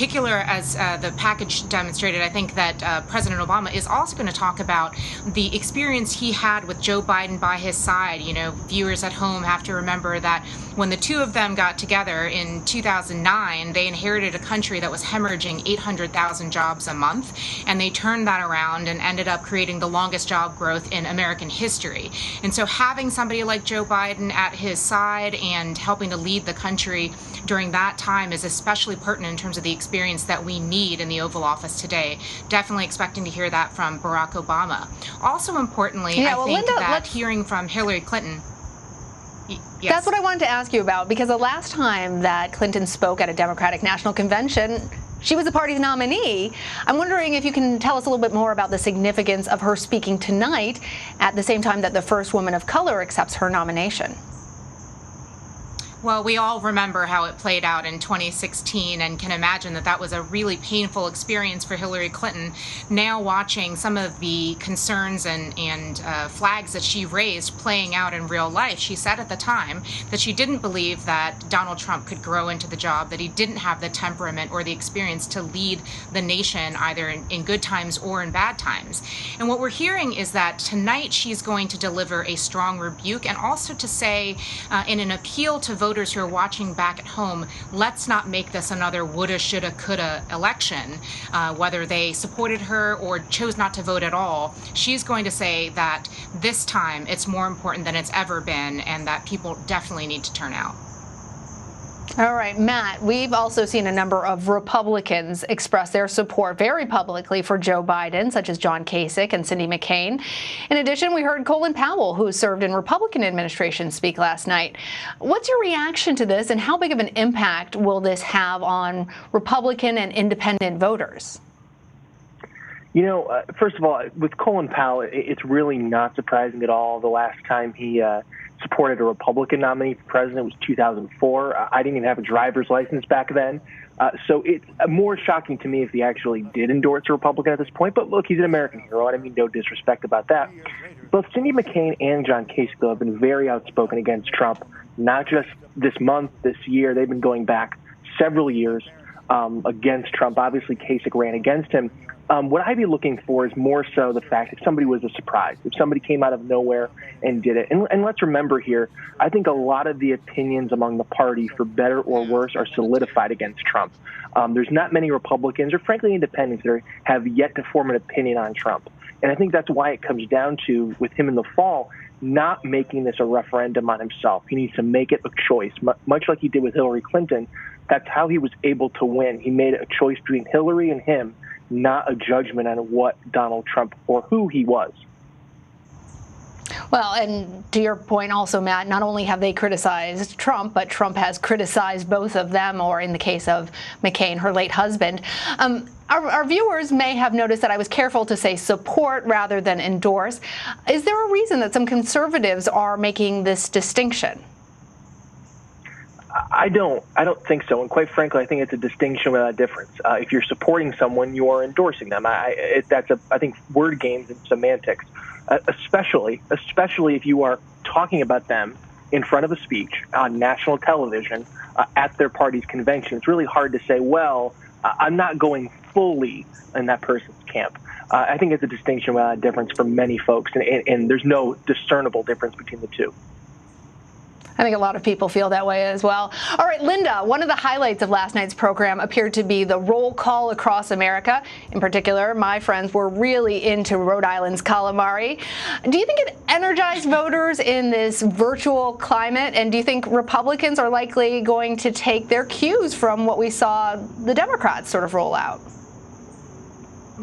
particular, as the package demonstrated, I think that President Obama is also going to talk about the experience he had with Joe Biden by his side. You know, viewers at home have to remember that when the two of them got together in 2009, they inherited a country that was hemorrhaging 800,000 jobs a month, and they turned that around and ended up creating the longest job growth in American history. And so having somebody like Joe Biden at his side and helping to lead the country during that time is especially pertinent in terms of the experience that we need in the Oval Office today. Definitely expecting to hear that from Barack Obama. Also importantly, I think Linda, that hearing from Hillary Clinton. Yes. That's what I wanted to ask you about, because the last time that Clinton spoke at a Democratic National Convention, she was the party's nominee. I'm wondering if you can tell us a little bit more about the significance of her speaking tonight at the same time that the first woman of color accepts her nomination. Well, we all remember how it played out in 2016 and can imagine that that was a really painful experience for Hillary Clinton. Now watching some of the concerns and flags that she raised playing out in real life, she said at the time that she didn't believe that Donald Trump could grow into the job, that he didn't have the temperament or the experience to lead the nation either in good times or in bad times. And what we're hearing is that tonight she's going to deliver a strong rebuke and also to say in an appeal to voters who are watching back at home, let's not make this another woulda, shoulda, coulda election, whether they supported her or chose not to vote at all. She's going to say that this time it's more important than it's ever been and that people definitely need to turn out. All right, Matt, we've also seen a number of Republicans express their support very publicly for Joe Biden, such as John Kasich and Cindy Mccain. In addition, we heard Colin Powell, who served in Republican administrations, speak last night. What's your reaction to this, and how big of an impact will this have on Republican and independent voters? You know, first of all, with Colin Powell, it's really not surprising at all. The last time he supported a Republican nominee for president was 2004. I didn't even have a driver's license back then. So it's more shocking to me if he actually did endorse a Republican at this point. But look, he's an American hero, and I mean no disrespect about that. Both Cindy Mccain and John Kasich, though, have been very outspoken against Trump, not just this month, this year. They've been going back several years against Trump. Obviously, Kasich ran against him. What I'd be looking for is more so the fact if somebody was a surprise, if somebody came out of nowhere and did it. And let's remember here, I think a lot of the opinions among the party, for better or worse, are solidified against Trump. There's not many Republicans or, frankly, independents that have yet to form an opinion on Trump. And I think that's why it comes down to, with him in the fall, not making this a referendum on himself. He needs to make it a choice, much like he did with Hillary Clinton. That's how he was able to win. He made a choice between Hillary and him, not a judgment on what Donald Trump or who he was. Well, and to your point also, Matt, not only have they criticized Trump, but Trump has criticized both of them, or in the case of McCain, her late husband. Our viewers may have noticed that I was careful to say support rather than endorse. Is there a reason that some conservatives are making this distinction? I don't think so. And quite frankly, I think it's a distinction without a difference. If you're supporting someone, you are endorsing them. I think word games and semantics, especially if you are talking about them in front of a speech on national television at their party's convention. It's really hard to say, well, I'm not going fully in that person's camp. I think it's a distinction without a difference for many folks, and there's no discernible difference between the two. I think a lot of people feel that way as well. All right, Linda, one of the highlights of last night's program appeared to be the roll call across America. In particular, my friends were really into Rhode Island's calamari. Do you think it energized voters in this virtual climate? And do you think Republicans are likely going to take their cues from what we saw the Democrats sort of roll out?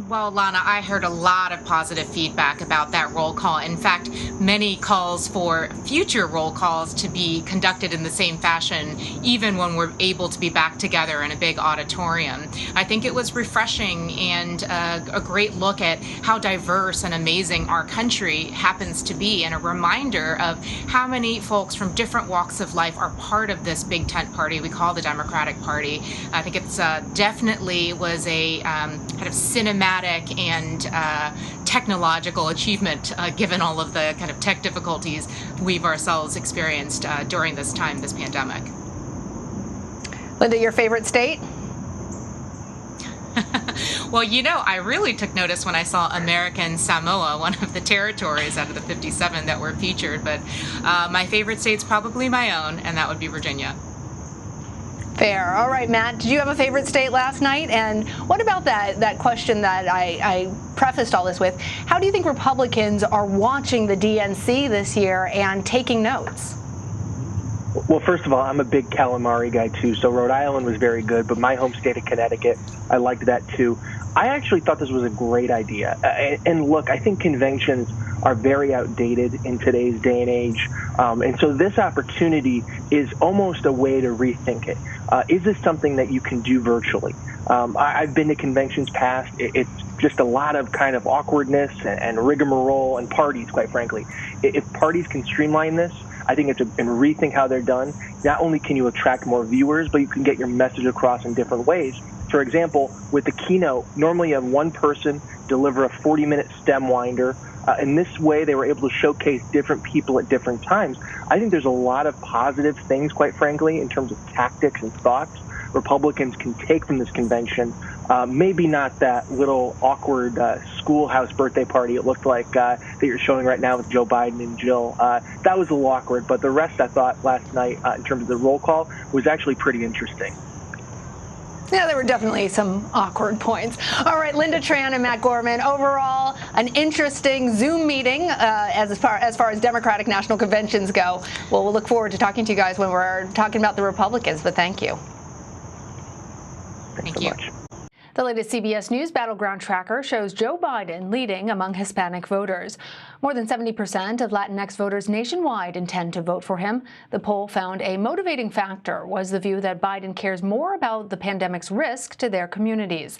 Well, Lana, I heard a lot of positive feedback about that roll call. In fact, many calls for future roll calls to be conducted in the same fashion, even when we're able to be back together in a big auditorium. I think it was refreshing and a great look at how diverse and amazing our country happens to be, and a reminder of how many folks from different walks of life are part of this big tent party we call the Democratic Party. I think it's definitely was a kind of cinematic and technological achievement, given all of the kind of tech difficulties we've ourselves experienced during this pandemic. Linda, your favorite state? Well, I really took notice when I saw American Samoa, one of the territories out of the 57 that were featured. But my favorite state's probably my own, and that would be Virginia. Fair. All right, Matt, did you have a favorite state last night? And what about that question that I prefaced all this with? How do you think Republicans are watching the DNC this year and taking notes? Well, first of all, I'm a big calamari guy, too, so Rhode Island was very good, but my home state of Connecticut, I liked that, too. I actually thought this was a great idea. And look, I think conventions are very outdated in today's day and age. And so this opportunity is almost a way to rethink it. Is this something that you can do virtually? I've been to conventions past. It's just a lot of kind of awkwardness and rigmarole and parties, quite frankly. If parties can streamline this, I think and rethink how they're done, not only can you attract more viewers, but you can get your message across in different ways. For example, with the keynote, normally you have one person deliver a 40-minute stem winder. In this way, they were able to showcase different people at different times. I think there's a lot of positive things, quite frankly, in terms of tactics and thoughts Republicans can take from this convention. Maybe not that little awkward schoolhouse birthday party it looked like that you're showing right now with Joe Biden and Jill. That was a little awkward, but the rest I thought last night in terms of the roll call was actually pretty interesting. Yeah, there were definitely some awkward points. All right, Linda Tran and Matt Gorman. Overall, an interesting Zoom meeting as far as Democratic national conventions go. Well, we'll look forward to talking to you guys when we're talking about the Republicans, but thank you. Thanks so much. The latest CBS News Battleground Tracker shows Joe Biden leading among Hispanic voters. More than 70% of Latinx voters nationwide intend to vote for him. The poll found a motivating factor was the view that Biden cares more about the pandemic's risk to their communities.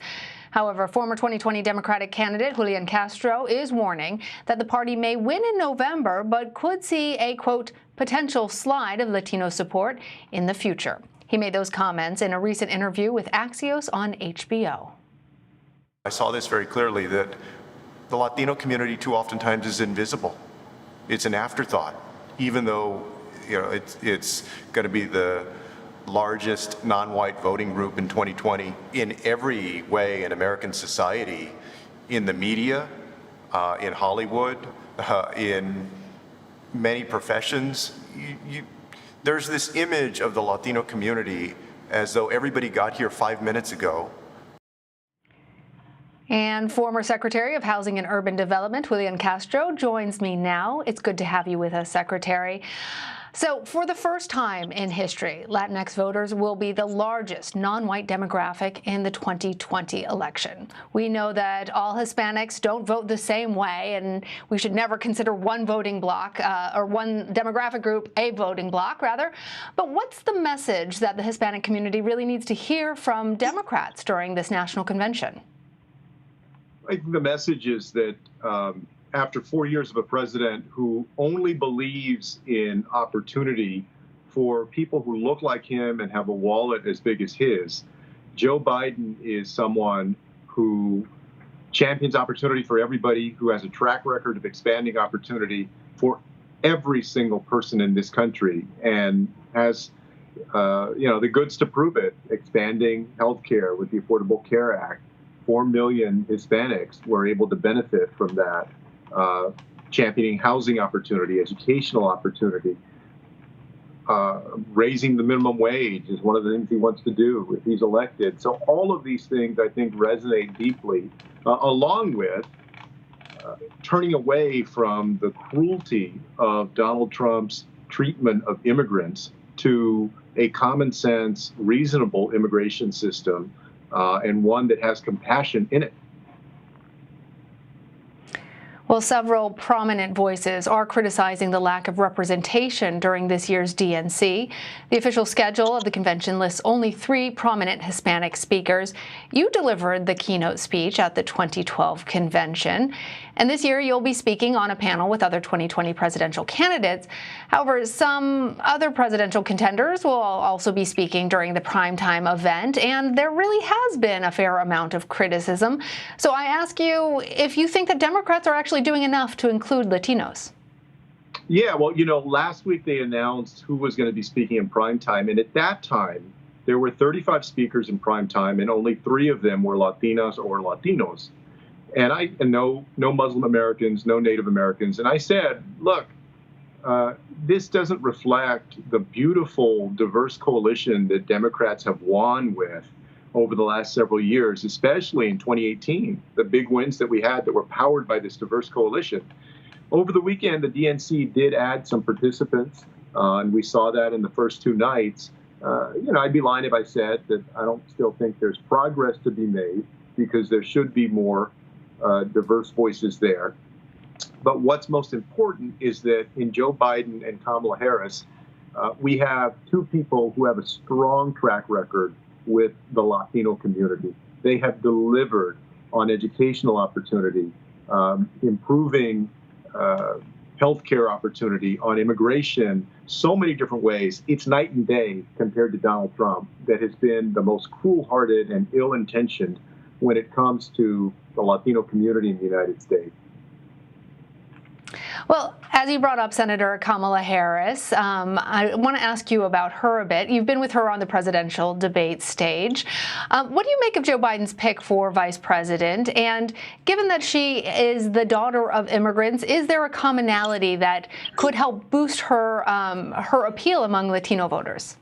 However, former 2020 Democratic candidate Julian Castro is warning that the party may win in November, but could see a, quote, potential slide of Latino support in the future. He made those comments in a recent interview with Axios on HBO. I saw this very clearly, that the Latino community too oftentimes is invisible. It's an afterthought, even though it's going to be the largest non-white voting group in 2020 in every way in American society, in the media, in Hollywood, in many professions. There's this image of the Latino community as though everybody got here 5 minutes ago. And former Secretary of Housing and Urban Development, Julian Castro, joins me now. It's good to have you with us, Secretary. So for the first time in history, Latinx voters will be the largest non-white demographic in the 2020 election. We know that all Hispanics don't vote the same way, and we should never consider one voting bloc or one demographic group a voting bloc, rather. But what's the message that the Hispanic community really needs to hear from Democrats during this national convention? I think the message is that after 4 years of a president who only believes in opportunity for people who look like him and have a wallet as big as his, Joe Biden is someone who champions opportunity for everybody, who has a track record of expanding opportunity for every single person in this country, and has the goods to prove it, expanding health care with the Affordable Care Act. 4 million Hispanics were able to benefit from that. Championing housing opportunity, educational opportunity, raising the minimum wage is one of the things he wants to do if he's elected. So all of these things, I think, resonate deeply, along with turning away from the cruelty of Donald Trump's treatment of immigrants to a common sense, reasonable immigration system, and one that has compassion in it. Well, several prominent voices are criticizing the lack of representation during this year's DNC. The official schedule of the convention lists only 3 prominent Hispanic speakers. You delivered the keynote speech at the 2012 convention, and this year you'll be speaking on a panel with other 2020 presidential candidates. However, some other presidential contenders will also be speaking during the primetime event, and there really has been a fair amount of criticism. So I ask you if you think that Democrats are actually doing enough to include Latinos. Yeah, well, last week they announced who was going to be speaking in prime time, and at that time, there were 35 speakers in prime time, and only 3 of them were Latinas or Latinos. And no Muslim Americans, no Native Americans. And I said, look, this doesn't reflect the beautiful, diverse coalition that Democrats have won with over the last several years, especially in 2018, the big wins that we had that were powered by this diverse coalition. Over the weekend, the DNC did add some participants, and we saw that in the first 2 nights. I'd be lying if I said that I don't still think there's progress to be made, because there should be more diverse voices there. But what's most important is that in Joe Biden and Kamala Harris, we have 2 people who have a strong track record with the Latino community. They have delivered on educational opportunity, improving healthcare opportunity, on immigration, so many different ways. It's night and day compared to Donald Trump, that has been the most cruel-hearted and ill-intentioned when it comes to the Latino community in the United States. Well, as you brought up Senator Kamala Harris, I want to ask you about her a bit. You've been with her on the presidential debate stage. What do you make of Joe Biden's pick for vice president? And given that she is the daughter of immigrants, is there a commonality that could help boost her appeal among Latino voters?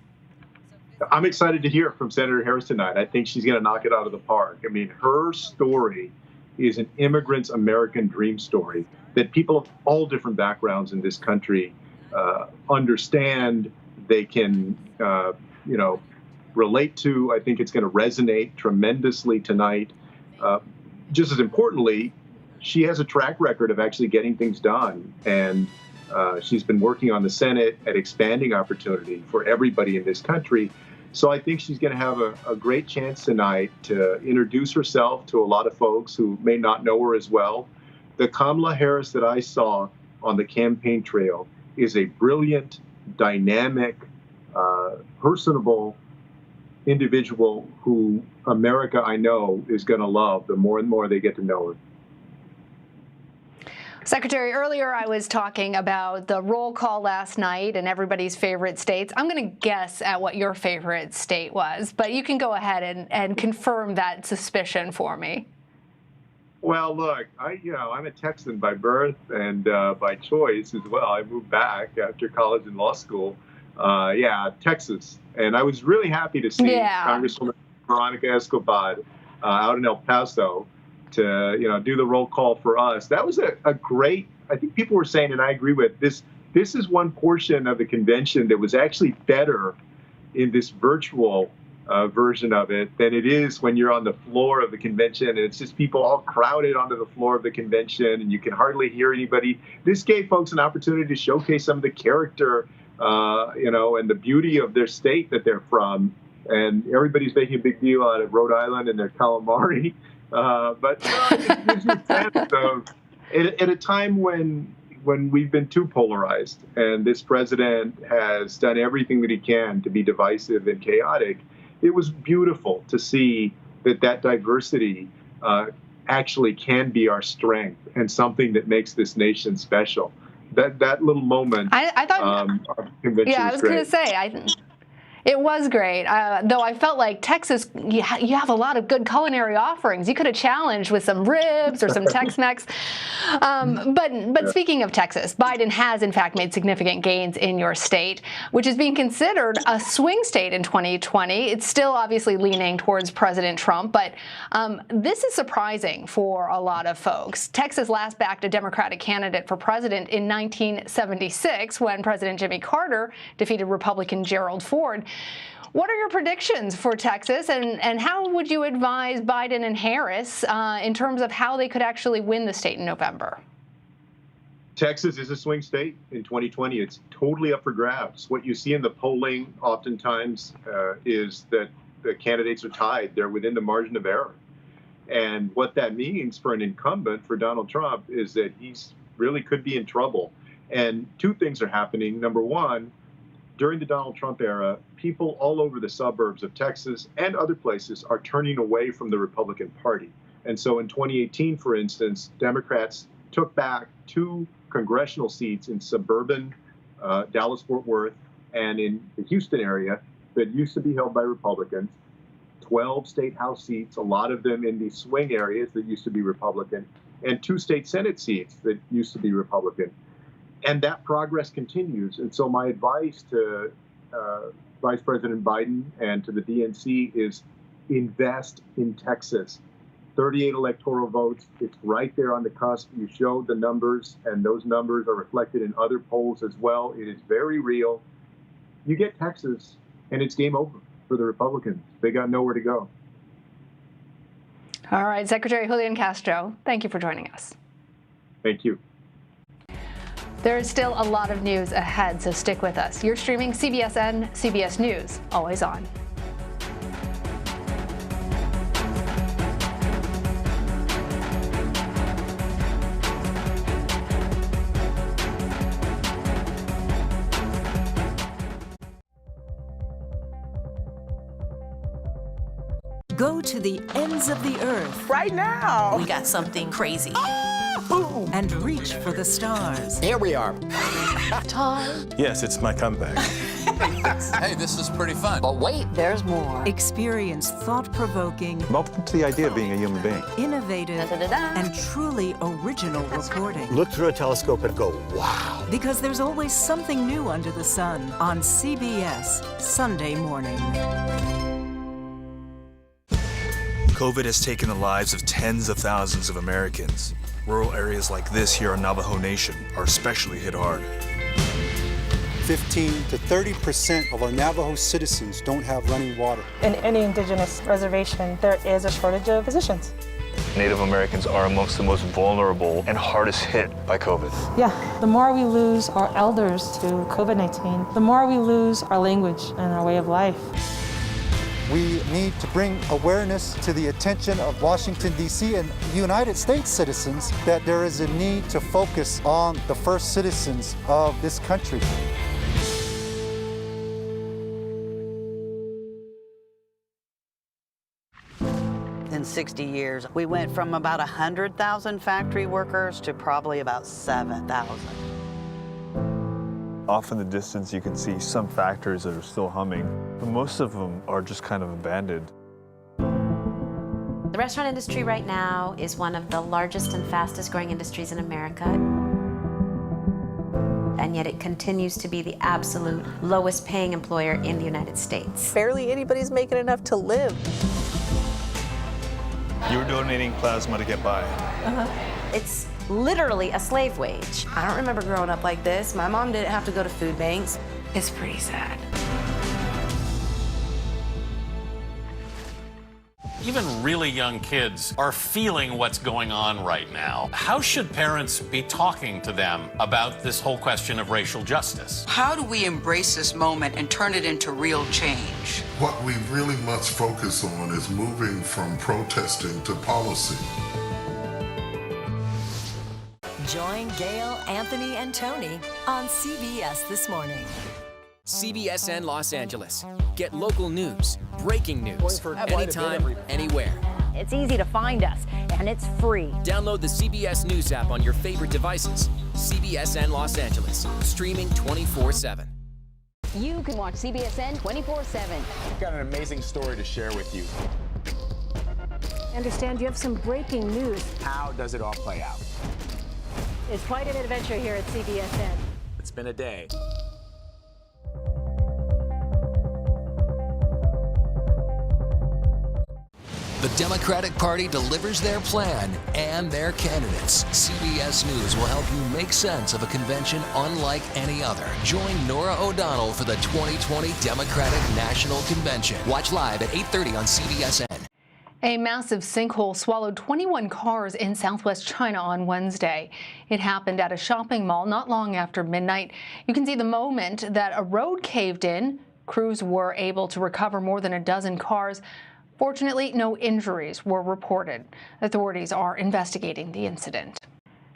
I'm excited to hear from Senator Harris tonight. I think she's going to knock it out of the park. I mean, her story is an immigrant's American dream story that people of all different backgrounds in this country understand. They can, relate to. I think it's going to resonate tremendously tonight. Just as importantly, she has a track record of actually getting things done. And she's been working on the Senate at expanding opportunity for everybody in this country. So I think she's going to have a great chance tonight to introduce herself to a lot of folks who may not know her as well. The Kamala Harris that I saw on the campaign trail is a brilliant, dynamic, personable individual who America, I know, is going to love the more and more they get to know her. Secretary, earlier I was talking about the roll call last night and everybody's favorite states. I'm going to guess at what your favorite state was, but you can go ahead and confirm that suspicion for me. Well, look, I'm a Texan by birth and by choice as well. I moved back after college and law school. Texas. And I was really happy to see Congresswoman Veronica Escobar out in El Paso to, do the roll call for us. That was a great, I think people were saying, and I agree with this is one portion of the convention that was actually better in this virtual version of it than it is when you're on the floor of the convention and it's just people all crowded onto the floor of the convention and you can hardly hear anybody. This gave folks an opportunity to showcase some of the character, and the beauty of their state that they're from. And everybody's making a big deal out of Rhode Island and their calamari. But it gives you a sense of, at a time when we've been too polarized and this president has done everything that he can to be divisive and chaotic, it was beautiful to see that diversity actually can be our strength and something that makes this nation special. That little moment. I thought. I was going to say. It was great, though I felt like Texas, you have a lot of good culinary offerings. You could have challenged with some ribs or some Tex-Mex. But speaking of Texas, Biden has, in fact, made significant gains in your state, which is being considered a swing state in 2020. It's still obviously leaning towards President Trump, but this is surprising for a lot of folks. Texas last backed a Democratic candidate for president in 1976 when President Jimmy Carter defeated Republican Gerald Ford. What are your predictions for Texas, and how would you advise Biden and Harris in terms of how they could actually win the state in November? Texas is a swing state in 2020. It's totally up for grabs. What you see in the polling oftentimes is that the candidates are tied. They're within the margin of error. And what that means for an incumbent, for Donald Trump, is that he's really could be in trouble. And 2 things are happening. Number one, during the Donald Trump era, people all over the suburbs of Texas and other places are turning away from the Republican Party. And so in 2018, for instance, Democrats took back 2 congressional seats in suburban Dallas-Fort Worth and in the Houston area. that used to be held by Republicans, 12 state House seats, a lot of them in the swing areas that used to be Republican, and 2 state Senate seats that used to be Republican. And that progress continues. And so my advice to Vice President Biden and to the DNC is invest in Texas. 38 electoral votes. It's right there on the cusp. You showed the numbers, and those numbers are reflected in other polls as well. It is very real. You get Texas, and it's game over for the Republicans. They got nowhere to go. All right, Secretary Julian Castro, thank you for joining us. Thank you. There is still a lot of news ahead, so stick with us. You're streaming CBSN, CBS News, always on. Go to the ends of the earth. Right now. We got something crazy. And reach for the stars. Here we are. Time. Yes, it's my comeback. Hey, this is pretty fun. But wait, there's more. Experience thought-provoking, Welcome to the idea of being a human being. innovative, and truly original reporting. Look through a telescope and go, wow. Because there's always something new under the sun on CBS Sunday morning. COVID has taken the lives of tens of thousands of Americans. Rural areas like this here on Navajo Nation are especially hit hard. 15 to 30% of our Navajo citizens don't have running water. In any indigenous reservation, there is a shortage of physicians. Native Americans are amongst the most vulnerable and hardest hit by COVID. Yeah, the more we lose our elders to COVID-19, the more we lose our language and our way of life. We need to bring awareness to the attention of Washington, D.C. and United States citizens that there is a need to focus on the first citizens of this country. In 60 years, we went from about 100,000 factory workers to probably about 7,000. Off in the distance, you can see some factories that are still humming, but most of them are just kind of abandoned. The restaurant industry right now is one of the largest and fastest growing industries in America. And yet it continues to be the absolute lowest paying employer in the United States. Barely anybody's making enough to live. You were donating plasma to get by. It's literally a slave wage. I don't remember growing up like this. My mom didn't have to go to food banks. It's pretty sad. Even really young kids are feeling what's going on right now. How should parents be talking to them about this whole question of racial justice? How do we embrace this moment and turn it into real change? What we really must focus on is moving from protesting to policy. Join Gail, Anthony, and Tony on CBS This Morning. CBSN Los Angeles. Get local news, breaking news, anytime, anywhere. It's easy to find us, and it's free. Download the CBS News app on your favorite devices. CBSN Los Angeles, streaming 24/7. You can watch CBSN 24/7. We've got an amazing story to share with you. I understand you have some breaking news. How does it all play out? It's quite an adventure here at CBSN. It's been a day. The Democratic Party delivers their plan and their candidates. CBS News will help you make sense of a convention unlike any other. Join Norah O'Donnell for the 2020 Democratic National Convention. Watch live at 8:30 on CBSN. A massive sinkhole swallowed 21 cars in southwest China on Wednesday. It happened at a shopping mall not long after midnight. You can see the moment that a road caved in. Crews were able to recover more than a dozen cars. Fortunately, no injuries were reported. Authorities are investigating the incident.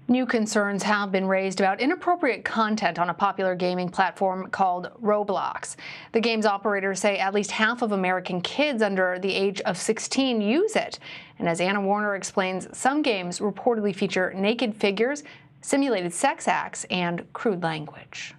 New concerns have been raised about inappropriate content on a popular gaming platform called Roblox. The game's operators say at least half of American kids under the age of 16 use it. And as Anna Warner explains, some games reportedly feature naked figures, simulated sex acts, and crude language.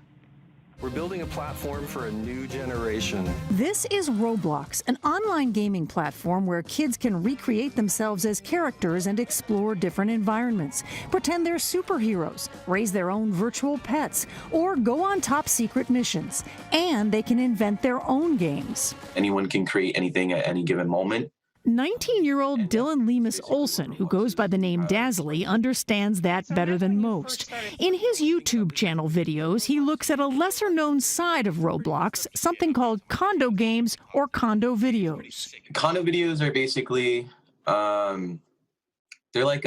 We're building a platform for a new generation. This is Roblox, an online gaming platform where kids can recreate themselves as characters and explore different environments, pretend they're superheroes, raise their own virtual pets, or go on top secret missions. And they can invent their own games. Anyone can create anything at any given moment. 19-year-old Dylan Lemus Olson, who goes by the name Dazzly, understands that better than most. In his YouTube channel videos, he looks at a lesser-known side of Roblox, something called condo games or condo videos. Condo videos are basically, they're like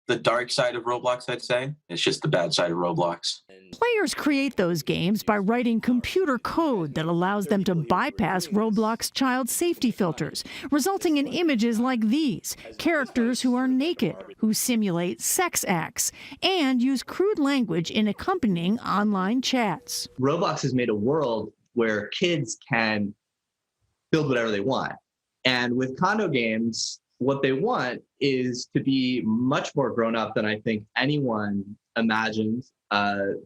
the dark side of Roblox, I'd say. It's just the bad side of Roblox. Players create those games by writing computer code that allows them to bypass Roblox child safety filters, resulting in images like these, characters who are naked, who simulate sex acts, and use crude language in accompanying online chats. Roblox has made a world where kids can build whatever they want. And with condo games, what they want is to be much more grown up than I think anyone imagined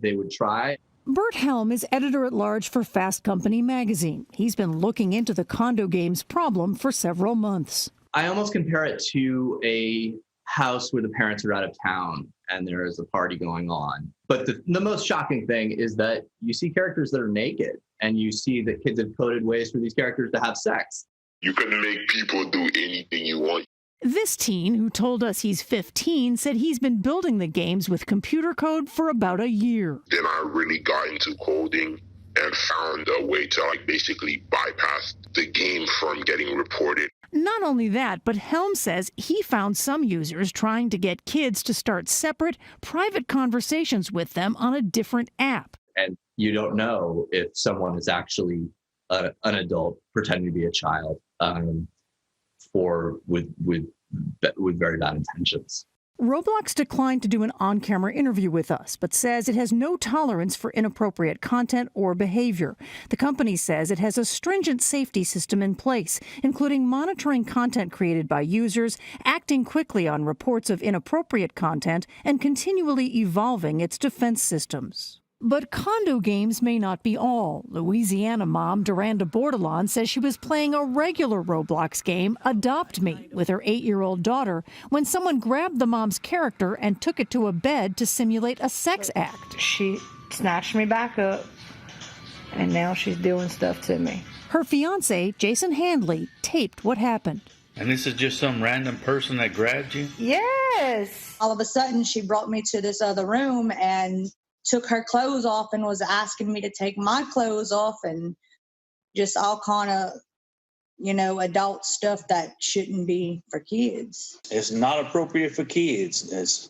they would try. Bert Helm is editor-at-large for Fast Company magazine. He's been looking into the condo games problem for several months. I almost compare it to a house where the parents are out of town and there is a party going on. But the most shocking thing is that you see characters that are naked, and you see that kids have coded ways for these characters to have sex. You can make people do anything you want. This teen, who told us he's 15, said he's been building the games with computer code for about a year. Then I really got into coding and found a way to basically bypass the game from getting reported. Not only that, but Helm says he found some users trying to get kids to start separate, private conversations with them on a different app. And you don't know if someone is actually an adult pretending to be a child. With very bad intentions. Roblox declined to do an on-camera interview with us, but says it has no tolerance for inappropriate content or behavior. The company says it has a stringent safety system in place, including monitoring content created by users, acting quickly on reports of inappropriate content, and continually evolving its defense systems. But condo games may not be all. Louisiana mom Duranda Bordelon says she was playing a regular Roblox game, Adopt Me, with her 8-year-old daughter when someone grabbed the mom's character and took it to a bed to simulate a sex act. She snatched me back up, and now she's doing stuff to me. Her fiancé, Jason Handley, taped what happened. And this is just some random person that grabbed you? Yes! All of a sudden, she brought me to this other room and took her clothes off and was asking me to take my clothes off, and just all kind of, adult stuff that shouldn't be for kids. It's not appropriate for kids. It's,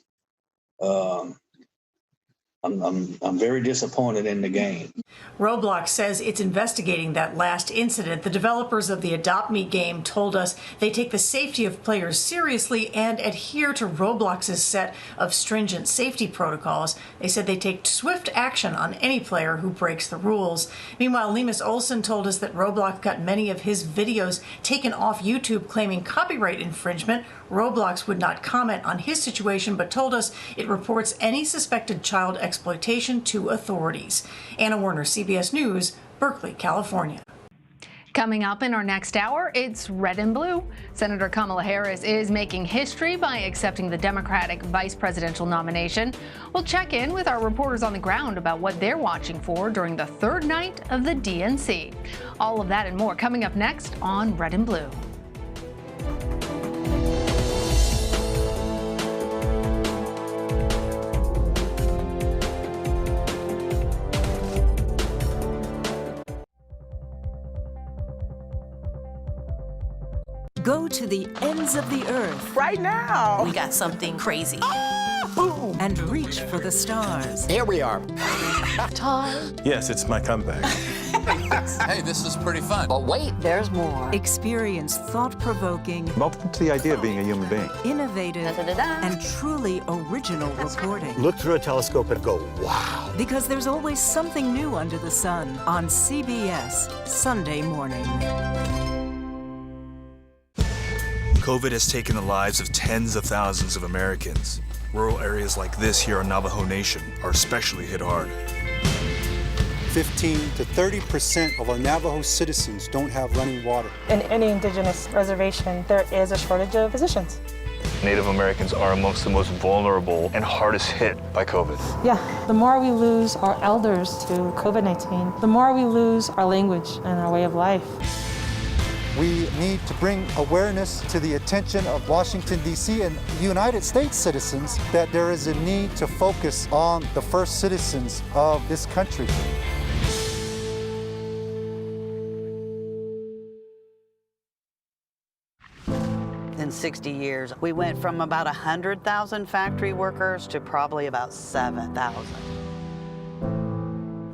I'm very disappointed in the game. Roblox says it's investigating that last incident. The developers of the Adopt Me game told us they take the safety of players seriously and adhere to Roblox's set of stringent safety protocols. They said they take swift action on any player who breaks the rules. Meanwhile, Lemus Olson told us that Roblox got many of his videos taken off YouTube claiming copyright infringement. Roblox would not comment on his situation, but told us it reports any suspected child exploitation to authorities. Anna Warner, CBS News, Berkeley, California. Coming up in our next hour, it's red and blue. Senator Kamala Harris is making history by accepting the Democratic vice presidential nomination. We'll check in with our reporters on the ground about what they're watching for during the third night of the DNC. All of that and more coming up next on Red and Blue. Go to the ends of the earth. Right now. We got something crazy. Boom. And reach for the stars. Here we are. Time. Yes, it's my comeback. Hey, this is pretty fun. But wait, there's more. Experience thought-provoking. I'm open to the idea of being a human being. Innovative. And truly original reporting. Look through a telescope and go, wow. Because there's always something new under the sun on CBS Sunday morning. COVID has taken the lives of tens of thousands of Americans. Rural areas like this here on Navajo Nation are especially hit hard. 15 to 30% of our Navajo citizens don't have running water. In any indigenous reservation, there is a shortage of physicians. Native Americans are amongst the most vulnerable and hardest hit by COVID. Yeah, the more we lose our elders to COVID-19, the more we lose our language and our way of life. We need to bring awareness to the attention of Washington, D.C. and United States citizens that there is a need to focus on the first citizens of this country. In 60 years, we went from about 100,000 factory workers to probably about 7,000.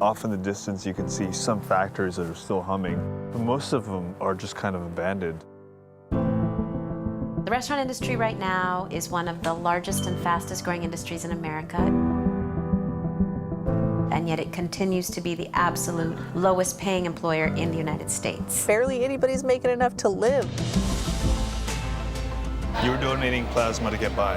Off in the distance, you can see some factories that are still humming, but most of them are just kind of abandoned. The restaurant industry right now is one of the largest and fastest growing industries in America. And yet it continues to be the absolute lowest paying employer in the United States. Barely anybody's making enough to live. You're donating plasma to get by.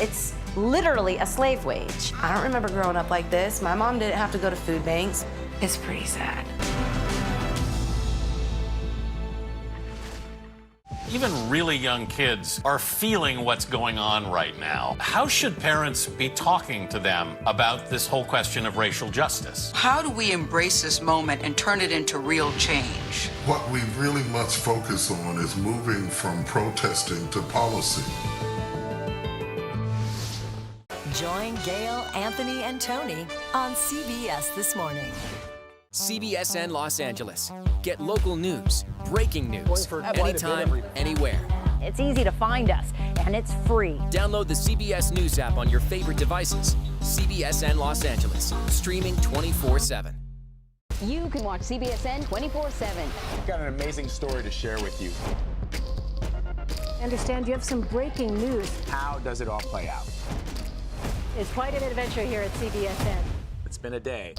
It's literally a slave wage. I don't remember growing up like this. My mom didn't have to go to food banks. It's pretty sad. Even really young kids are feeling what's going on right now. How should parents be talking to them about this whole question of racial justice? How do we embrace this moment and turn it into real change? What we really must focus on is moving from protesting to policy. Join Gail, Anthony, and Tony on CBS This Morning. CBSN Los Angeles. Get local news, breaking news, anytime, anywhere. It's easy to find us, and it's free. Download the CBS News app on your favorite devices. CBSN Los Angeles, streaming 24/7. You can watch CBSN 24/7. We've got an amazing story to share with you. I understand you have some breaking news. How does it all play out? It's quite an adventure here at CBSN. It's been a day.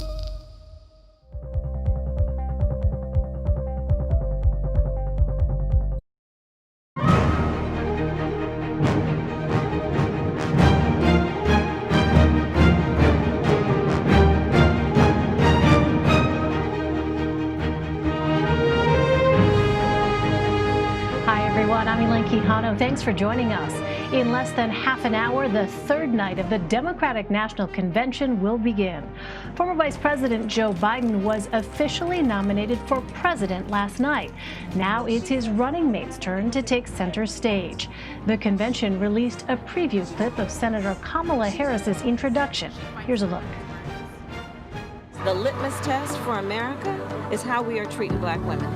Thanks for joining us. In less than half an hour, the third night of the Democratic National Convention will begin. Former Vice President Joe Biden was officially nominated for president last night. Now it's his running mate's turn to take center stage. The convention released a preview clip of Senator Kamala Harris's introduction. Here's a look. The litmus test for America is how we are treating black women.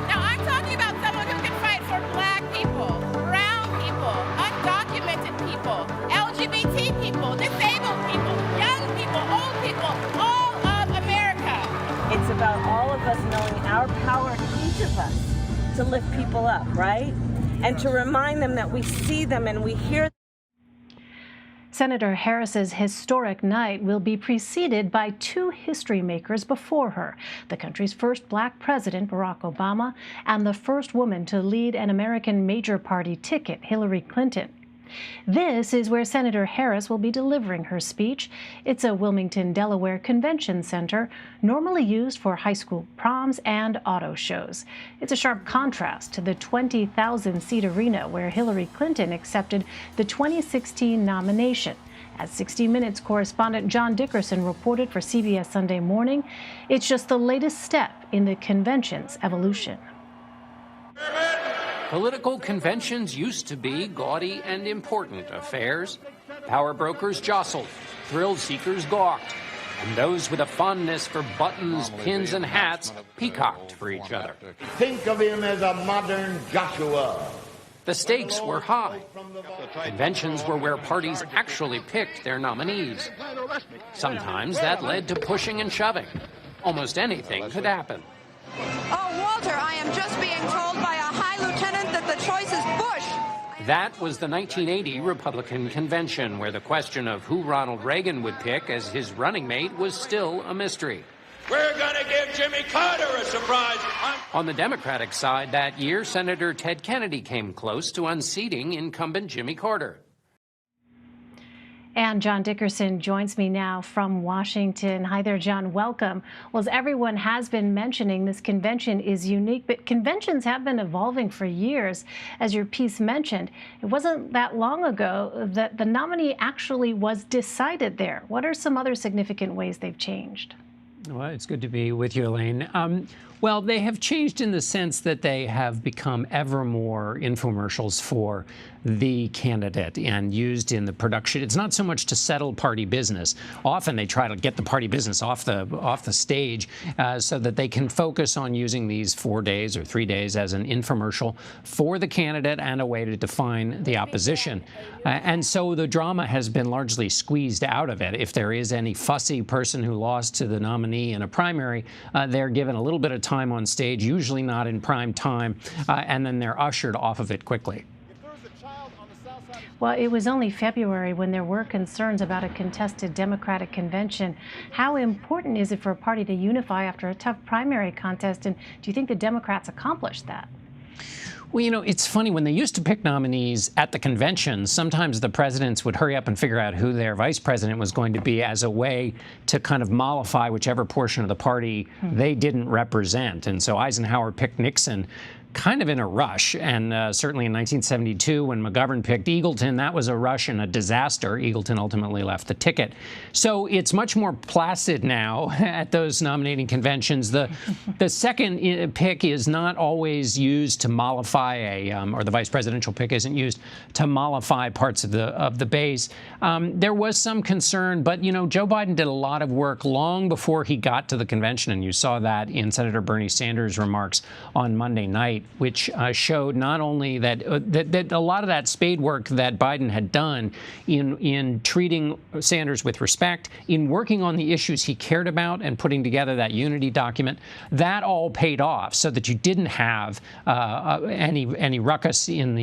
Now, I'm talking about someone who can fight for black people, brown people, undocumented people, LGBT people, disabled people, young people, old people, all of America. It's about all of us knowing our power, each of us, to lift people up, right? And to remind them that we see them and we hear them. Senator Harris's historic night will be preceded by two history makers before her, the country's first black president, Barack Obama, and the first woman to lead an American major party ticket, Hillary Clinton. This is where Senator Harris will be delivering her speech. It's a Wilmington, Delaware convention center, normally used for high school proms and auto shows. It's a sharp contrast to the 20,000-seat arena where Hillary Clinton accepted the 2016 nomination. As 60 Minutes correspondent John Dickerson reported for CBS Sunday Morning, it's just the latest step in the convention's evolution. Political conventions used to be gaudy and important affairs. Power brokers jostled, thrill seekers gawked, and those with a fondness for buttons, pins, and hats peacocked for each other. Think of him as a modern Joshua. The stakes were high. Conventions were where parties actually picked their nominees. Sometimes that led to pushing and shoving. Almost anything could happen. Oh, Walter, I am just being told by a high lieutenant that the choice is Bush. That was the 1980 Republican convention, where the question of who Ronald Reagan would pick as his running mate was still a mystery. We're going to give Jimmy Carter a surprise. On the Democratic side that year, Senator Ted Kennedy came close to unseating incumbent Jimmy Carter. And John Dickerson joins me now from Washington. Hi there, John. Welcome. Well, as everyone has been mentioning, this convention is unique, but conventions have been evolving for years. As your piece mentioned, it wasn't that long ago that the nominee actually was decided there. What are some other significant ways they've changed? Well, it's good to be with you, Elaine. Well, they have changed in the sense that they have become ever more infomercials for the candidate and used in the production. It's not so much to settle party business. Often they try to get the party business off the stage so that they can focus on using these 4 days or 3 days as an infomercial for the candidate and a way to define the opposition. And so the drama has been largely squeezed out of it. If there is any fussy person who lost to the nominee in a primary, they're given a little bit of time on stage, usually not in prime time, and then they're ushered off of it quickly. Well, it was only February when there were concerns about a contested Democratic convention. How important is it for a party to unify after a tough primary contest, and do you think the Democrats accomplished that? Well, you know, it's funny, when they used to pick nominees at the convention, sometimes the presidents would hurry up and figure out who their vice president was going to be as a way to kind of mollify whichever portion of the party they didn't represent. And so Eisenhower picked Nixon kind of in a rush. And certainly in 1972, when McGovern picked Eagleton, that was a rush and a disaster. Eagleton ultimately left the ticket. So it's much more placid now at those nominating conventions. The second pick is not always used to mollify or the vice presidential pick isn't used to mollify parts of the base. There was some concern, but, you know, Joe Biden did a lot of work long before he got to the convention, and you saw that in Senator Bernie Sanders' remarks on Monday night, which showed not only that a lot of that spade work that Biden had done in treating Sanders with respect, in working on the issues he cared about and putting together that unity document, that all paid off so that you didn't have any ruckus during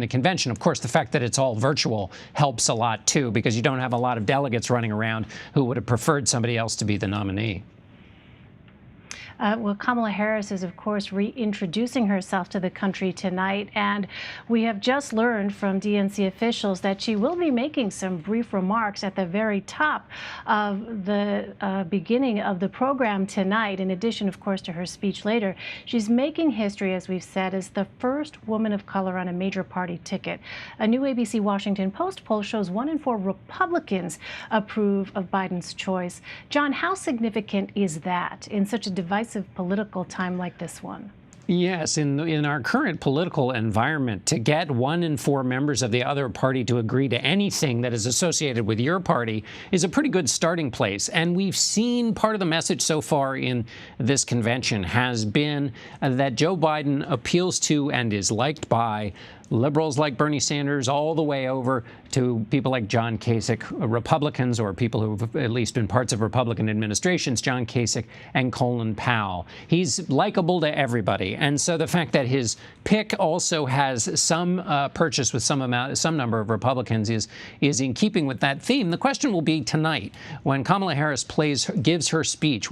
the convention. Of course, the fact that it's all virtual helps a lot, too, because you don't have a lot of delegates running around who would have preferred somebody else to be the nominee. Well, Kamala Harris is, of course, reintroducing herself to the country tonight, and we have just learned from DNC officials that she will be making some brief remarks at the very top of the beginning of the program tonight. In addition, of course, to her speech later, she's making history, as we've said, as the first woman of color on a major party ticket. A new ABC Washington Post poll shows 1 in 4 Republicans approve of Biden's choice. John, how significant is that in such a divisive political time like this one? Yes, in our current political environment, to get 1 in 4 members of the other party to agree to anything that is associated with your party is a pretty good starting place. And we've seen part of the message so far in this convention has been that Joe Biden appeals to and is liked by liberals like Bernie Sanders all the way over to people like John Kasich, Republicans, or people who have at least been parts of Republican administrations, John Kasich and Colin Powell. He's likable to everybody. And so the fact that his pick also has some purchase with some number of Republicans is in keeping with that theme. The question will be tonight, when Kamala Harris gives her speech,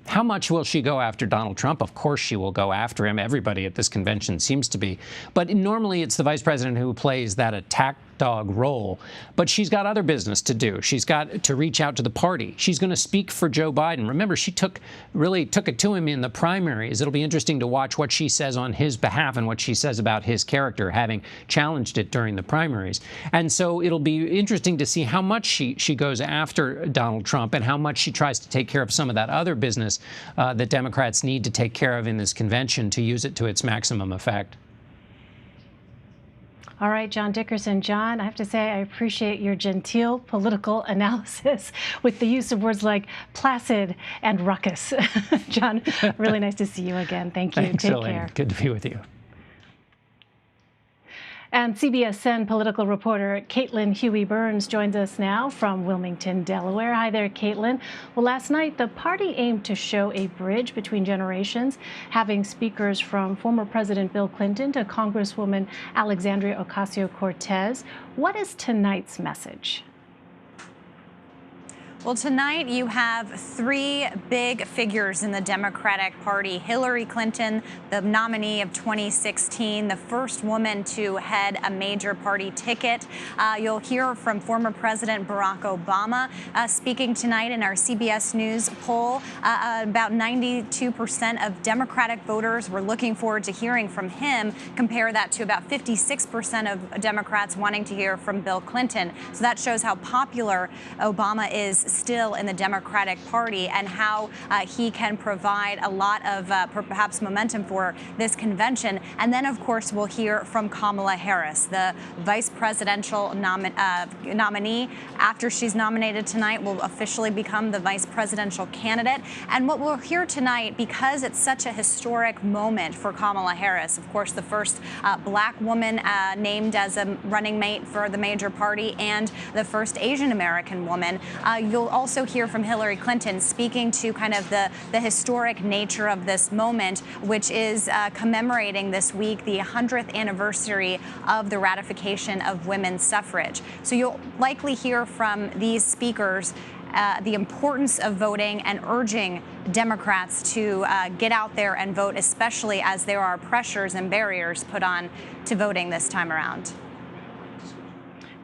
how much will she go after Donald Trump? Of course she will go after him. Everybody at this convention seems to be. But normally it's the vice president who plays that attack dog role. But she's got other business to do. She's got to reach out to the party. She's going to speak for Joe Biden. Remember, she really took it to him in the primaries. It'll be interesting to watch what she says on his behalf and what she says about his character, having challenged it during the primaries. And so it'll be interesting to see how much she goes after Donald Trump and how much she tries to take care of some of that other business that Democrats need to take care of in this convention to use it to its maximum effect. All right, John Dickerson. John, I have to say I appreciate your genteel political analysis with the use of words like placid and ruckus. John, really nice to see you again. Thank you. Thanks, Take Elaine. care. Good to be with you. And CBSN political reporter Caitlin Huey-Burns joins us now from Wilmington, Delaware. Hi there, Caitlin. Well, last night, the party aimed to show a bridge between generations, having speakers from former President Bill Clinton to Congresswoman Alexandria Ocasio-Cortez. What is tonight's message? Well, tonight you have three big figures in the Democratic Party. Hillary Clinton, the nominee of 2016, the first woman to head a major party ticket. You'll hear from former President Barack Obama speaking tonight in our CBS News poll. About 92% of Democratic voters were looking forward to hearing from him. Compare that to about 56% of Democrats wanting to hear from Bill Clinton. So that shows how popular Obama is still in the Democratic Party and how he can provide a lot of perhaps momentum for this convention. And then, of course, we'll hear from Kamala Harris, the vice presidential nominee. After she's nominated tonight, will officially become the vice presidential candidate. And what we'll hear tonight, because it's such a historic moment for Kamala Harris, of course, the first black woman named as a running mate for the major party and the first Asian American woman. You'll also hear from Hillary Clinton speaking to kind of the historic nature of this moment, which is commemorating this week the 100th anniversary of the ratification of women's suffrage. So you'll likely hear from these speakers the importance of voting and urging Democrats to get out there and vote, especially as there are pressures and barriers put on to voting this time around.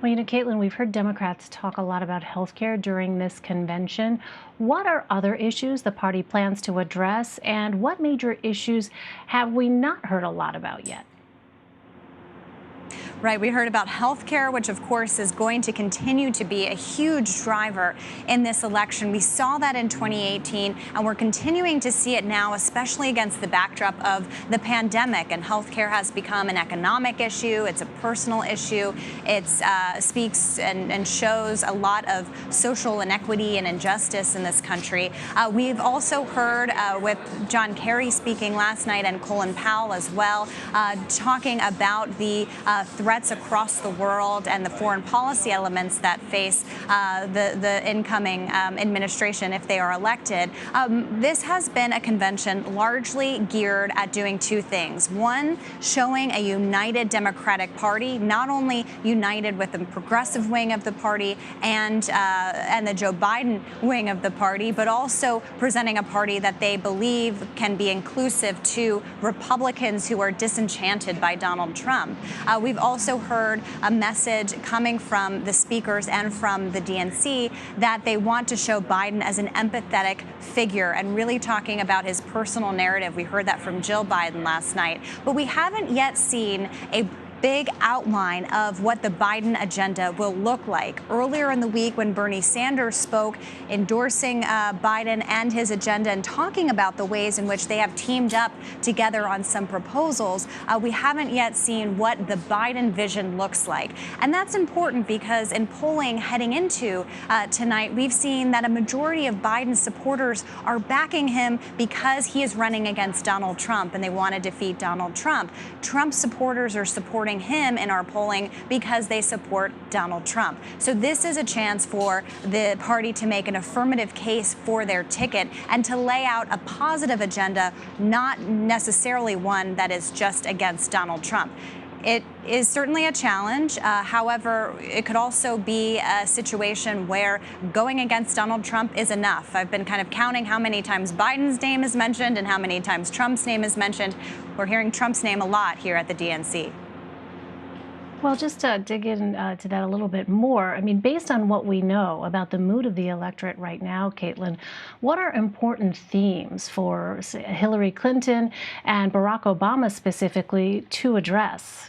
Well, you know, Caitlin, we've heard Democrats talk a lot about health care during this convention. What are other issues the party plans to address, and what major issues have we not heard a lot about yet? Right, we heard about health care, which of course is going to continue to be a huge driver in this election. We saw that in 2018, and we're continuing to see it now, especially against the backdrop of the pandemic. And health care has become an economic issue. It's a personal issue. It speaks and shows a lot of social inequity and injustice in this country. We've also heard with John Kerry speaking last night and Colin Powell as well, talking about the threats across the world and the foreign policy elements that face the incoming administration if they are elected. This has been a convention largely geared at doing two things. One, showing a united Democratic Party, not only united with the progressive wing of the party and the Joe Biden wing of the party, but also presenting a party that they believe can be inclusive to Republicans who are disenchanted by Donald Trump. We've also heard a message coming from the speakers and from the DNC that they want to show Biden as an empathetic figure and really talking about his personal narrative. We heard that from Jill Biden last night, but we haven't yet seen a big outline of what the Biden agenda will look like. Earlier in the week, when Bernie Sanders spoke endorsing Biden and his agenda and talking about the ways in which they have teamed up together on some proposals, we haven't yet seen what the Biden vision looks like. And that's important because in polling heading into tonight, we've seen that a majority of Biden's supporters are backing him because he is running against Donald Trump and they want to defeat Donald Trump. Trump supporters are supporting him in our polling because they support Donald Trump. So this is a chance for the party to make an affirmative case for their ticket and to lay out a positive agenda, not necessarily one that is just against Donald Trump. It is certainly a challenge. However, it could also be a situation where going against Donald Trump is enough. I've been kind of counting how many times Biden's name is mentioned and how many times Trump's name is mentioned. We're hearing Trump's name a lot here at the DNC. Well, just to dig into that a little bit more, I mean, based on what we know about the mood of the electorate right now, Caitlin, what are important themes for Hillary Clinton and Barack Obama specifically to address?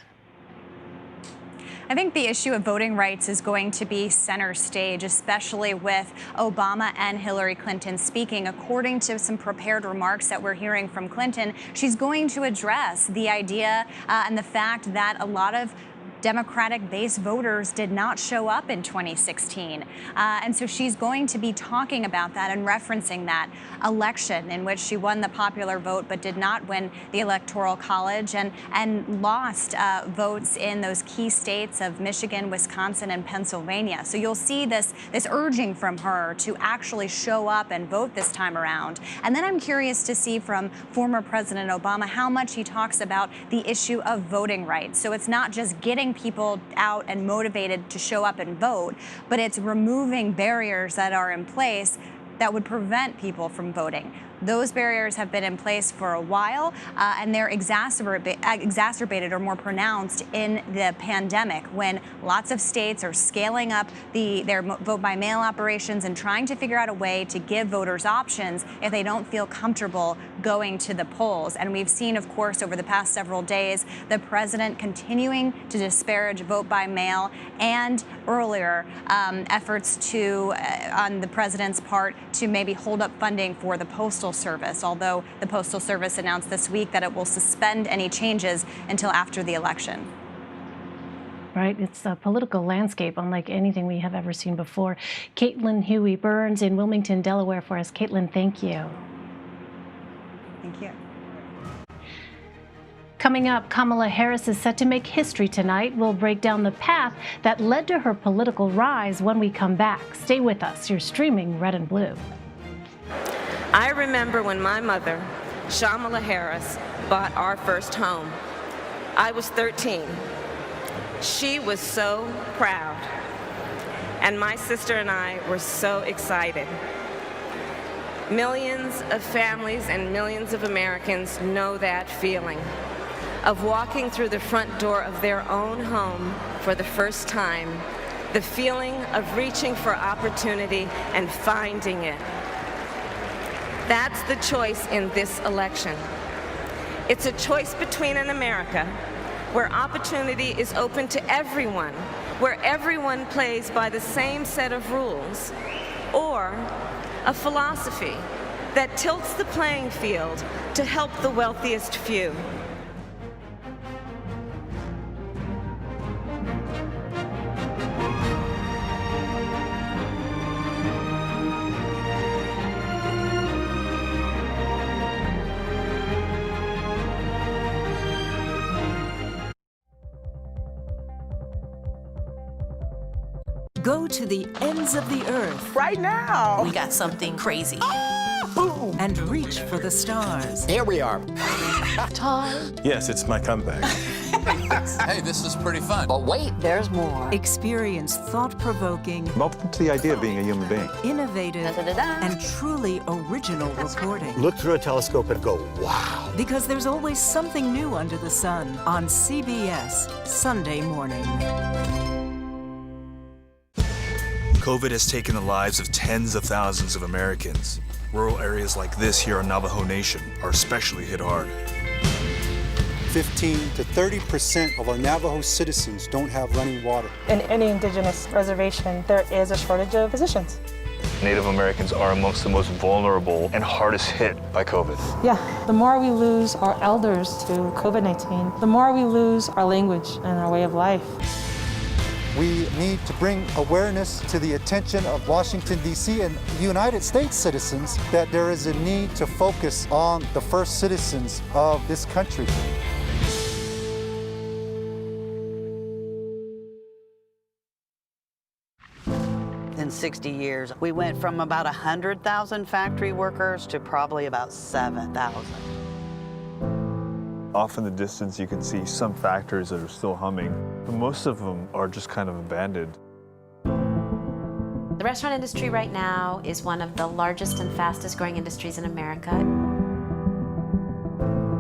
I think the issue of voting rights is going to be center stage, especially with Obama and Hillary Clinton speaking. According to some prepared remarks that we're hearing from Clinton, she's going to address the idea and the fact that a lot of Democratic base voters did not show up in 2016. And so she's going to be talking about that and referencing that election in which she won the popular vote but did not win the Electoral College and lost votes in those key states of Michigan, Wisconsin, and Pennsylvania. So you'll see this urging from her to actually show up and vote this time around. And then I'm curious to see from former President Obama how much he talks about the issue of voting rights. So it's not just getting getting people out and motivated to show up and vote, but it's removing barriers that are in place that would prevent people from voting. Those barriers have been in place for a while, and they're exacerbated or more pronounced in the pandemic, when lots of states are scaling up their vote-by-mail operations and trying to figure out a way to give voters options if they don't feel comfortable going to the polls. And we've seen, of course, over the past several days, the president continuing to disparage vote-by-mail, and earlier efforts to, on the president's part, to maybe hold up funding for the Postal Service, although the Postal Service announced this week that it will suspend any changes until after the election. Right, it's a political landscape unlike anything we have ever seen before. Caitlin Huey Burns in Wilmington, Delaware for us. Caitlin, thank you. Thank you. Coming up, Kamala Harris is set to make history tonight. We'll break down the path that led to her political rise when we come back. Stay with us. You're streaming Red and Blue. I remember when my mother, Kamala Harris, bought our first home. I was 13. She was so proud, and my sister and I were so excited. Millions of families and millions of Americans know that feeling of walking through the front door of their own home for the first time, the feeling of reaching for opportunity and finding it. That's the choice in this election. It's a choice between an America where opportunity is open to everyone, where everyone plays by the same set of rules, or a philosophy that tilts the playing field to help the wealthiest few. Go to the ends of the earth. Right now. We got something crazy. And reach for the stars. Here we are. Time. Yes, it's my comeback. Hey, this is pretty fun. But wait, There's more. Experience thought-provoking, Welcome to the idea of being a human being. innovative, and truly original reporting. Look through a telescope and go, wow. Because there's always something new under the sun on CBS Sunday morning. COVID has taken the lives of tens of thousands of Americans. Rural areas like this here on Navajo Nation are especially hit hard. 15 to 30% of our Navajo citizens don't have running water. In any indigenous reservation, there is a shortage of physicians. Native Americans are amongst the most vulnerable and hardest hit by COVID. Yeah, the more we lose our elders to COVID-19, the more we lose our language and our way of life. We need to bring awareness to the attention of Washington, D.C. and United States citizens that there is a need to focus on the first citizens of this country. In 60 years, we went from about 100,000 factory workers to probably about 7,000. Off in the distance, you can see some factories that are still humming, but most of them are just kind of abandoned. The restaurant industry right now is one of the largest and fastest growing industries in America.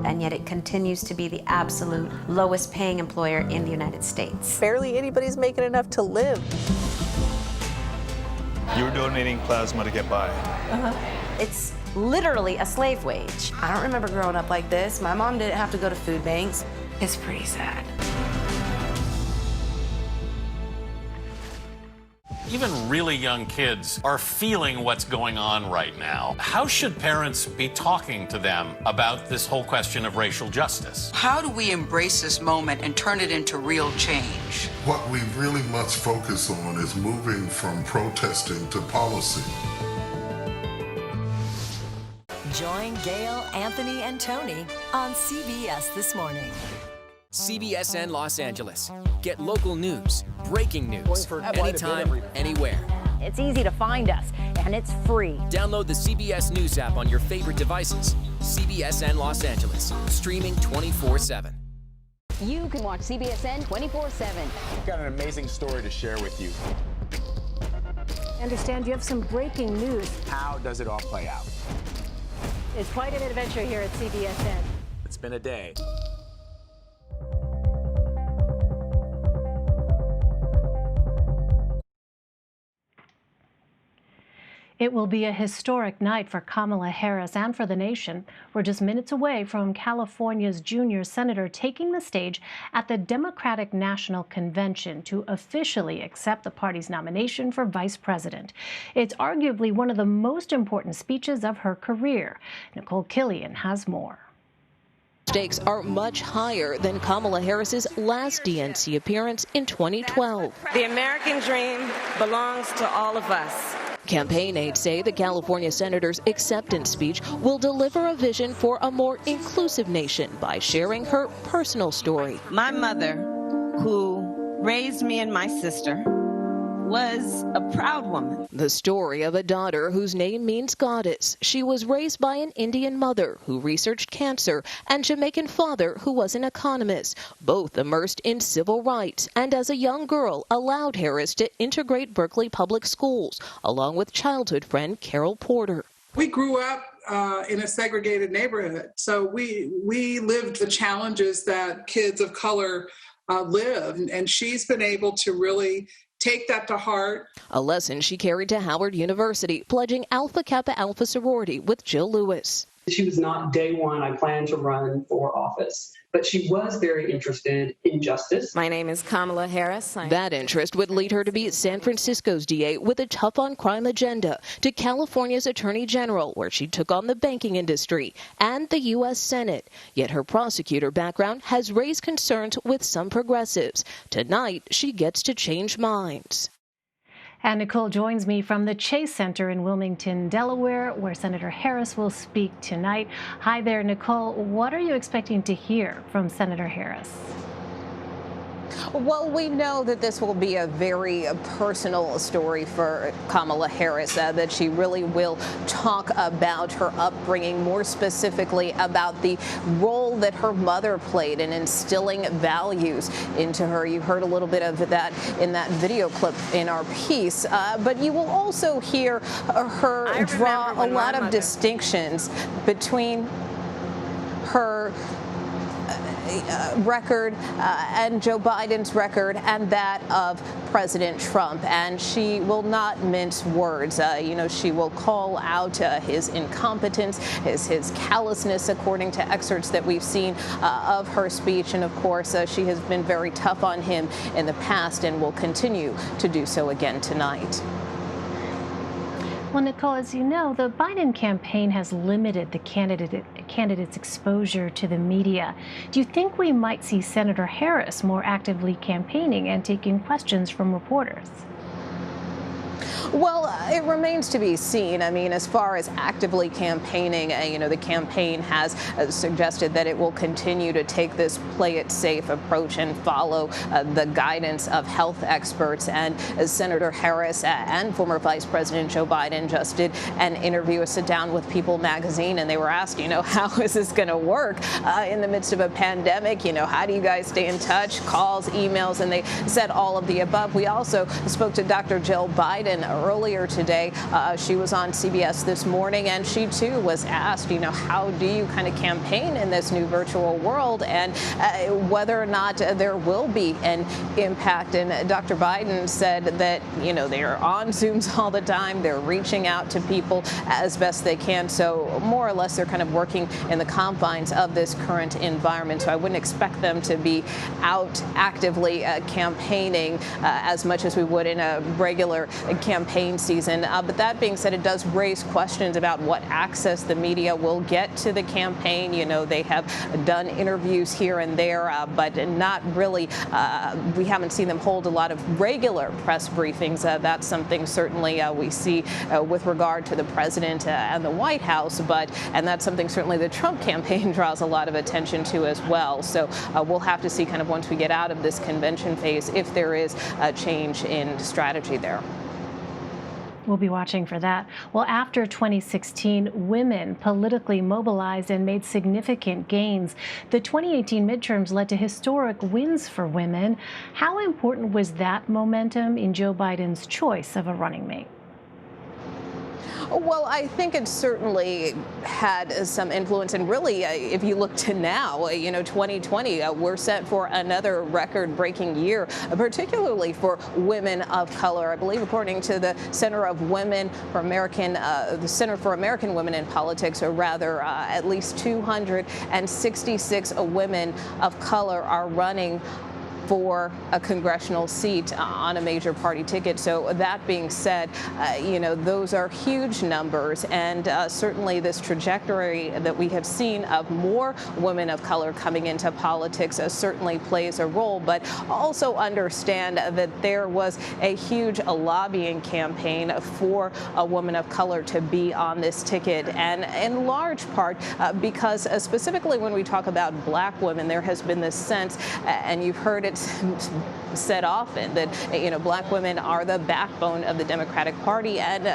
And yet it continues to be the absolute lowest paying employer in the United States. Barely anybody's making enough to live. You were donating plasma to get by. It's literally a slave wage. I don't remember growing up like this. My mom didn't have to go to food banks. It's pretty sad. Even really young kids are feeling what's going on right now. How should parents be talking to them about this whole question of racial justice? How do we embrace this moment and turn it into real change? What we really must focus on is moving from protesting to policy. Join Gail, Anthony, and Tony on CBS This Morning. CBSN Los Angeles. Get local news, breaking news, anytime, anywhere. It's easy to find us, and it's free. Download the CBS News app on your favorite devices. CBSN Los Angeles, streaming 24/7. You can watch CBSN 24/7. We've got an amazing story to share with you. I understand you have some breaking news. How does it all play out? It's quite an adventure here at CBSN. It's been a day. It will be a historic night for Kamala Harris and for the nation. We're just minutes away from California's junior senator taking the stage at the Democratic National Convention to officially accept the party's nomination for vice president. It's arguably one of the most important speeches of her career. Nicole Killian has more. Stakes are much higher than Kamala Harris's last DNC appearance in 2012. The American dream belongs to all of us. Campaign aides say the California senator's acceptance speech will deliver a vision for a more inclusive nation by sharing her personal story. My mother, who raised me and my sister, was a proud woman. The story of a daughter whose name means goddess. She was raised by an Indian mother who researched cancer and Jamaican father who was an economist, both immersed in civil rights, and as a young girl allowed Harris to integrate Berkeley public schools, along with childhood friend Carol Porter. We grew up in a segregated neighborhood, so we lived the challenges that kids of color live, and she's been able to really take that to heart. A lesson she carried to Howard University, pledging Alpha Kappa Alpha sorority with Jill Lewis. She was not day one, I plan to run for office, but she was very interested in justice. My name is Kamala Harris. That interest would lead her to be San Francisco's DA with a tough-on-crime agenda, to California's Attorney General, where she took on the banking industry, and the U.S. Senate. Yet her prosecutor background has raised concerns with some progressives. Tonight, she gets to change minds. And Nicole joins me from the Chase Center in Wilmington, Delaware, where Senator Harris will speak tonight. Hi there, Nicole. What are you expecting to hear from Senator Harris? Well, we know that this will be a very personal story for Kamala Harris, that she really will talk about her upbringing, more specifically about the role that her mother played in instilling values into her. You heard a little bit of that in that video clip in our piece, but you will also hear her draw a lot of distinctions between her record and Joe Biden's record and that of President Trump, and she will not mince words. She will call out his incompetence, his callousness, according to excerpts that we've seen of her speech, and of course she has been very tough on him in the past and will continue to do so again tonight. Well, Nicole, as you know, the Biden campaign has limited the candidate's exposure to the media. Do you think we might see Senator Harris more actively campaigning and taking questions from reporters? Well, it remains to be seen. I mean, as far as actively campaigning, the campaign has suggested that it will continue to take this play it safe approach and follow the guidance of health experts. And Senator Harris and former Vice President Joe Biden just did an interview, a sit down with People magazine, and they were asked, how is this going to work in the midst of a pandemic? How do you guys stay in touch? Calls, emails, and they said all of the above. We also spoke to Dr. Jill Biden earlier today. She was on CBS this morning, and she too was asked, how do you kind of campaign in this new virtual world, and whether or not there will be an impact. And Dr. Biden said that, they're on Zooms all the time. They're reaching out to people as best they can. So more or less, they're kind of working in the confines of this current environment. So I wouldn't expect them to be out actively campaigning as much as we would in a regular campaign season. But that being said, it does raise questions about what access the media will get to the campaign. They have done interviews here and there, but not really. We haven't seen them hold a lot of regular press briefings. That's something certainly we see with regard to the president and the White House, and that's something certainly the Trump campaign draws a lot of attention to as well. So we'll have to see kind of once we get out of this convention phase if there is a change in strategy there. We'll be watching for that. Well, after 2016, women politically mobilized and made significant gains. The 2018 midterms led to historic wins for women. How important was that momentum in Joe Biden's choice of a running mate? Well, I think it certainly had some influence. And really, if you look to now, 2020, we're set for another record-breaking year, particularly for women of color. I believe, according to the Center for American Women in Politics, or rather, at least 266 women of color are running for a congressional seat on a major party ticket. So that being said, those are huge numbers, and certainly this trajectory that we have seen of more women of color coming into politics certainly plays a role, but also understand that there was a huge lobbying campaign for a woman of color to be on this ticket, and in large part because specifically when we talk about black women, there has been this sense, and you've heard it said often, that black women are the backbone of the Democratic Party, and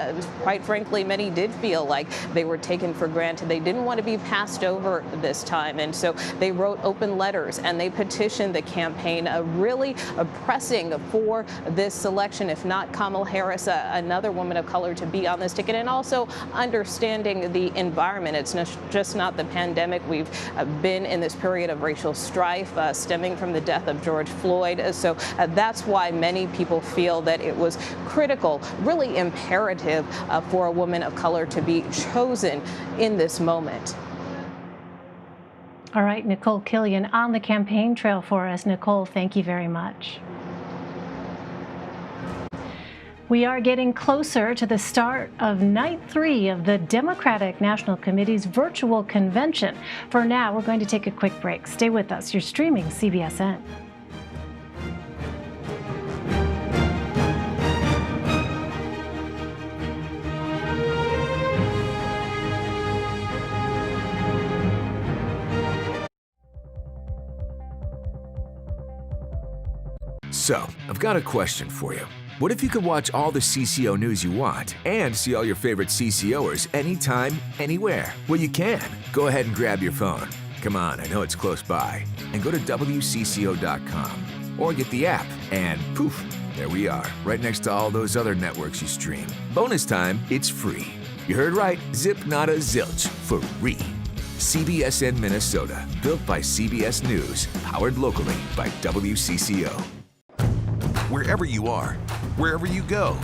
quite frankly, many did feel like they were taken for granted. They didn't want to be passed over this time, and so they wrote open letters and they petitioned the campaign, really pressing for this selection, if not Kamala Harris, another woman of color, to be on this ticket, and also understanding the environment. It's just not the pandemic. We've been in this period of racial strife stemming from the death of George Floyd. So that's why many people feel that it was critical, really imperative for a woman of color to be chosen in this moment. All right, Nicole Killian on the campaign trail for us. Nicole, thank you very much. We are getting closer to the start of night 3 of the Democratic National Committee's virtual convention. For now, we're going to take a quick break. Stay with us. You're streaming CBSN. So, I've got a question for you. What if you could watch all the CCO news you want and see all your favorite CCOers anytime, anywhere? Well, you can. Go ahead and grab your phone. Come on, I know it's close by. And go to WCCO.com or get the app and poof, there we are, right next to all those other networks you stream. Bonus time, it's free. You heard right, zip nada zilch, for free. CBSN Minnesota, built by CBS News, powered locally by WCCO. Wherever you are, wherever you go,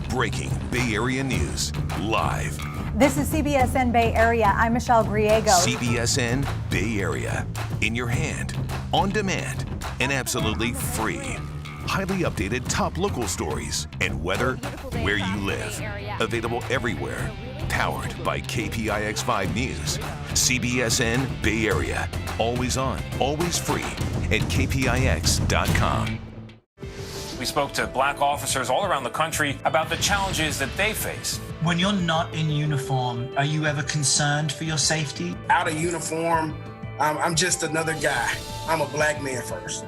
breaking Bay Area news, live. This is CBSN Bay Area. I'm Michelle Griego. CBSN Bay Area, in your hand, on demand, and absolutely free. Highly updated top local stories and weather where you live. Available everywhere. Powered by KPIX5 News. CBSN Bay Area. Always on, always free at KPIX.com. We spoke to black officers all around the country about the challenges that they face. When you're not in uniform, are you ever concerned for your safety? Out of uniform, I'm just another guy. I'm a black man first.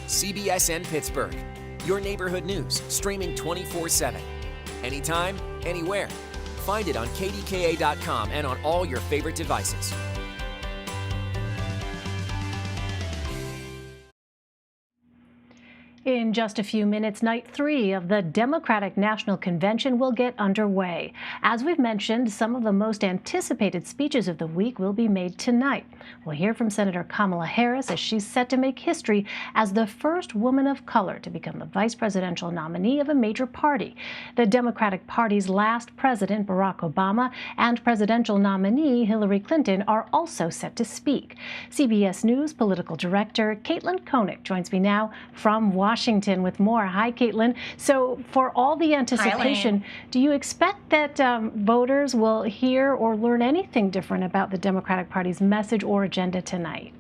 CBSN Pittsburgh, your neighborhood news, streaming 24/7. Anytime, anywhere. Find it on KDKA.com and on all your favorite devices. In just a few minutes, night 3 of the Democratic National Convention will get underway. As we've mentioned, some of the most anticipated speeches of the week will be made tonight. We'll hear from Senator Kamala Harris as she's set to make history as the first woman of color to become the vice presidential nominee of a major party. The Democratic Party's last president, Barack Obama, and presidential nominee Hillary Clinton are also set to speak. CBS News political director Caitlin Koenig joins me now from Washington with more. Hi, Caitlin. So for all the anticipation, do you expect that voters will hear or learn anything different about the Democratic Party's message or agenda tonight?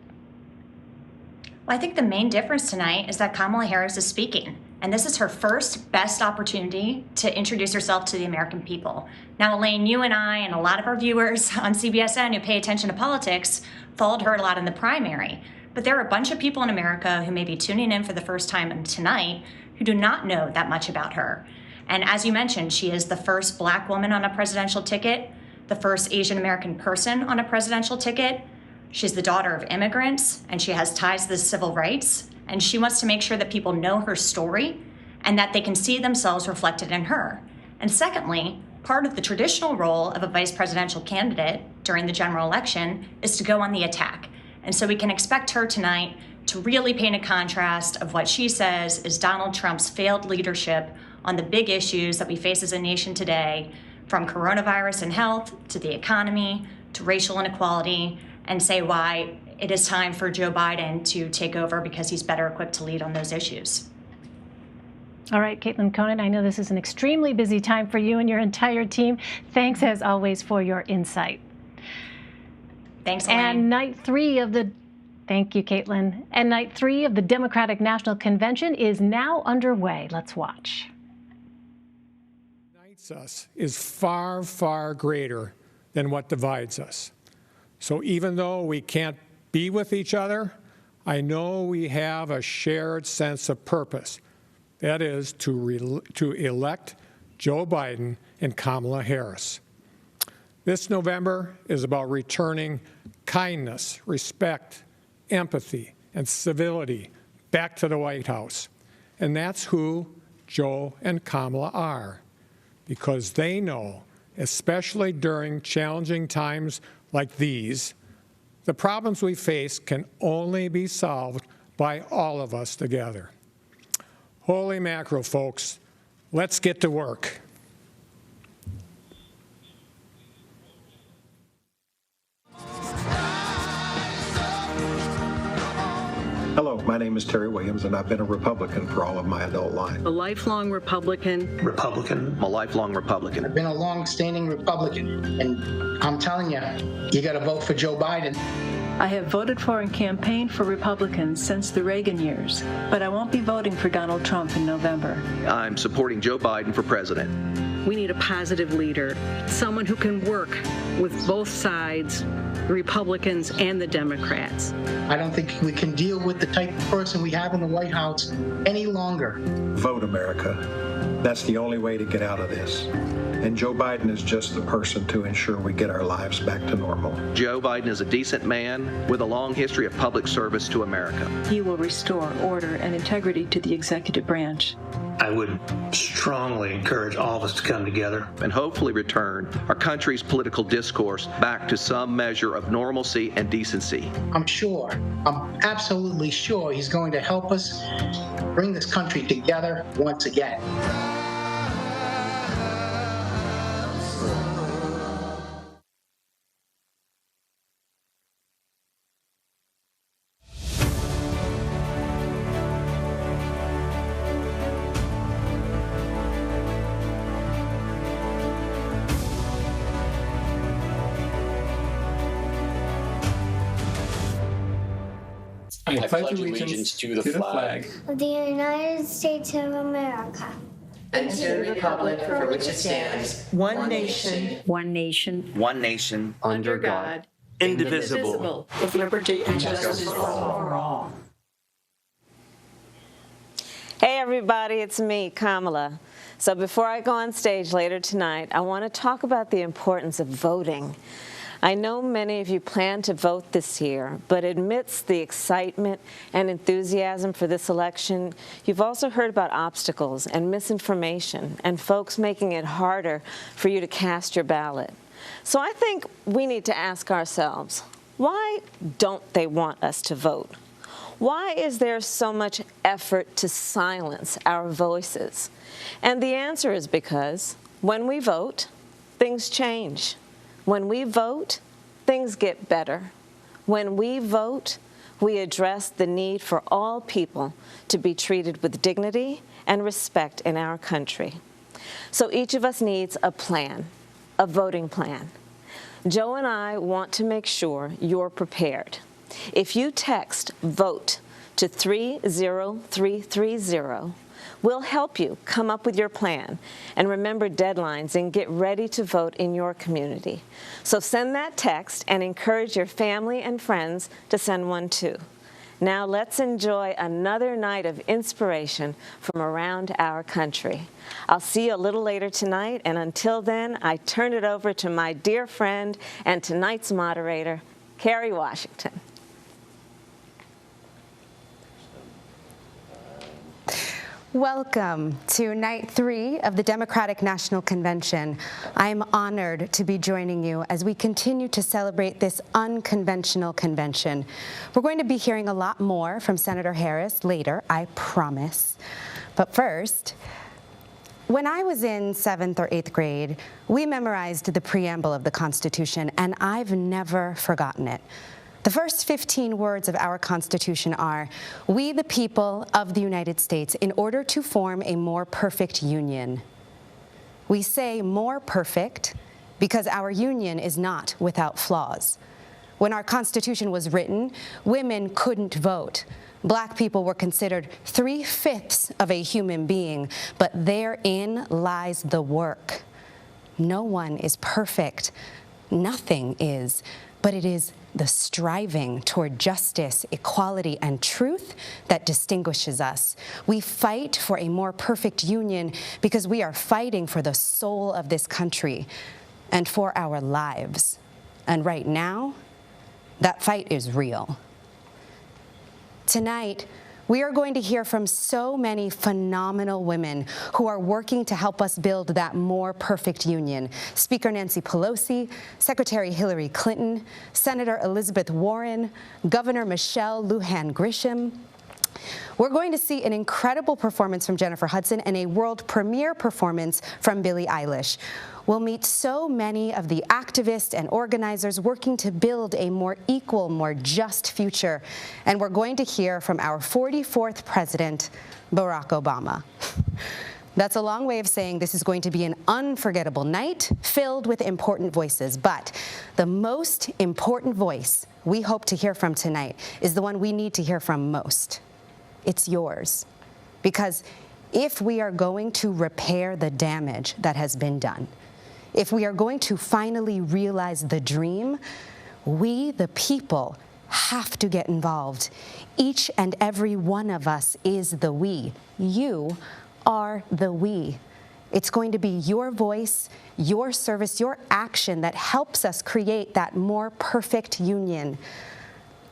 Well, I think the main difference tonight is that Kamala Harris is speaking. And this is her first best opportunity to introduce herself to the American people. Now, Elaine, you and I and a lot of our viewers on CBSN who pay attention to politics followed her a lot in the primary. But there are a bunch of people in America who may be tuning in for the first time tonight who do not know that much about her. And as you mentioned, she is the first Black woman on a presidential ticket, the first Asian American person on a presidential ticket. She's the daughter of immigrants, and she has ties to the civil rights. And she wants to make sure that people know her story and that they can see themselves reflected in her. And secondly, part of the traditional role of a vice presidential candidate during the general election is to go on the attack. And so we can expect her tonight to really paint a contrast of what she says is Donald Trump's failed leadership on the big issues that we face as a nation today, from coronavirus and health to the economy to racial inequality, and say why it is time for Joe Biden to take over because he's better equipped to lead on those issues. All right, Caitlin Conan, I know this is an extremely busy time for you and your entire team. Thanks, as always, for your insight. Thanks, Elaine. And night 3 of the Thank you, Caitlin. And night 3 of the Democratic National Convention is now underway. Let's watch. What unites us is far, far greater than what divides us. So even though we can't be with each other, I know we have a shared sense of purpose. That is to elect Joe Biden and Kamala Harris. This November is about returning kindness, respect, empathy, and civility back to the White House. And that's who Joe and Kamala are, because they know, especially during challenging times like these, the problems we face can only be solved by all of us together. Holy mackerel, folks, let's get to work. Hello, my name is Terry Williams, and I've been a Republican for all of my adult life. A lifelong Republican. I'm a lifelong Republican. I've been a long-standing Republican, and I'm telling you, you got to vote for Joe Biden. I have voted for and campaigned for Republicans since the Reagan years, but I won't be voting for Donald Trump in November. I'm supporting Joe Biden for president. We need a positive leader, someone who can work with both sides, the Republicans and the Democrats. I don't think we can deal with the type of person we have in the White House any longer. Vote, America. That's the only way to get out of this. And Joe Biden is just the person to ensure we get our lives back to normal. Joe Biden is a decent man with a long history of public service to America. He will restore order and integrity to the executive branch. I would strongly encourage all of us to come together and hopefully return our country's political discourse back to some measure of normalcy and decency. I'm absolutely sure he's going to help us bring this country together once again. I pledge allegiance to the flag of the United States of America and to the republic for which it stands, one nation, under God, indivisible, with liberty and justice for all. Hey everybody, it's me, Kamala. So before I go on stage later tonight, I want to talk about the importance of voting. I know many of you plan to vote this year, but amidst the excitement and enthusiasm for this election, you've also heard about obstacles and misinformation and folks making it harder for you to cast your ballot. So I think we need to ask ourselves, why don't they want us to vote? Why is there so much effort to silence our voices? And the answer is because when we vote, things change. When we vote, things get better. When we vote, we address the need for all people to be treated with dignity and respect in our country. So each of us needs a plan, a voting plan. Joe and I want to make sure you're prepared. If you text VOTE to 30330, we'll help you come up with your plan and remember deadlines and get ready to vote in your community. So send that text and encourage your family and friends to send one too. Now let's enjoy another night of inspiration from around our country. I'll see you a little later tonight, and until then, I turn it over to my dear friend and tonight's moderator, Kerry Washington. Welcome to night 3 of the Democratic National Convention. I am honored to be joining you as we continue to celebrate this unconventional convention. We're going to be hearing a lot more from Senator Harris later, I promise. But first, when I was in 7th or 8th grade, we memorized the preamble of the Constitution, and I've never forgotten it. The first 15 words of our Constitution are, "We, the people of the United States, in order to form a more perfect union." We say more perfect because our union is not without flaws. When our Constitution was written, women couldn't vote. Black people were considered 3/5 of a human being, but therein lies the work. No one is perfect. Nothing is, but it is the striving toward justice, equality, and truth that distinguishes us. We fight for a more perfect union because we are fighting for the soul of this country and for our lives. And right now, that fight is real. Tonight, we are going to hear from so many phenomenal women who are working to help us build that more perfect union. Speaker Nancy Pelosi, Secretary Hillary Clinton, Senator Elizabeth Warren, Governor Michelle Lujan Grisham. We're going to see an incredible performance from Jennifer Hudson and a world premiere performance from Billie Eilish. We'll meet so many of the activists and organizers working to build a more equal, more just future. And we're going to hear from our 44th president, Barack Obama. That's a long way of saying this is going to be an unforgettable night filled with important voices. But the most important voice we hope to hear from tonight is the one we need to hear from most. It's yours. Because if we are going to repair the damage that has been done, if we are going to finally realize the dream, we, the people, have to get involved. Each and every one of us is the we. You are the we. It's going to be your voice, your service, your action that helps us create that more perfect union.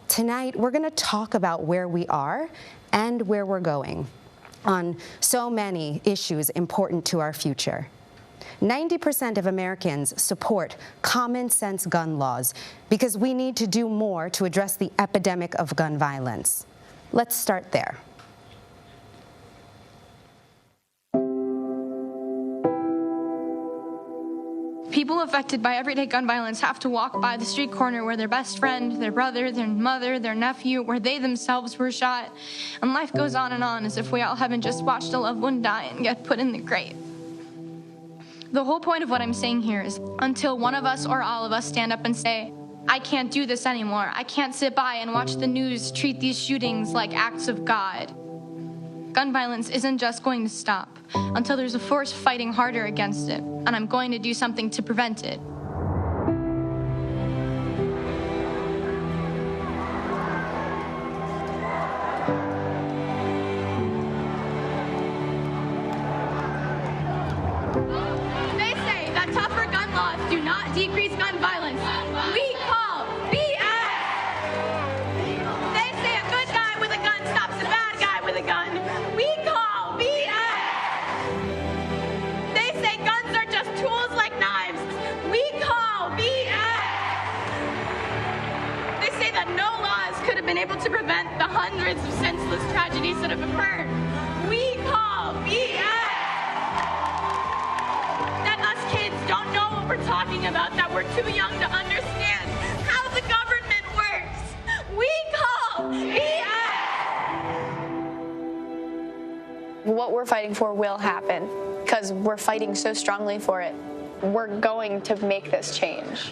Tonight, we're going to talk about where we are and where we're going on so many issues important to our future. 90% of Americans support common sense gun laws because we need to do more to address the epidemic of gun violence. Let's start there. People affected by everyday gun violence have to walk by the street corner where their best friend, their brother, their mother, their nephew, where they themselves were shot. And life goes on as if we all haven't just watched a loved one die and get put in the grave. The whole point of what I'm saying here is until one of us or all of us stand up and say, I can't do this anymore. I can't sit by and watch the news treat these shootings like acts of God. Gun violence isn't just going to stop until there's a force fighting harder against it, and I'm going to do something to prevent it. They say that tougher gun laws do not decrease gun violence. We call BS! They say a good guy with a gun stops a bad guy with a gun. We call BS! They say guns are just tools like knives. We call BS! They say that no laws could have been able to prevent the hundreds of senseless tragedies that have occurred. We call BS! That us kids don't know what we're talking about, that we're too young to understand how the government works. We call BS! What we're fighting for will happen because we're fighting so strongly for it. We're going to make this change.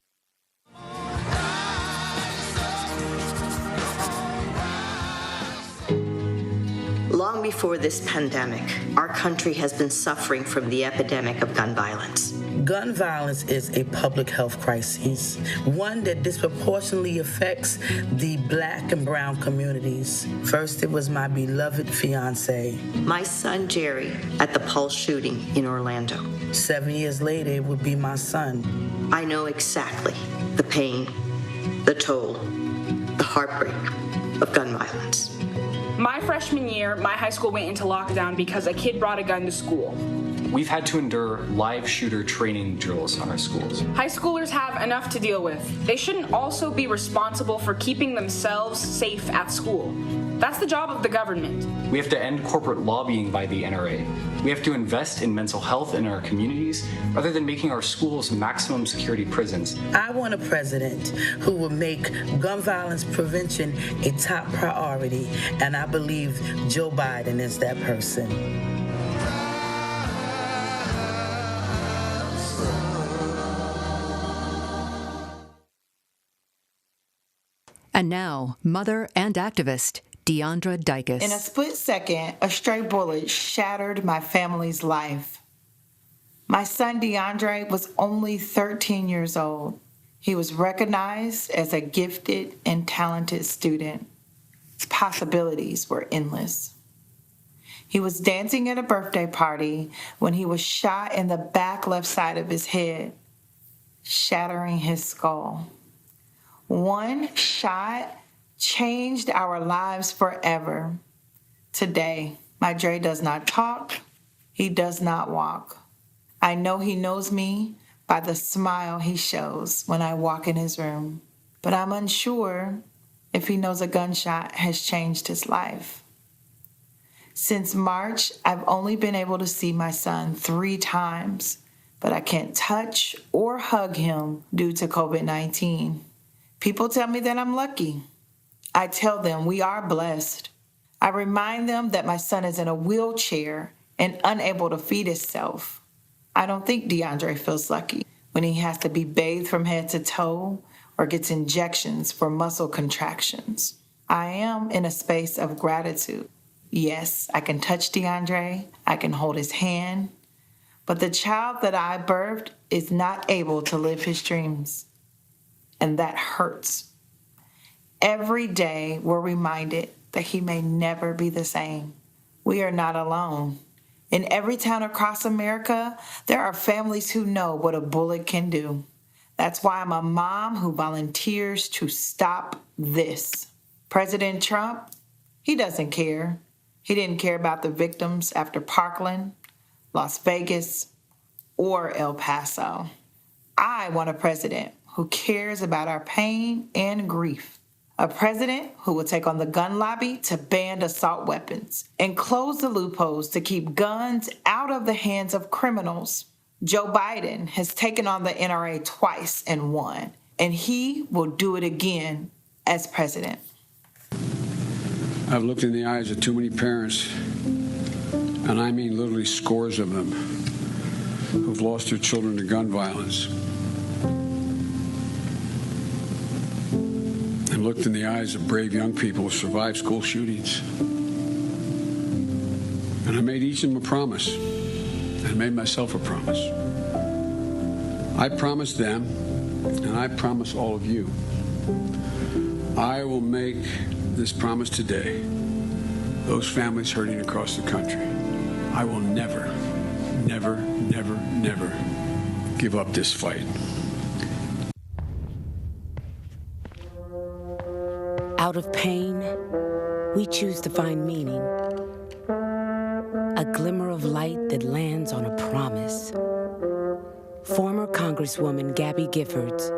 Long before this pandemic, our country has been suffering from the epidemic of gun violence. Gun violence is a public health crisis, one that disproportionately affects the Black and brown communities. First, it was my beloved fiance. My son, Jerry, at the Pulse shooting in Orlando. 7 years later, it would be my son. I know exactly the pain, the toll, the heartbreak of gun violence. My freshman year, my high school went into lockdown because a kid brought a gun to school. We've had to endure live shooter training drills on our schools. High schoolers have enough to deal with. They shouldn't also be responsible for keeping themselves safe at school. That's the job of the government. We have to end corporate lobbying by the NRA. We have to invest in mental health in our communities rather than making our schools maximum security prisons. I want a president who will make gun violence prevention a top priority, and I believe Joe Biden is that person. And now, mother and activist, Deandra Dykes. In a split second, a stray bullet shattered my family's life. My son DeAndre was only 13 years old. He was recognized as a gifted and talented student. His possibilities were endless. He was dancing at a birthday party when he was shot in the back left side of his head, shattering his skull. One shot changed our lives forever. Today, my Dre does not talk. He does not walk. I know he knows me by the smile he shows when I walk in his room, but I'm unsure if he knows a gunshot has changed his life. Since March, I've only been able to see my son 3 times, but I can't touch or hug him due to COVID-19. People tell me that I'm lucky. I tell them we are blessed. I remind them that my son is in a wheelchair and unable to feed himself. I don't think DeAndre feels lucky when he has to be bathed from head to toe or gets injections for muscle contractions. I am in a space of gratitude. Yes, I can touch DeAndre, I can hold his hand, but the child that I birthed is not able to live his dreams. And that hurts. Every day we're reminded that he may never be the same. We are not alone. In every town across America, there are families who know what a bullet can do. That's why I'm a mom who volunteers to stop this. President Trump, he doesn't care. He didn't care about the victims after Parkland, Las Vegas, or El Paso. I want a president who cares about our pain and grief. A president who will take on the gun lobby to ban assault weapons and close the loopholes to keep guns out of the hands of criminals. Joe Biden has taken on the NRA twice and won, and he will do it again as president. I've looked in the eyes of too many parents, and I mean literally scores of them, who've lost their children to gun violence. And looked in the eyes of brave young people who survived school shootings. And I made each of them a promise. I made myself a promise. I promised them, and I promise all of you, I will make this promise today. Those families hurting across the country, I will never, never, never, never give up this fight. Out of pain, we choose to find meaning. A glimmer of light that lands on a promise. Former Congresswoman Gabby Giffords,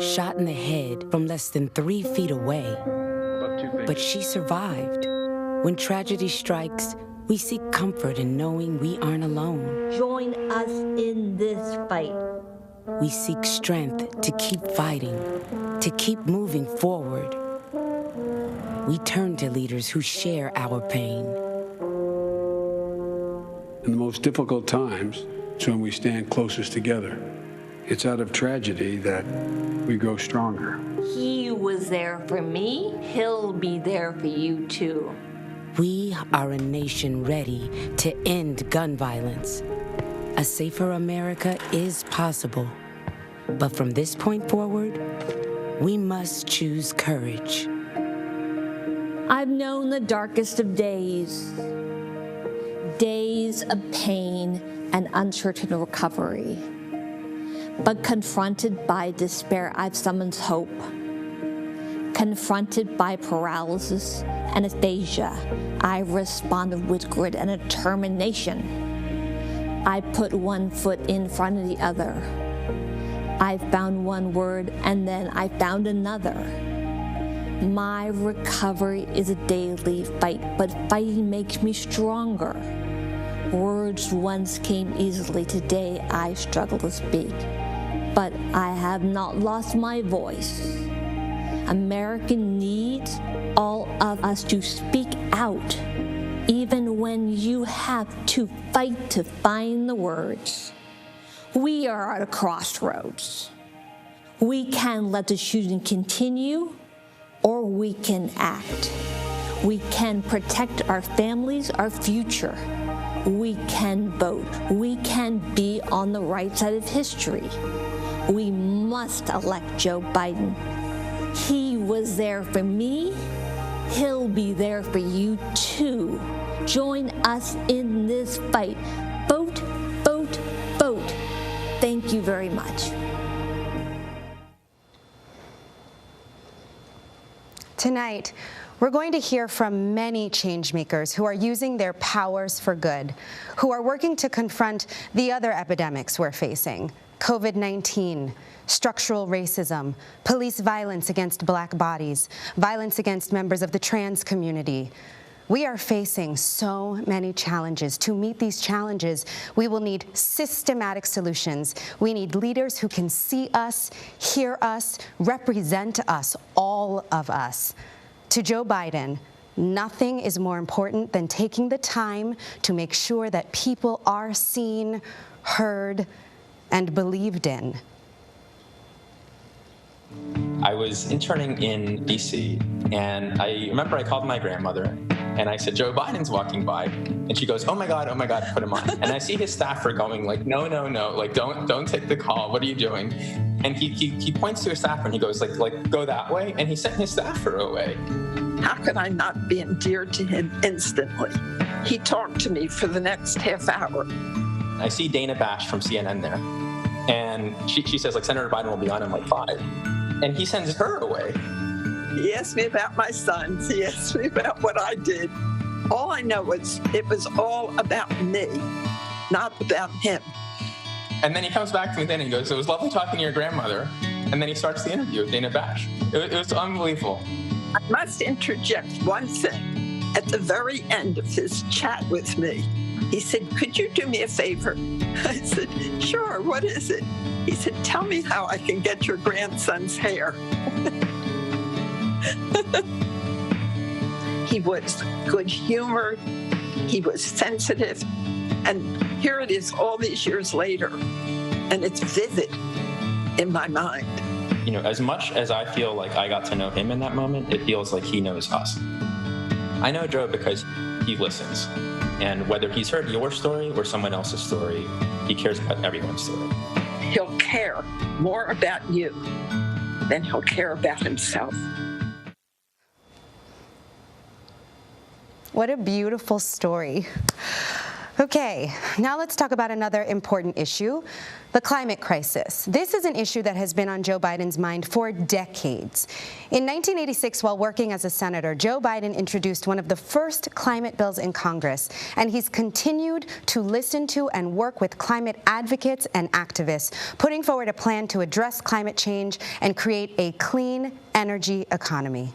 shot in the head from less than 3 feet away. But she survived. When tragedy strikes, we seek comfort in knowing we aren't alone. Join us in this fight. We seek strength to keep fighting, to keep moving forward. We turn to leaders who share our pain. In the most difficult times, it's when we stand closest together. It's out of tragedy that we grow stronger. He was there for me. He'll be there for you too. We are a nation ready to end gun violence. A safer America is possible. But from this point forward, we must choose courage. I've known the darkest of days, days of pain and uncertain recovery. But confronted by despair, I've summoned hope. Confronted by paralysis and aphasia, I responded with grit and determination. I put one foot in front of the other. I found one word and then I found another. My recovery is a daily fight, but fighting makes me stronger. Words once came easily, today I struggle to speak. But I have not lost my voice. America needs all of us to speak out, even when you have to fight to find the words. We are at a crossroads. We can let the shooting continue, or we can act. We can protect our families, our future. We can vote. We can be on the right side of history. We must elect Joe Biden. He was there for me. He'll be there for you too. Join us in this fight. Vote, vote, vote. Thank you very much. Tonight, we're going to hear from many changemakers who are using their powers for good, who are working to confront the other epidemics we're facing: COVID-19, structural racism, police violence against Black bodies, violence against members of the trans community. We are facing so many challenges. To meet these challenges, we will need systematic solutions. We need leaders who can see us, hear us, represent us, all of us. To Joe Biden, nothing is more important than taking the time to make sure that people are seen, heard, and believed in. I was interning in DC, and I remember I called my grandmother, and I said, Joe Biden's walking by, and she goes, oh my God, put him on. And I see his staffer going like, no, like, don't take the call, what are you doing? And he points to his staffer, and he goes like, go that way, and he sent his staffer away. How could I not be endeared to him instantly? He talked to me for the next half hour. I see Dana Bash from CNN there, and she says, like, Senator Biden will be on in like 5. And he sends her away. He asked me about my sons. He asked me about what I did. All I know is it was all about me, not about him. And then he comes back to me then and he goes, it was lovely talking to your grandmother. And then he starts the interview with Dana Bash. It was unbelievable. I must interject one thing. At the very end of his chat with me, he said, could you do me a favor? I said, sure, what is it? He said, tell me how I can get your grandson's hair. He was good-humored, he was sensitive, and here it is all these years later, and it's vivid in my mind. You know, as much as I feel like I got to know him in that moment, it feels like he knows us. I know Joe because he listens, and whether he's heard your story or someone else's story, he cares about everyone's story. He'll care more about you than he'll care about himself. What a beautiful story. Okay, now let's talk about another important issue, the climate crisis. This is an issue that has been on Joe Biden's mind for decades. In 1986, while working as a senator, Joe Biden introduced one of the first climate bills in Congress, and he's continued to listen to and work with climate advocates and activists, putting forward a plan to address climate change and create a clean energy economy.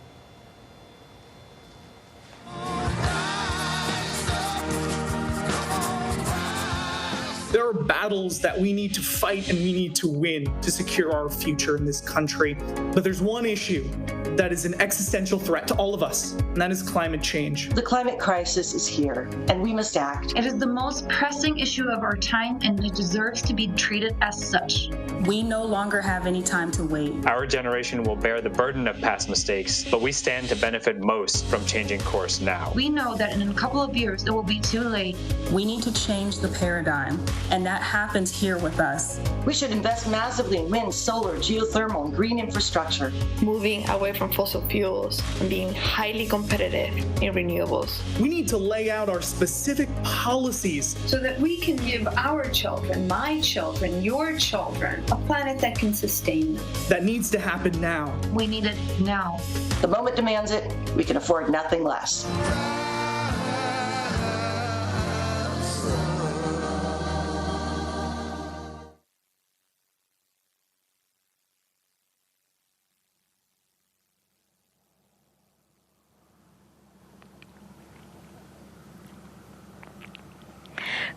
There are battles that we need to fight and we need to win to secure our future in this country. But there's one issue that is an existential threat to all of us, and that is climate change. The climate crisis is here, and we must act. It is the most pressing issue of our time, and it deserves to be treated as such. We no longer have any time to wait. Our generation will bear the burden of past mistakes, but we stand to benefit most from changing course now. We know that in a couple of years, it will be too late. We need to change the paradigm, and that happens here with us. We should invest massively in wind, solar, geothermal, and green infrastructure. Moving away from fossil fuels and being highly competitive in renewables. We need to lay out our specific policies so that we can give our children, my children, your children, a planet that can sustain them. That needs to happen now. We need it now. The moment demands it. We can afford nothing less.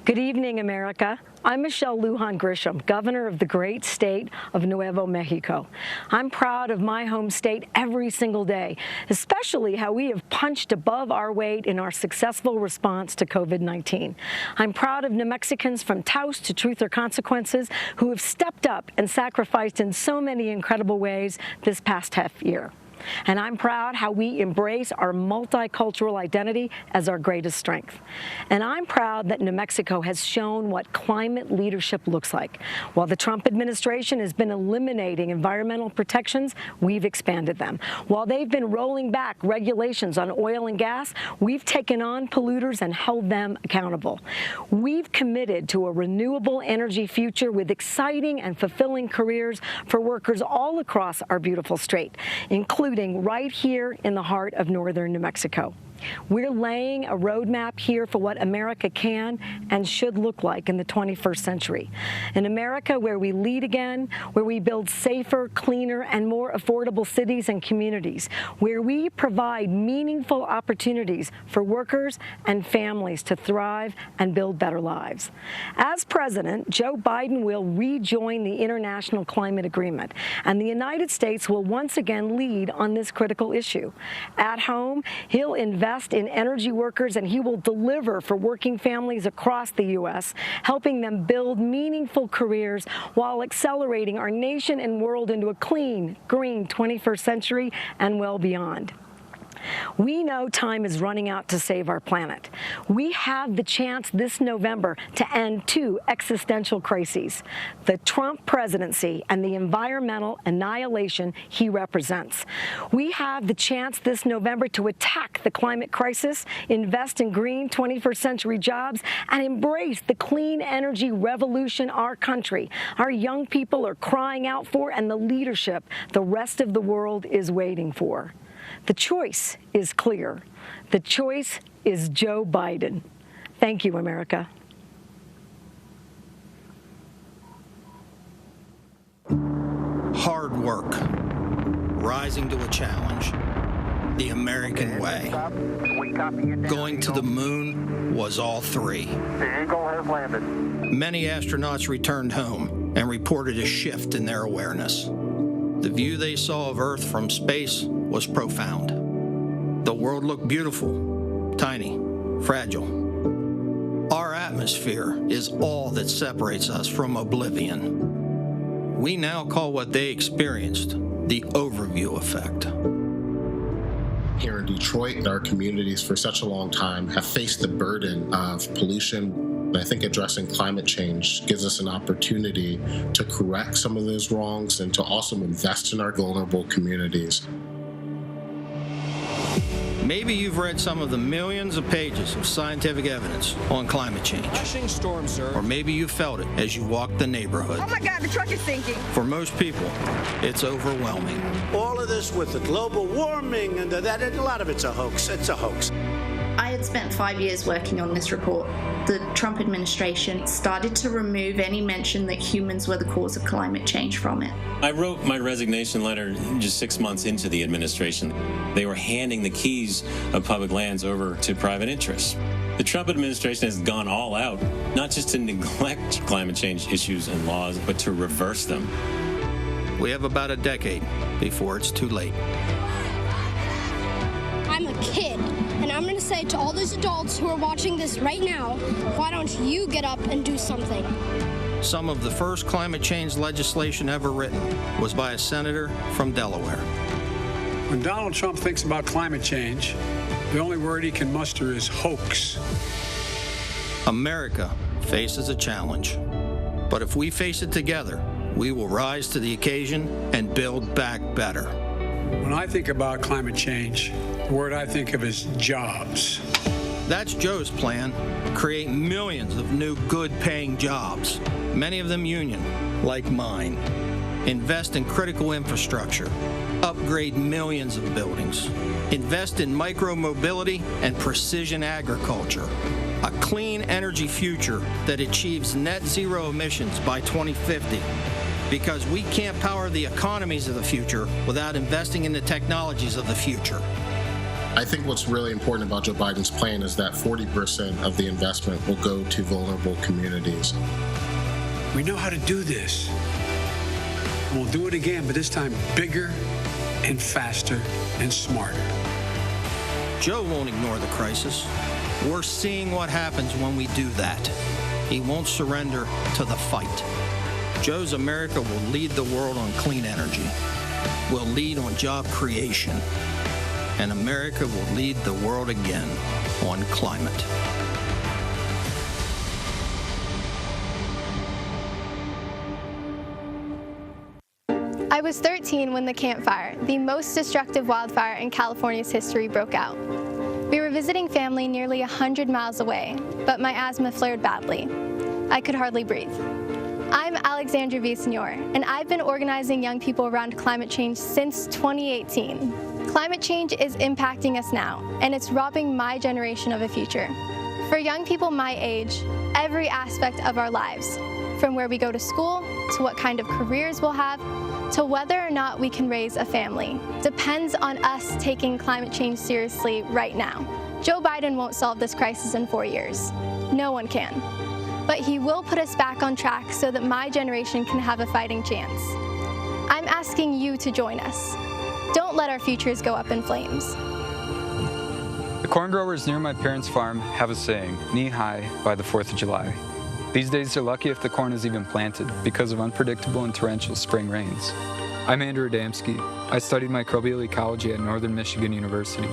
Good evening, America. I'm Michelle Lujan Grisham, governor of the great state of Nuevo Mexico. I'm proud of my home state every single day, especially how we have punched above our weight in our successful response to COVID-19. I'm proud of New Mexicans from Taos to Truth or Consequences who have stepped up and sacrificed in so many incredible ways this past half year. And I'm proud how we embrace our multicultural identity as our greatest strength. And I'm proud that New Mexico has shown what climate leadership looks like. While the Trump administration has been eliminating environmental protections, we've expanded them. While they've been rolling back regulations on oil and gas, we've taken on polluters and held them accountable. We've committed to a renewable energy future with exciting and fulfilling careers for workers all across our beautiful state, including right here in the heart of northern New Mexico. We're laying a roadmap here for what America can and should look like in the 21st century. An America where we lead again, where we build safer, cleaner, and more affordable cities and communities, where we provide meaningful opportunities for workers and families to thrive and build better lives. As president, Joe Biden will rejoin the International Climate Agreement, and the United States will once again lead on this critical issue. At home, he'll invest in energy workers, and he will deliver for working families across the U.S., helping them build meaningful careers while accelerating our nation and world into a clean, green 21st century and well beyond. We know time is running out to save our planet. We have the chance this November to end two existential crises: the Trump presidency and the environmental annihilation he represents. We have the chance this November to attack the climate crisis, invest in green 21st century jobs, and embrace the clean energy revolution our country, our young people are crying out for, and the leadership the rest of the world is waiting for. The choice is clear. The choice is Joe Biden. Thank you, America. Hard work, rising to a challenge, the American way. Going to the moon was all three. The Eagle has landed. Many astronauts returned home and reported a shift in their awareness. The view they saw of Earth from space was profound. The world looked beautiful, tiny, fragile. Our atmosphere is all that separates us from oblivion. We now call what they experienced the overview effect. Here in Detroit, our communities for such a long time have faced the burden of pollution. And I think addressing climate change gives us an opportunity to correct some of those wrongs and to also invest in our vulnerable communities. Maybe you've read some of the millions of pages of scientific evidence on climate change. Rushing storm, sir. Or maybe you felt it as you walked the neighborhood. Oh my God, the truck is sinking. For most people, it's overwhelming. All of this with the global warming and that, a lot of it's a hoax. It's a hoax. I had spent 5 years working on this report. The Trump administration started to remove any mention that humans were the cause of climate change from it. I wrote my resignation letter just 6 months into the administration. They were handing the keys of public lands over to private interests. The Trump administration has gone all out, not just to neglect climate change issues and laws, but to reverse them. We have about a decade before it's too late. kid. And I'm going to say to all those adults who are watching this right now, why don't you get up and do something? Some of the first climate change legislation ever written was by a senator from Delaware. When Donald Trump thinks about climate change, the only word he can muster is hoax. America faces a challenge, but if we face it together, we will rise to the occasion and build back better. When I think about climate change, the word I think of is jobs. That's Joe's plan: create millions of new good-paying jobs, many of them union, like mine. Invest in critical infrastructure, upgrade millions of buildings, invest in micro-mobility and precision agriculture, a clean energy future that achieves net zero emissions by 2050. Because we can't power the economies of the future without investing in the technologies of the future. I think what's really important about Joe Biden's plan is that 40% of the investment will go to vulnerable communities. We know how to do this. And we'll do it again, but this time bigger and faster and smarter. Joe won't ignore the crisis. We're seeing what happens when we do that. He won't surrender to the fight. Joe's America will lead the world on clean energy. We'll lead on job creation. And America will lead the world again on climate. I was 13 when the Camp Fire, the most destructive wildfire in California's history, broke out. We were visiting family nearly 100 miles away, but my asthma flared badly. I could hardly breathe. I'm Alexandra Villasenor, and I've been organizing young people around climate change since 2018. Climate change is impacting us now, and it's robbing my generation of a future. For young people my age, every aspect of our lives, from where we go to school, to what kind of careers we'll have, to whether or not we can raise a family, depends on us taking climate change seriously right now. Joe Biden won't solve this crisis in 4 years. No one can. But he will put us back on track so that my generation can have a fighting chance. I'm asking you to join us. Don't let our futures go up in flames. The corn growers near my parents' farm have a saying, knee-high by the 4th of July. These days they're lucky if the corn is even planted because of unpredictable and torrential spring rains. I'm Andrew Adamski. I studied microbial ecology at Northern Michigan University.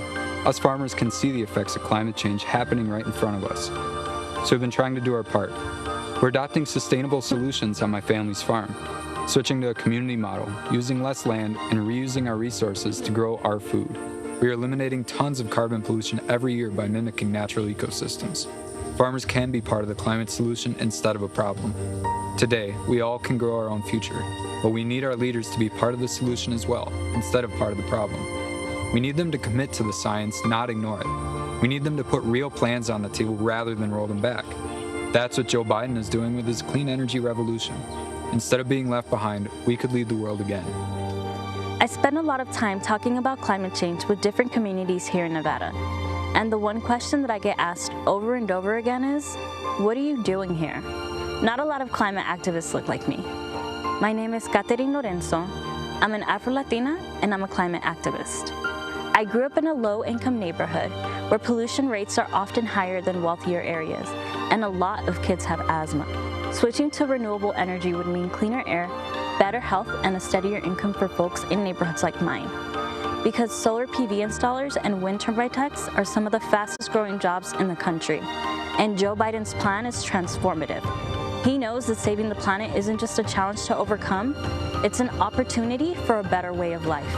Us farmers can see the effects of climate change happening right in front of us. So we've been trying to do our part. We're adopting sustainable solutions on my family's farm, switching to a community model, using less land, and reusing our resources to grow our food. We are eliminating tons of carbon pollution every year by mimicking natural ecosystems. Farmers can be part of the climate solution instead of a problem. Today, we all can grow our own future, but we need our leaders to be part of the solution as well, instead of part of the problem. We need them to commit to the science, not ignore it. We need them to put real plans on the table rather than roll them back. That's what Joe Biden is doing with his clean energy revolution. Instead of being left behind, we could lead the world again. I spend a lot of time talking about climate change with different communities here in Nevada. And the one question that I get asked over and over again is, what are you doing here? Not a lot of climate activists look like me. My name is Lorenzo. I'm an Afro-Latina and I'm a climate activist. I grew up in a low-income neighborhood where pollution rates are often higher than wealthier areas, and a lot of kids have asthma. Switching to renewable energy would mean cleaner air, better health, and a steadier income for folks in neighborhoods like mine. Because solar PV installers and wind turbine techs are some of the fastest growing jobs in the country. And Joe Biden's plan is transformative. He knows that saving the planet isn't just a challenge to overcome, it's an opportunity for a better way of life.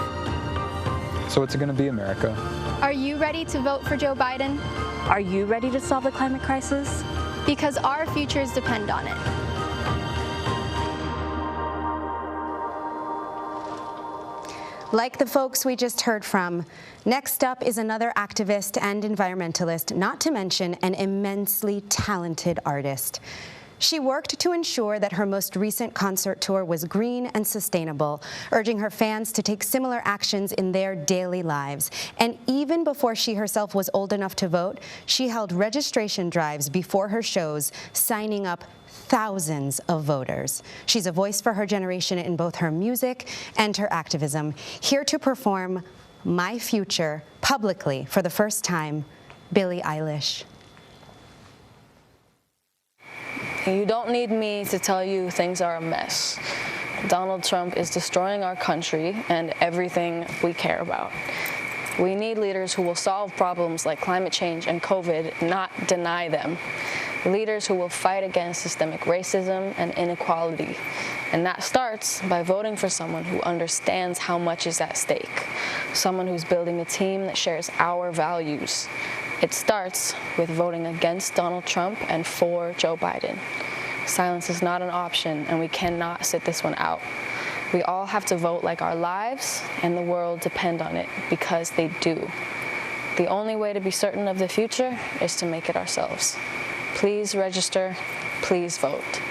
So what's it going to be, America? Are you ready to vote for Joe Biden? Are you ready to solve the climate crisis? Because our futures depend on it. Like the folks we just heard from, next up is another activist and environmentalist, not to mention an immensely talented artist. She worked to ensure that her most recent concert tour was green and sustainable, urging her fans to take similar actions in their daily lives. And even before she herself was old enough to vote, she held registration drives before her shows, signing up thousands of voters. She's a voice for her generation in both her music and her activism. Here to perform My Future publicly for the first time, Billie Eilish. You don't need me to tell you things are a mess. Donald Trump is destroying our country and everything we care about. We need leaders who will solve problems like climate change and COVID, not deny them. Leaders who will fight against systemic racism and inequality. And that starts by voting for someone who understands how much is at stake. Someone who's building a team that shares our values. It starts with voting against Donald Trump and for Joe Biden. Silence is not an option, and we cannot sit this one out. We all have to vote like our lives and the world depend on it, because they do. The only way to be certain of the future is to make it ourselves. Please register, please vote.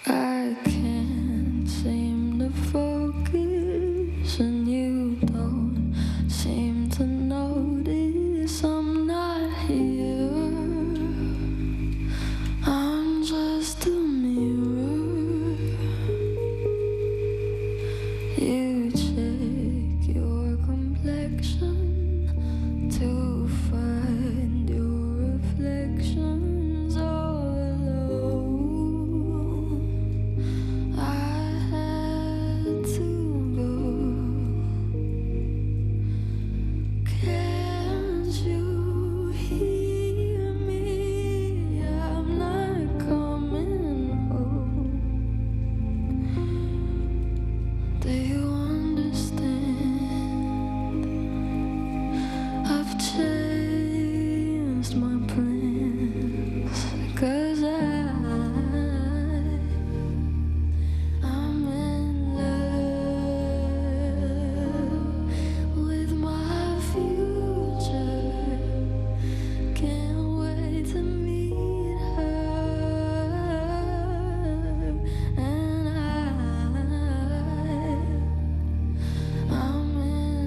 I can't seem to focus, and you don't seem to notice I'm not here. I'm just a mirror. You check your complexion to find your reflections all alone. I had to go. Can't you hear me? I'm not coming home. Do you understand? I've changed my plans, 'cause I'm in love with my future. Can't wait to meet her, and I'm in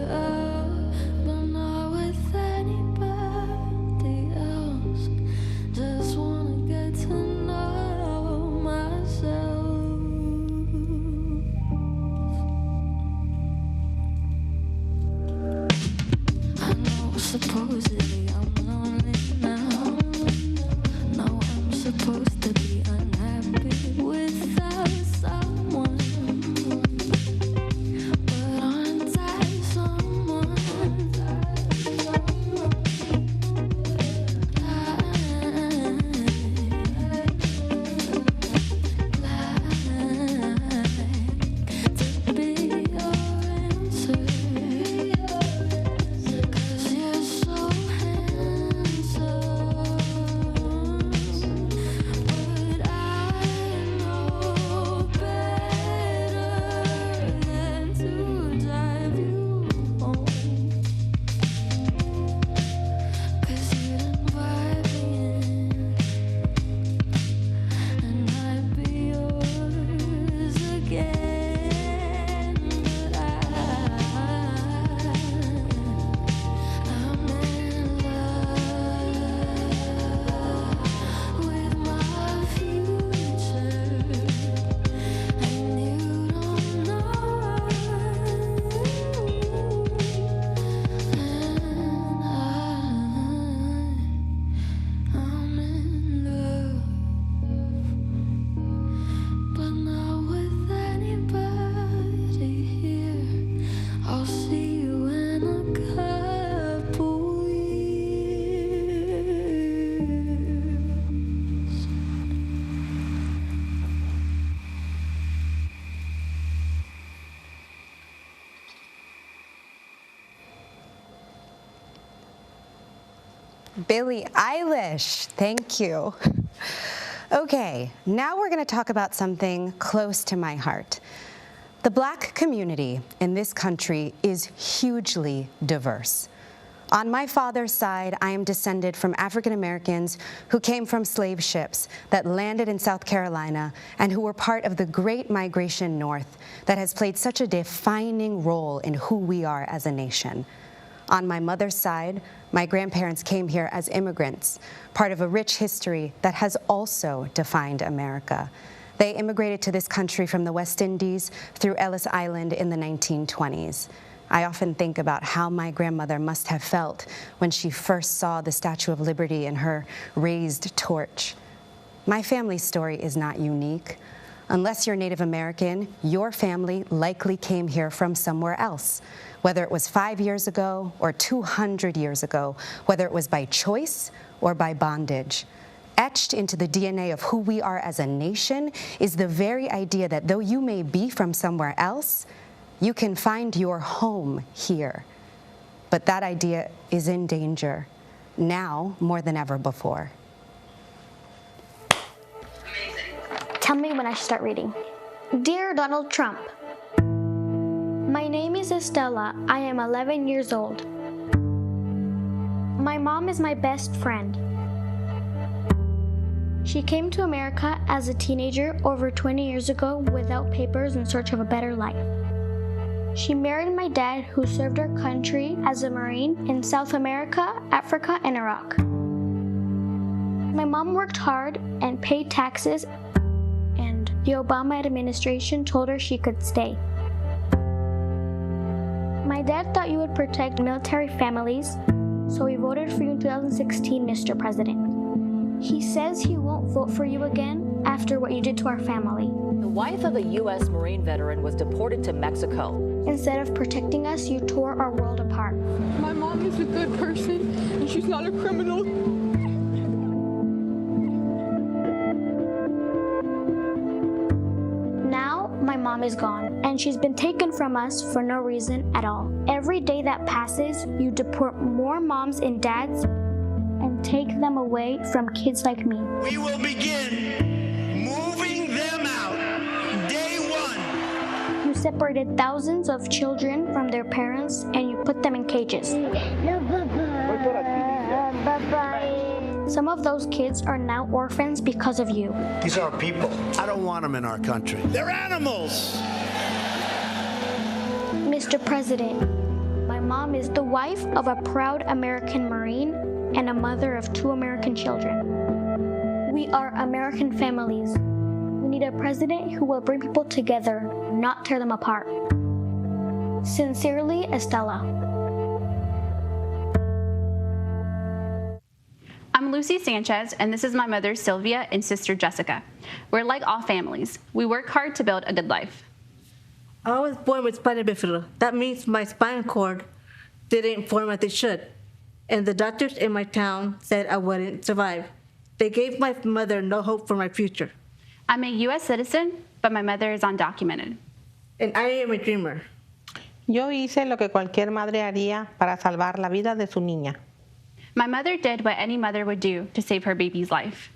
love, but not with anybody else. Just wanna get to know myself. I know supposedly I'm lonely now. No, I'm supposed to be unhappy without someone. But aren't I someone? To be your answer, 'cause you're so handsome. But I know better than to drive you home, 'cause you invite me in, and I'd be yours again. But I'm in love with my future, and you don't know. I'm in love, but not with anybody here. I'll see you in a couple years. Billie Eilish, thank you. Okay, now we're going to talk about something close to my heart. The Black community in this country is hugely diverse. On my father's side, I am descended from African Americans who came from slave ships that landed in South Carolina and who were part of the Great Migration North that has played such a defining role in who we are as a nation. On my mother's side, my grandparents came here as immigrants, part of a rich history that has also defined America. They immigrated to this country from the West Indies through Ellis Island in the 1920s. I often think about how my grandmother must have felt when she first saw the Statue of Liberty and her raised torch. My family's story is not unique. Unless you're Native American, your family likely came here from somewhere else, whether it was 5 years ago or 200 years ago, whether it was by choice or by bondage. Etched into the DNA of who we are as a nation is the very idea that though you may be from somewhere else, you can find your home here. But that idea is in danger, now more than ever before. Tell me when I should start reading. Dear Donald Trump, my name is Estella. I am 11 years old. My mom is my best friend. She came to America as a teenager over 20 years ago without papers in search of a better life. She married my dad, who served our country as a Marine in South America, Africa, and Iraq. My mom worked hard and paid taxes, and the Obama administration told her she could stay. My dad thought you would protect military families, so he voted for you in 2016, Mr. President. He says he won't vote for you again after what you did to our family. The wife of a U.S. Marine veteran was deported to Mexico. Instead of protecting us, you tore our world apart. My mom is a good person, and she's not a criminal. Now, my mom is gone, and she's been taken from us for no reason at all. Every day that passes, you deport more moms and dads and take them away from kids like me. We will begin moving them out day one. You separated thousands of children from their parents and you put them in cages. Some of those kids are now orphans because of you. These are our people. I don't want them in our country. They're animals. Mr. President, my mom is the wife of a proud American Marine and a mother of 2 American children. We are American families. We need a president who will bring people together, not tear them apart. Sincerely, Estella. I'm Lucy Sanchez, and this is my mother, Sylvia, and sister, Jessica. We're like all families. We work hard to build a good life. I was born with spina bifida. That means my spinal cord didn't form as it should. And the doctors in my town said I wouldn't survive. They gave my mother no hope for my future. I'm a U.S. citizen, but my mother is undocumented. And I am a dreamer. Yo hice lo que cualquier madre haría para salvar la vida de su niña. My mother did what any mother would do to save her baby's life.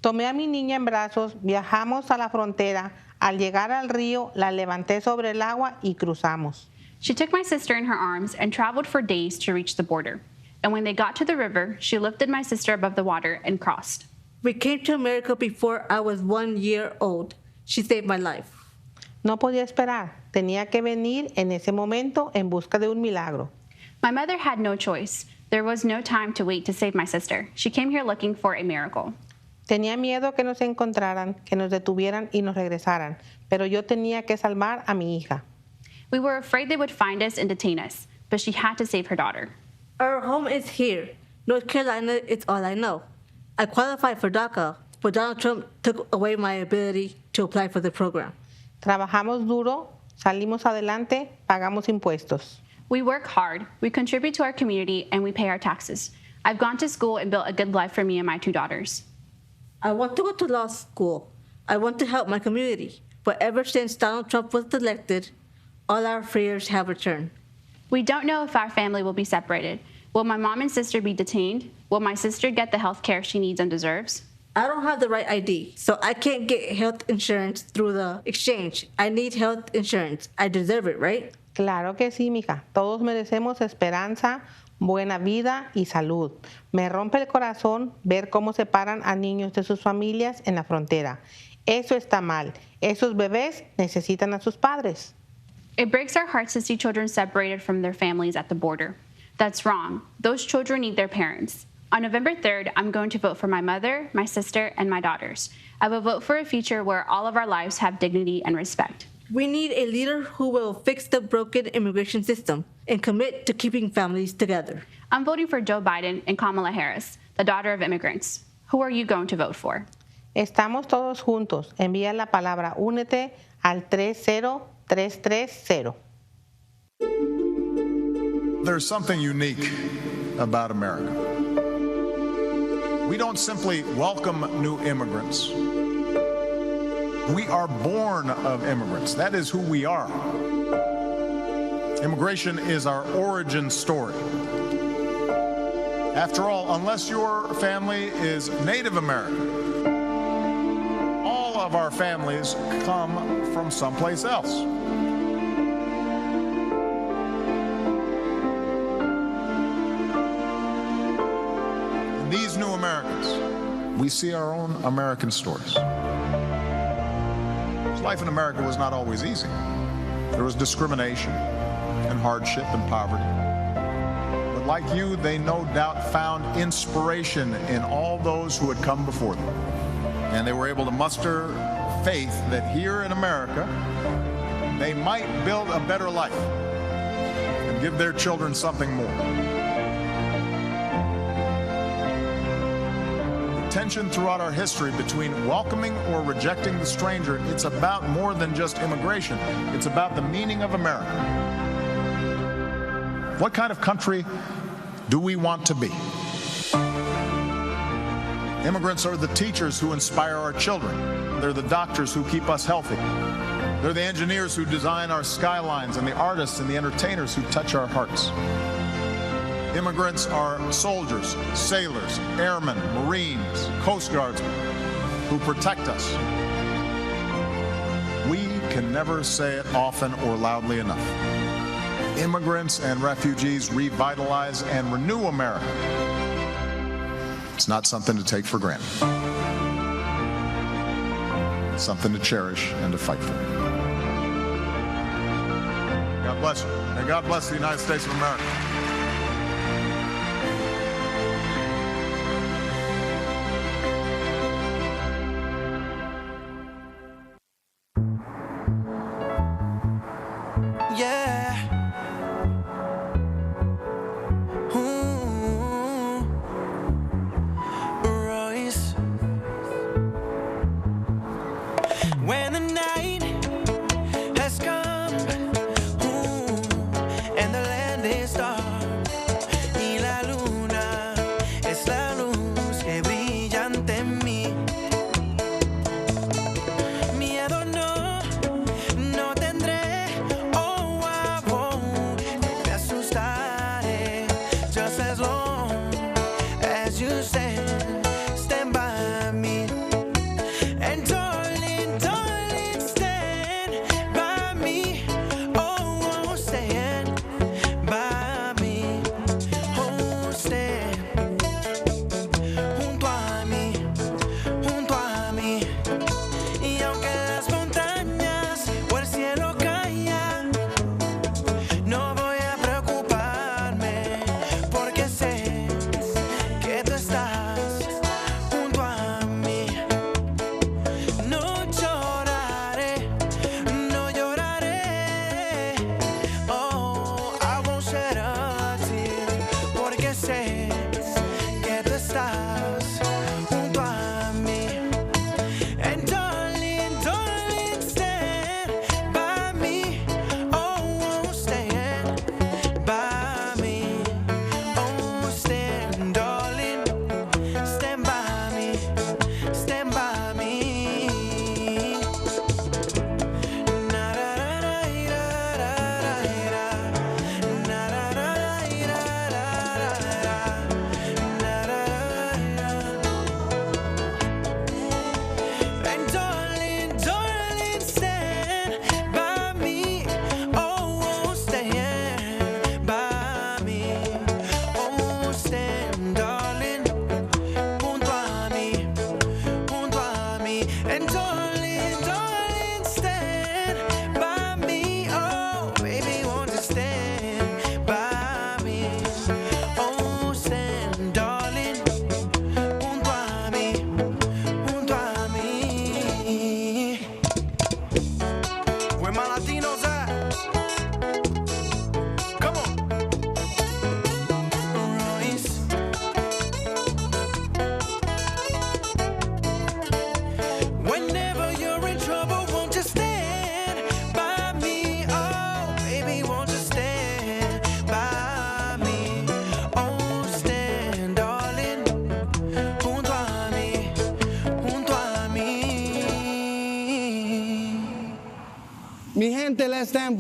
Tomé a mi niña en brazos, viajamos a la frontera. Al llegar al río, la levanté sobre el agua y cruzamos. She took my sister in her arms and traveled for days to reach the border. And when they got to the river, she lifted my sister above the water and crossed. We came to America before I was 1 year old. She saved my life. No podía esperar. Tenía que venir en ese momento en busca de un milagro. My mother had no choice. There was no time to wait to save my sister. She came here looking for a miracle. Tenía miedo que nos encontraran, que nos detuvieran y nos regresaran, pero yo tenía que salvar a mi hija. We were afraid they would find us and detain us, but she had to save her daughter. Our home is here. North Carolina is all I know. I qualified for DACA, but Donald Trump took away my ability to apply for the program. Trabajamos duro, salimos adelante, pagamos impuestos. We work hard, we contribute to our community, and we pay our taxes. I've gone to school and built a good life for me and my 2 daughters. I want to go to law school. I want to help my community. But ever since Donald Trump was elected, all our fears have returned. We don't know if our family will be separated. Will my mom and sister be detained? Will my sister get the health care she needs and deserves? I don't have the right ID, so I can't get health insurance through the exchange. I need health insurance. I deserve it, right? Claro que sí, mija. Todos merecemos esperanza, buena vida y salud. Me rompe el corazón ver cómo separan a niños de sus familias en la frontera. Eso está mal. Esos bebés necesitan a sus padres. It breaks our hearts to see children separated from their families at the border. That's wrong. Those children need their parents. On November 3rd, I'm going to vote for my mother, my sister, and my daughters. I will vote for a future where all of our lives have dignity and respect. We need a leader who will fix the broken immigration system and commit to keeping families together. I'm voting for Joe Biden and Kamala Harris, the daughter of immigrants. Who are you going to vote for? Estamos todos juntos. Envía la palabra únete al 30330. There's something unique about America. We don't simply welcome new immigrants. We are born of immigrants. That is who we are. Immigration is our origin story. After all, unless your family is Native American, all of our families come from someplace else. In these new Americans, we see our own American stories. Life in America was not always easy. There was discrimination and hardship and poverty. But like you, they no doubt found inspiration in all those who had come before them. And they were able to muster faith that here in America, they might build a better life and give their children something more. Tension throughout our history between welcoming or rejecting the stranger, it's about more than just immigration. It's about the meaning of America. What kind of country do we want to be? Immigrants are the teachers who inspire our children. They're the doctors who keep us healthy. They're the engineers who design our skylines and the artists and the entertainers who touch our hearts. Immigrants are soldiers, sailors, airmen, Marines, Coast Guardsmen who protect us. We can never say it often or loudly enough. Immigrants and refugees revitalize and renew America. It's not something to take for granted. It's something to cherish and to fight for. God bless you. And God bless the United States of America. When the night has come, and the land is dark, y la luna es la luz que brilla ante mí. Miedo no tendré, oh, I won't me asustaré, just as long as you stand by me. And darling, stand by me. Oh, stand by me. Oh, stand junto a mí, Y aunque las montañas o el cielo caigan, no voy a preocuparme, porque sé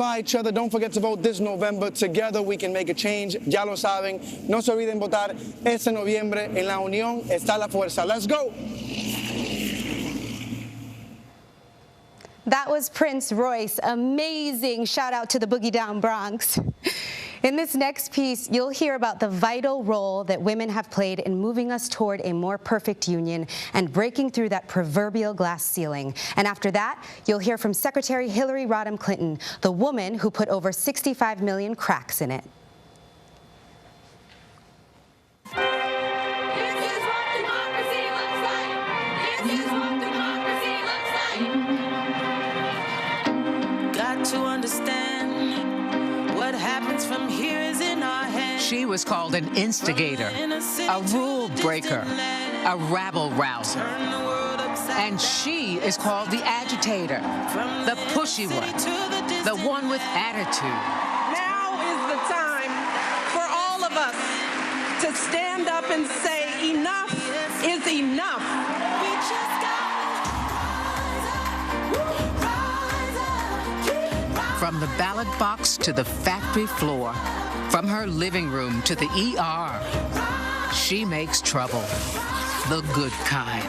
by each other. Don't forget to vote this November. Together we can make a change. Ya lo saben. No se olviden votar este noviembre. En la unión está la fuerza. Let's go. That was Prince Royce. Amazing. Shout out to the Boogie Down Bronx. In this next piece, you'll hear about the vital role that women have played in moving us toward a more perfect union and breaking through that proverbial glass ceiling. And after that, you'll hear from Secretary Hillary Rodham Clinton, the woman who put over 65 million cracks in it. Got to understand what happens from here is in our hands. She was called an instigator, a rule breaker, a rabble-rouser. And she is called the agitator, the pushy one, the one with attitude. Now is the time for all of us to stand up and say enough is enough. From the ballot box to the factory floor, from her living room to the ER, she makes trouble, the good kind.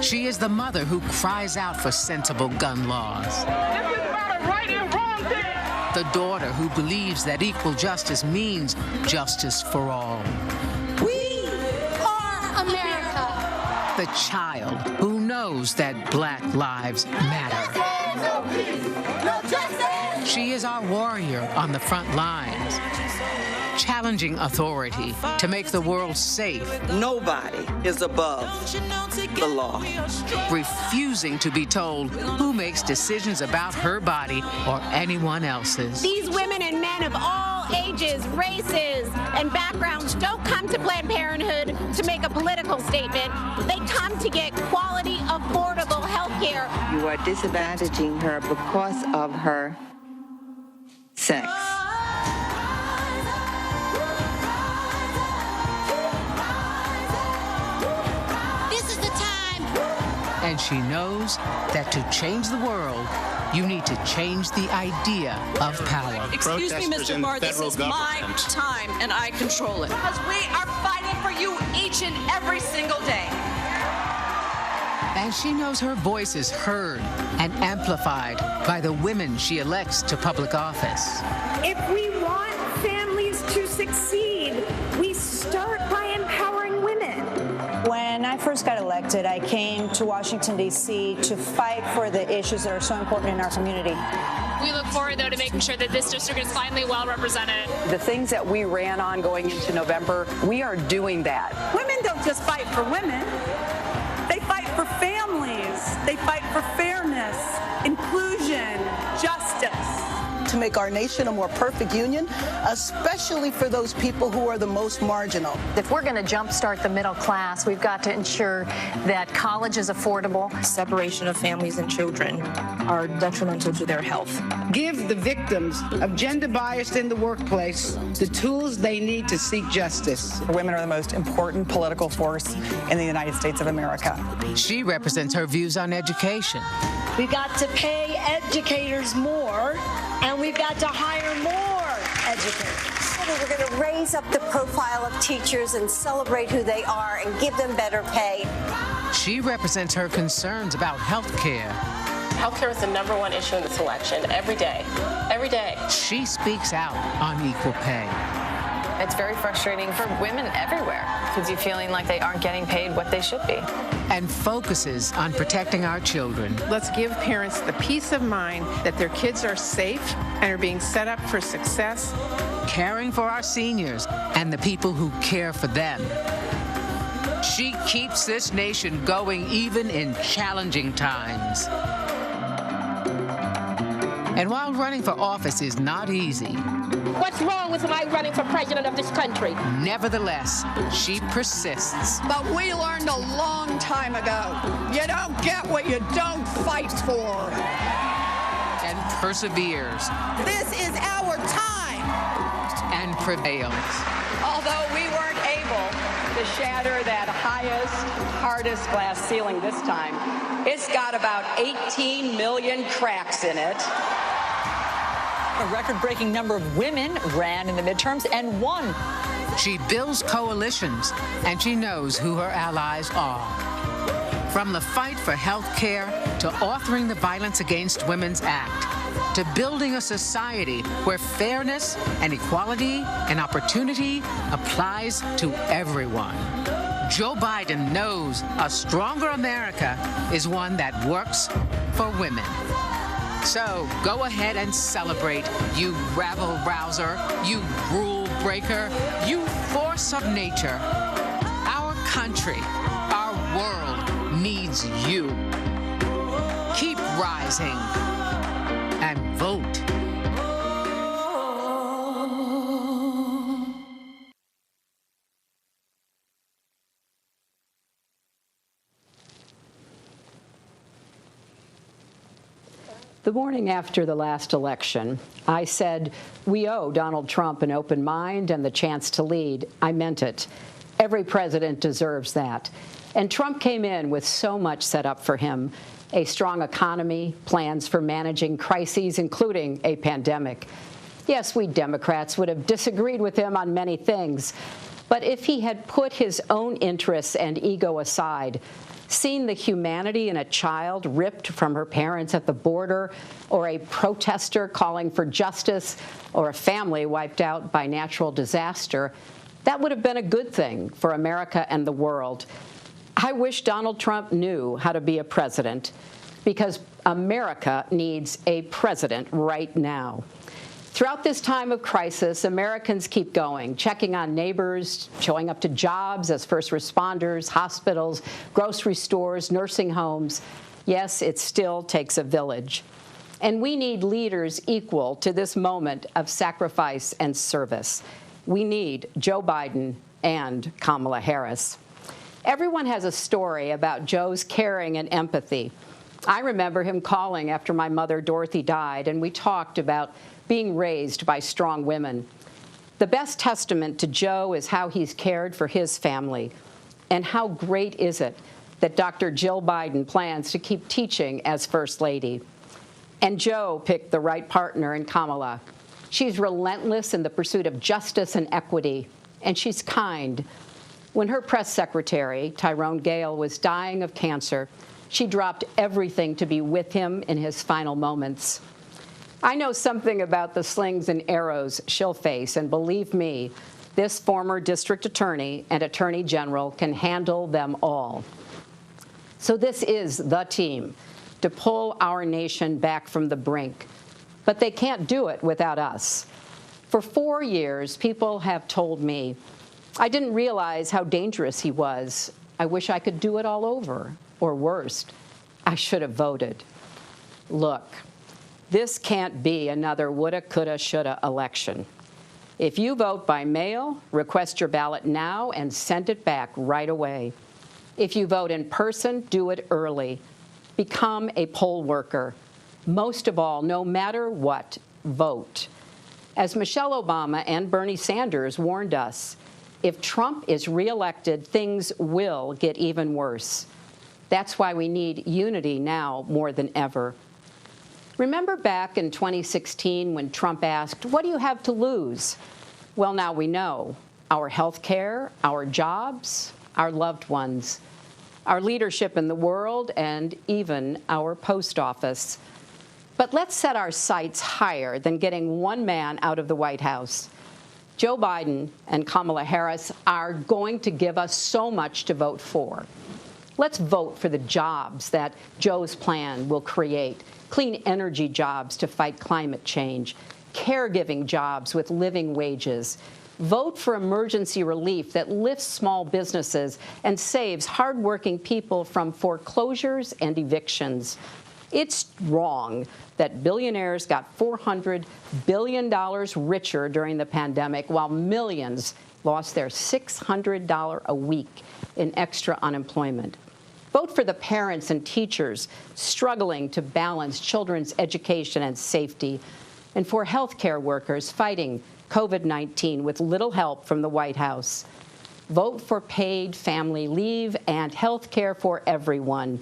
She is the mother who cries out for sensible gun laws. This is about a right and wrong thing. The daughter who believes that equal justice means justice for all. We are America. The child who knows that Black lives matter. She is our warrior on the front lines, challenging authority to make the world safe. Nobody is above the law. Refusing to be told who makes decisions about her body or anyone else's. These women and men of all ages, races, and backgrounds don't come to Planned Parenthood to make a political statement. They come to get quality, affordable health care. You are disadvantaging her because of her sex. This is the time. And she knows that to change the world, you need to change the idea of power. Excuse me, Mr. Barr, this is my time, and I control it. Because we are fighting for you each and every single day. And she knows her voice is heard and amplified by the women she elects to public office. If we want families to succeed, we start by empowering women. When I first got elected, I came to Washington, D.C. to fight for the issues that are so important in our community. We look forward, though, to making sure that this district is finally well represented. The things that we ran on going into November, we are doing that. Women don't just fight for women. They fight for families. They fight for fairness, inclusion, justice. To make our nation a more perfect union, especially for those people who are the most marginal. If we're going to jumpstart the middle class, we've got to ensure that college is affordable. Separation of families and children are detrimental to their health. Give the victims of gender bias in the workplace the tools they need to seek justice. Women are the most important political force in the United States of America. She represents her views on education. We've got to pay educators more, and we've got to hire more educators. We're going to raise up the profile of teachers and celebrate who they are and give them better pay. She represents her concerns about health care. Healthcare is the #1 issue in this election every day. Every day. She speaks out on equal pay. It's very frustrating for women everywhere because you're feeling like they aren't getting paid what they should be. And focuses on protecting our children. Let's give parents the peace of mind that their kids are safe and are being set up for success. Caring for our seniors and the people who care for them. She keeps this nation going even in challenging times. And while running for office is not easy, What's wrong with my running for president of this country? nevertheless, she persists. But we learned a long time ago, you don't get what you don't fight for. And perseveres. This is our time. And prevails. Although we weren't able to shatter that highest, hardest glass ceiling this time, it's got about 18 million cracks in it. A record-breaking number of women ran in the midterms and won. She builds coalitions, and she knows who her allies are. From the fight for health care to authoring the Violence Against Women's Act, to building a society where fairness and equality and opportunity applies to everyone. Joe Biden knows a stronger America is one that works for women. So go ahead and celebrate, you rabble-rouser, you rule-breaker, you force of nature. Our country, our world needs you. Keep rising and vote. The morning after the last election, I said, we owe Donald Trump an open mind and the chance to lead. I meant it. Every president deserves that. And Trump came in with so much set up for him: a strong economy, plans for managing crises, including a pandemic. Yes, we Democrats would have disagreed with him on many things, but if he had put his own interests and ego aside, seen the humanity in a child ripped from her parents at the border, or a protester calling for justice, or a family wiped out by natural disaster, that would have been a good thing for America and the world. I wish Donald Trump knew how to be a president, because America needs a president right now. Throughout this time of crisis, Americans keep going, checking on neighbors, showing up to jobs as first responders, hospitals, grocery stores, nursing homes. Yes, it still takes a village. And we need leaders equal to this moment of sacrifice and service. We need Joe Biden and Kamala Harris. Everyone has a story about Joe's caring and empathy. I remember him calling after my mother, Dorothy, died, and we talked about being raised by strong women. The best testament to Joe is how he's cared for his family. And how great is it that Dr. Jill Biden plans to keep teaching as First Lady. And Joe picked the right partner in Kamala. She's relentless in the pursuit of justice and equity, and she's kind. When her press secretary, Tyrone Gale, was dying of cancer, she dropped everything to be with him in his final moments. I know something about the slings and arrows she'll face, and believe me, this former district attorney and attorney general can handle them all. So this is the team to pull our nation back from the brink. But they can't do it without us. For 4 years, people have told me, I didn't realize how dangerous he was. I wish I could do it all over. Or worst, I should have voted. Look, this can't be another woulda, coulda, shoulda election. If you vote by mail, request your ballot now and send it back right away. If you vote in person, do it early. Become a poll worker. Most of all, no matter what, vote. As Michelle Obama and Bernie Sanders warned us, if Trump is reelected, things will get even worse. That's why we need unity now more than ever. Remember back in 2016 when Trump asked, what do you have to lose? Well, now we know. Our health care, our jobs, our loved ones, our leadership in the world, and even our post office. But let's set our sights higher than getting one man out of the White House. Joe Biden and Kamala Harris are going to give us so much to vote for. Let's vote for the jobs that Joe's plan will create. Clean energy jobs to fight climate change, caregiving jobs with living wages. Vote for emergency relief that lifts small businesses and saves hardworking people from foreclosures and evictions. It's wrong that billionaires got $400 billion richer during the pandemic while millions lost their $600 a week in extra unemployment. Vote for the parents and teachers struggling to balance children's education and safety, and for healthcare workers fighting COVID-19 with little help from the White House. Vote for paid family leave and health care for everyone,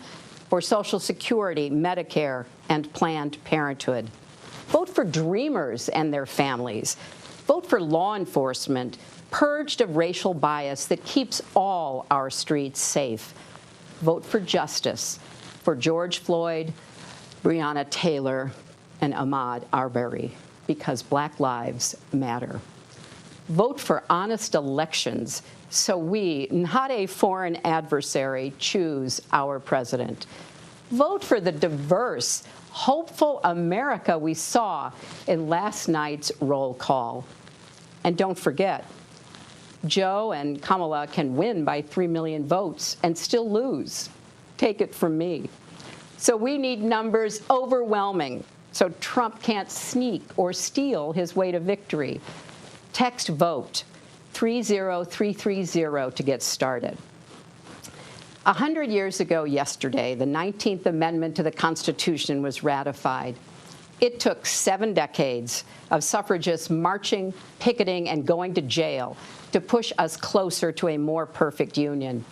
for Social Security, Medicare, and Planned Parenthood. Vote for dreamers and their families. Vote for law enforcement purged of racial bias that keeps all our streets safe. Vote for justice for George Floyd, Breonna Taylor, and Ahmaud Arbery, because Black lives matter. Vote for honest elections so we, not a foreign adversary, choose our president. Vote for the diverse, hopeful America we saw in last night's roll call. And don't forget, Joe and Kamala can win by 3 million votes and still lose. Take it from me. So we need numbers overwhelming so Trump can't sneak or steal his way to victory. Text VOTE 30330 to get started. 100 years ago yesterday, the 19th Amendment to the Constitution was ratified. It took 7 decades of suffragists marching, picketing, and going to jail to push us closer to a more perfect union.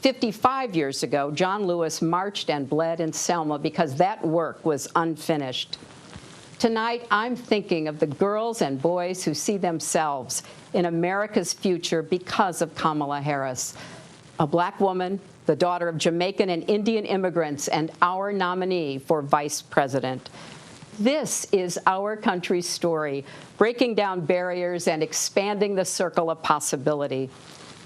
55 years ago, John Lewis marched and bled in Selma because that work was unfinished. Tonight, I'm thinking of the girls and boys who see themselves in America's future because of Kamala Harris, a Black woman, the daughter of Jamaican and Indian immigrants, and our nominee for vice president. This is our country's story, breaking down barriers and expanding the circle of possibility.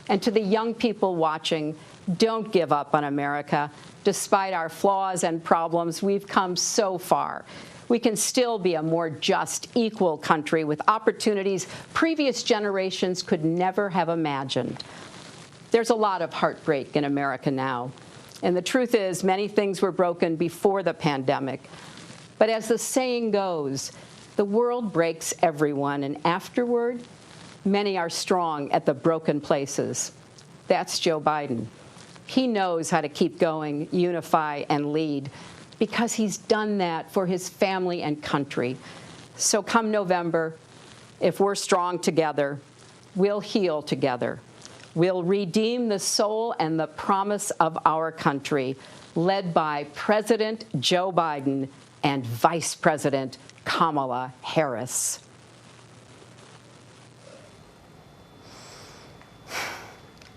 And to the young people watching, don't give up on America. Despite our flaws and problems, we've come so far. We can still be a more just, equal country with opportunities previous generations could never have imagined. There's a lot of heartbreak in America now. And the truth is, many things were broken before the pandemic. But as the saying goes, the world breaks everyone, and afterward, many are strong at the broken places. That's Joe Biden. He knows how to keep going, unify, and lead, because he's done that for his family and country. So come November, if we're strong together, we'll heal together. We'll redeem the soul and the promise of our country, led by President Joe Biden and Vice President Kamala Harris.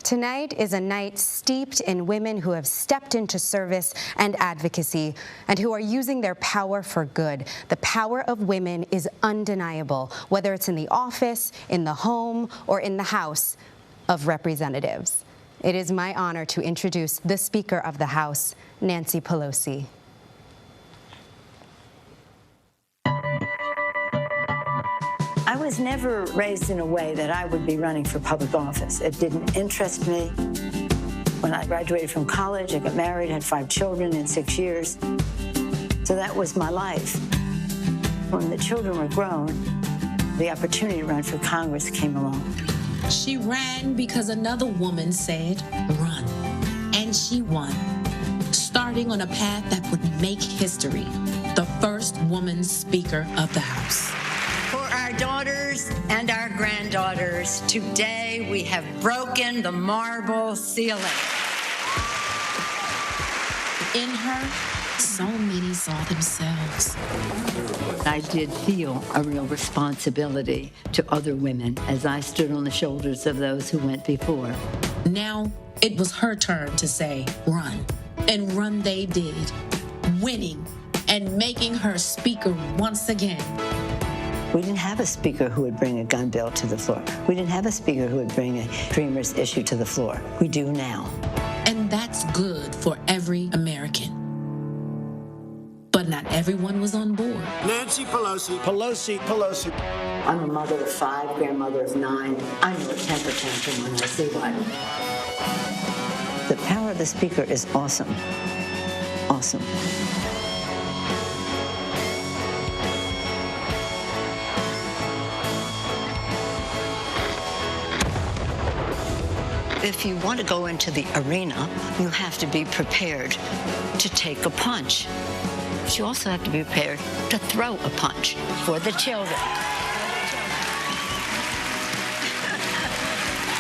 Tonight is a night steeped in women who have stepped into service and advocacy and who are using their power for good. The power of women is undeniable, whether it's in the office, in the home, or in the House of Representatives. It is my honor to introduce the Speaker of the House, Nancy Pelosi. I was never raised in a way that I would be running for public office. It didn't interest me. When I graduated from college, I got married, had 5 children in 6 years. So that was my life. When the children were grown, the opportunity to run for Congress came along. She ran because another woman said, run. And she won, starting on a path that would make history, the first woman Speaker of the House. For our daughters and our granddaughters, today we have broken the marble ceiling. In her, so many saw themselves. I did feel a real responsibility to other women as I stood on the shoulders of those who went before. Now it was her turn to say, run. And run they did, winning and making her Speaker once again. We didn't have a speaker who would bring a gun bill to the floor. We didn't have a speaker who would bring a Dreamers issue to the floor. We do now. And that's good for every American. But not everyone was on board. Nancy Pelosi, Pelosi, Pelosi. I'm a mother of 5, grandmother of 9. I know a temper tantrum when I see one. The power of the speaker is awesome. Awesome. If you want to go into the arena, you have to be prepared to take a punch. But you also have to be prepared to throw a punch for the children.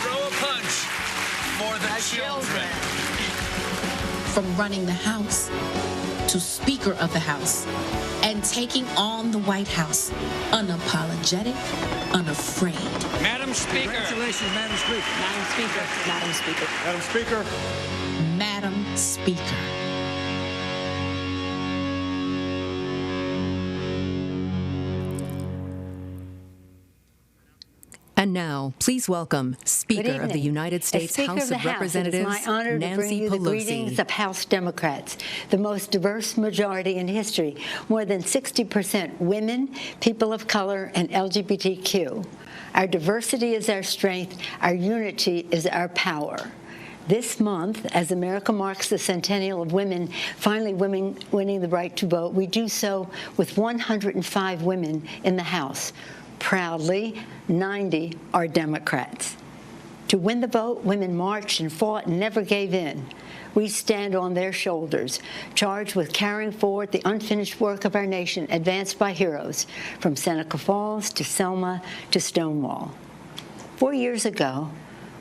Throw a punch for the children. From running the House to Speaker of the House and taking on the White House unapologetic, unafraid. Madam Speaker. Congratulations, Madam Speaker. Madam Speaker. Madam Speaker. Madam Speaker. Madam Speaker. And now, please welcome Speaker of the United States House of Representatives, It is my honor to bring you the greetings of House Democrats, the most diverse majority in history, more than 60% women, people of color, and LGBTQ. Our diversity is our strength. Our unity is our power. This month, as America marks the centennial of women finally winning the right to vote, we do so with 105 women in the House. Proudly, 90 are Democrats. To win the vote, women marched and fought and never gave in. We stand on their shoulders, charged with carrying forward the unfinished work of our nation advanced by heroes, from Seneca Falls to Selma to Stonewall. 4 years ago,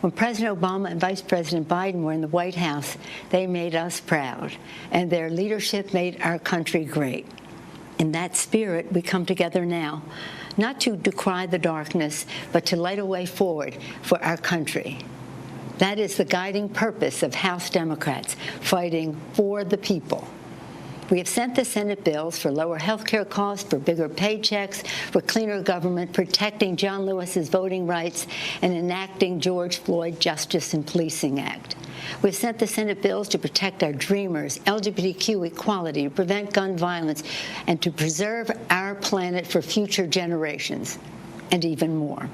when President Obama and Vice President Biden were in the White House, they made us proud, and their leadership made our country great. In that spirit, we come together now, not to decry the darkness, but to light a way forward for our country. That is the guiding purpose of House Democrats, fighting for the people. We have sent the Senate bills for lower health care costs, for bigger paychecks, for cleaner government, protecting John Lewis's voting rights, and enacting George Floyd Justice and Policing Act. We've sent the Senate bills to protect our dreamers, LGBTQ equality, to prevent gun violence, and to preserve our planet for future generations, and even more.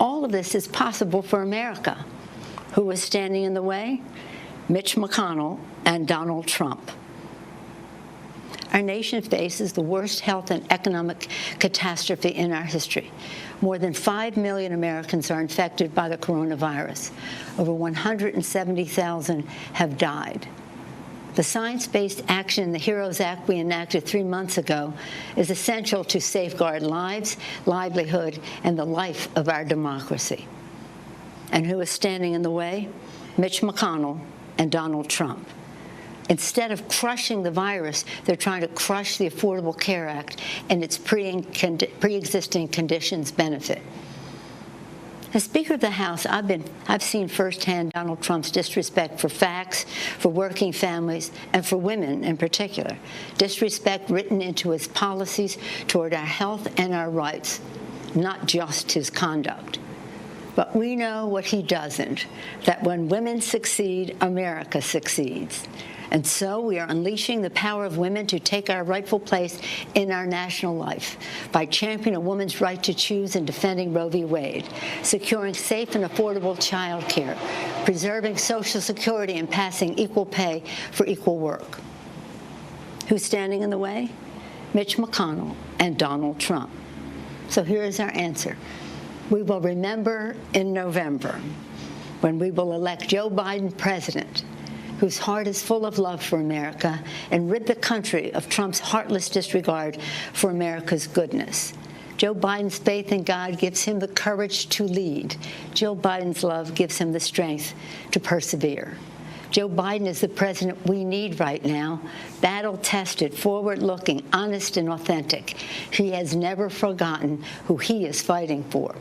All of this is possible for America. Who is standing in the way? Mitch McConnell and Donald Trump. Our nation faces the worst health and economic catastrophe in our history. More than 5 million Americans are infected by the coronavirus. Over 170,000 have died. The science-based action in the HEROES Act we enacted 3 months ago is essential to safeguard lives, livelihood, and the life of our democracy. And who is standing in the way? Mitch McConnell and Donald Trump. Instead of crushing the virus, they're trying to crush the Affordable Care Act and its pre-existing conditions benefit. As Speaker of the House, I've seen firsthand Donald Trump's disrespect for facts, for working families, and for women in particular. Disrespect written into his policies toward our health and our rights, not just his conduct. But we know what he doesn't, that when women succeed, America succeeds. And so we are unleashing the power of women to take our rightful place in our national life by championing a woman's right to choose and defending Roe v. Wade, securing safe and affordable child care, preserving Social Security, and passing equal pay for equal work. Who's standing in the way? Mitch McConnell and Donald Trump. So here is our answer. We will remember in November when we will elect Joe Biden president, whose heart is full of love for America, and rid the country of Trump's heartless disregard for America's goodness. Joe Biden's faith in God gives him the courage to lead. Joe Biden's love gives him the strength to persevere. Joe Biden is the president we need right now, battle-tested, forward-looking, honest, and authentic. He has never forgotten who he is fighting for.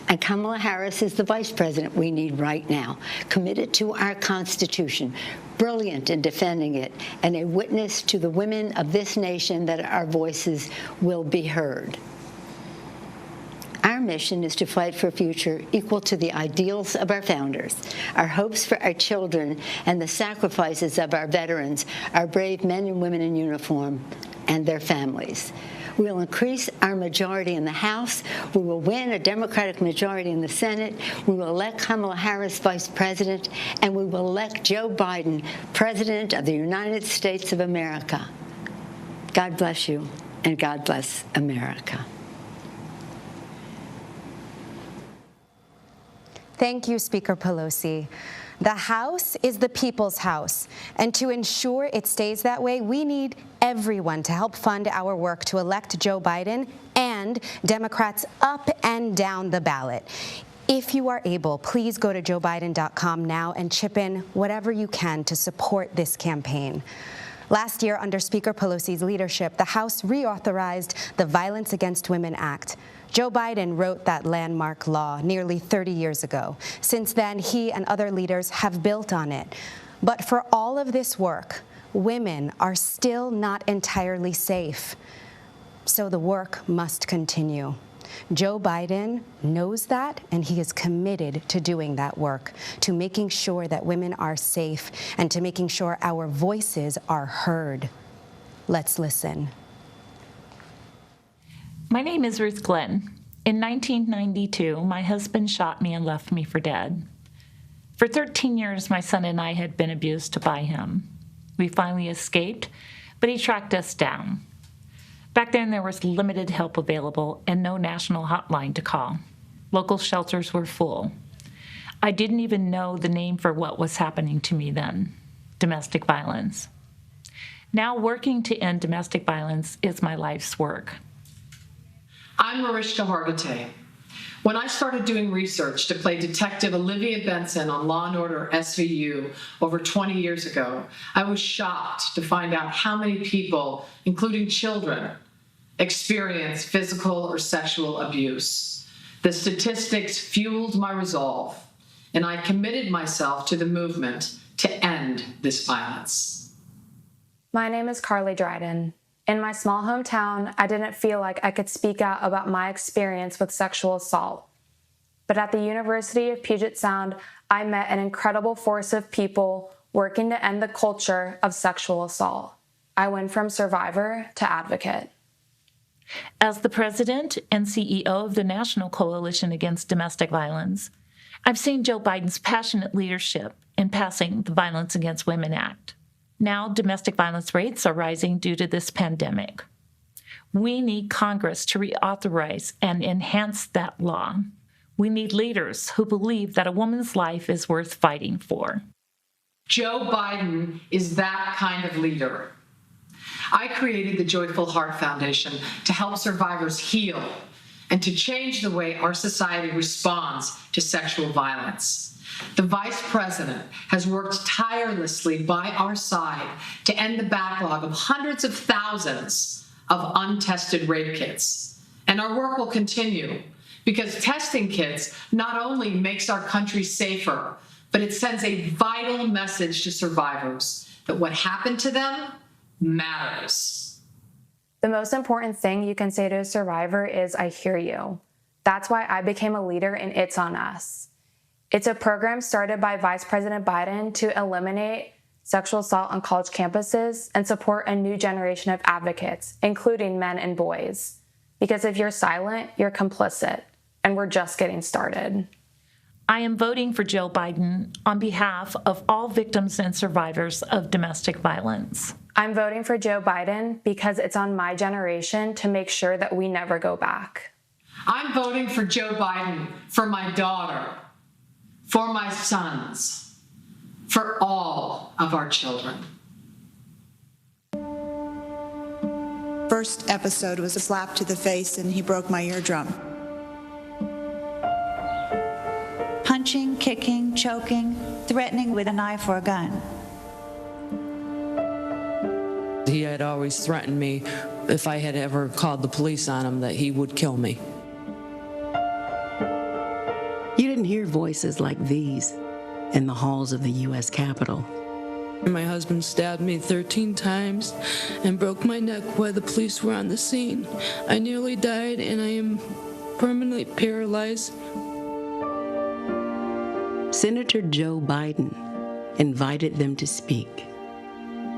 And Kamala Harris is the vice president we need right now, committed to our Constitution, brilliant in defending it, and a witness to the women of this nation that our voices will be heard. Our mission is to fight for a future equal to the ideals of our founders, our hopes for our children, and the sacrifices of our veterans, our brave men and women in uniform, and their families. We will increase our majority in the House. We will win a Democratic majority in the Senate. We will elect Kamala Harris vice president, and we will elect Joe Biden president of the United States of America. God bless you, and God bless America. Thank you, Speaker Pelosi. The House is the people's house, and to ensure it stays that way, we need everyone to help fund our work to elect Joe Biden and Democrats up and down the ballot. If you are able, please go to joebiden.com now and chip in whatever you can to support this campaign. Last year, under Speaker Pelosi's leadership, the House reauthorized the Violence Against Women Act. Joe Biden wrote that landmark law nearly 30 years ago. Since then, he and other leaders have built on it. But for all of this work, women are still not entirely safe. So the work must continue. Joe Biden knows that, and he is committed to doing that work, to making sure that women are safe and to making sure our voices are heard. Let's listen. My name is Ruth Glenn. In 1992, my husband shot me and left me for dead. For 13 years, my son and I had been abused by him. We finally escaped, but he tracked us down. Back then, there was limited help available and no national hotline to call. Local shelters were full. I didn't even know the name for what was happening to me then: domestic violence. Now, working to end domestic violence is my life's work. I'm Mariska Hargitay. When I started doing research to play Detective Olivia Benson on Law & Order SVU over 20 years ago, I was shocked to find out how many people, including children, experience physical or sexual abuse. The statistics fueled my resolve, and I committed myself to the movement to end this violence. My name is Carly Dryden. In my small hometown, I didn't feel like I could speak out about my experience with sexual assault. But at the University of Puget Sound, I met an incredible force of people working to end the culture of sexual assault. I went from survivor to advocate. As the president and CEO of the National Coalition Against Domestic Violence, I've seen Joe Biden's passionate leadership in passing the Violence Against Women Act. Now, domestic violence rates are rising due to this pandemic. We need Congress to reauthorize and enhance that law. We need leaders who believe that a woman's life is worth fighting for. Joe Biden is that kind of leader. I created the Joyful Heart Foundation to help survivors heal and to change the way our society responds to sexual violence. The Vice President has worked tirelessly by our side to end the backlog of hundreds of thousands of untested rape kits. And our work will continue because testing kits not only makes our country safer, but it sends a vital message to survivors that what happened to them matters. The most important thing you can say to a survivor is, "I hear you." That's why I became a leader in It's on Us. It's a program started by Vice President Biden to eliminate sexual assault on college campuses and support a new generation of advocates, including men and boys. Because if you're silent, you're complicit, and we're just getting started. I am voting for Joe Biden on behalf of all victims and survivors of domestic violence. I'm voting for Joe Biden because it's on my generation to make sure that we never go back. I'm voting for Joe Biden for my daughter, for my sons, for all of our children. First episode was a slap to the face and he broke my eardrum. Punching, kicking, choking, threatening with a knife or a gun. He had always threatened me if I had ever called the police on him that he would kill me. You didn't hear voices like these in the halls of the U.S. Capitol. My husband stabbed me 13 times and broke my neck while the police were on the scene. I nearly died and I am permanently paralyzed. Senator Joe Biden invited them to speak.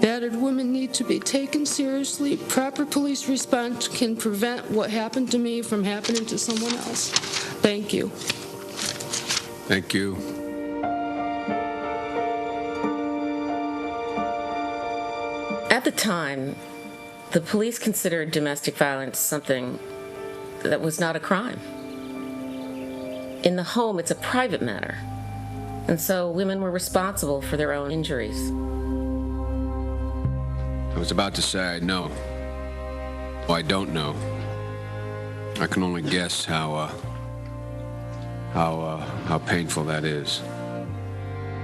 Battered women need to be taken seriously. Proper police response can prevent what happened to me from happening to someone else. Thank you. Thank you. At the time, the police considered domestic violence something that was not a crime. In the home, it's a private matter. And so women were responsible for their own injuries. I was about to say I know. Well, I don't know. I can only guess how painful that is.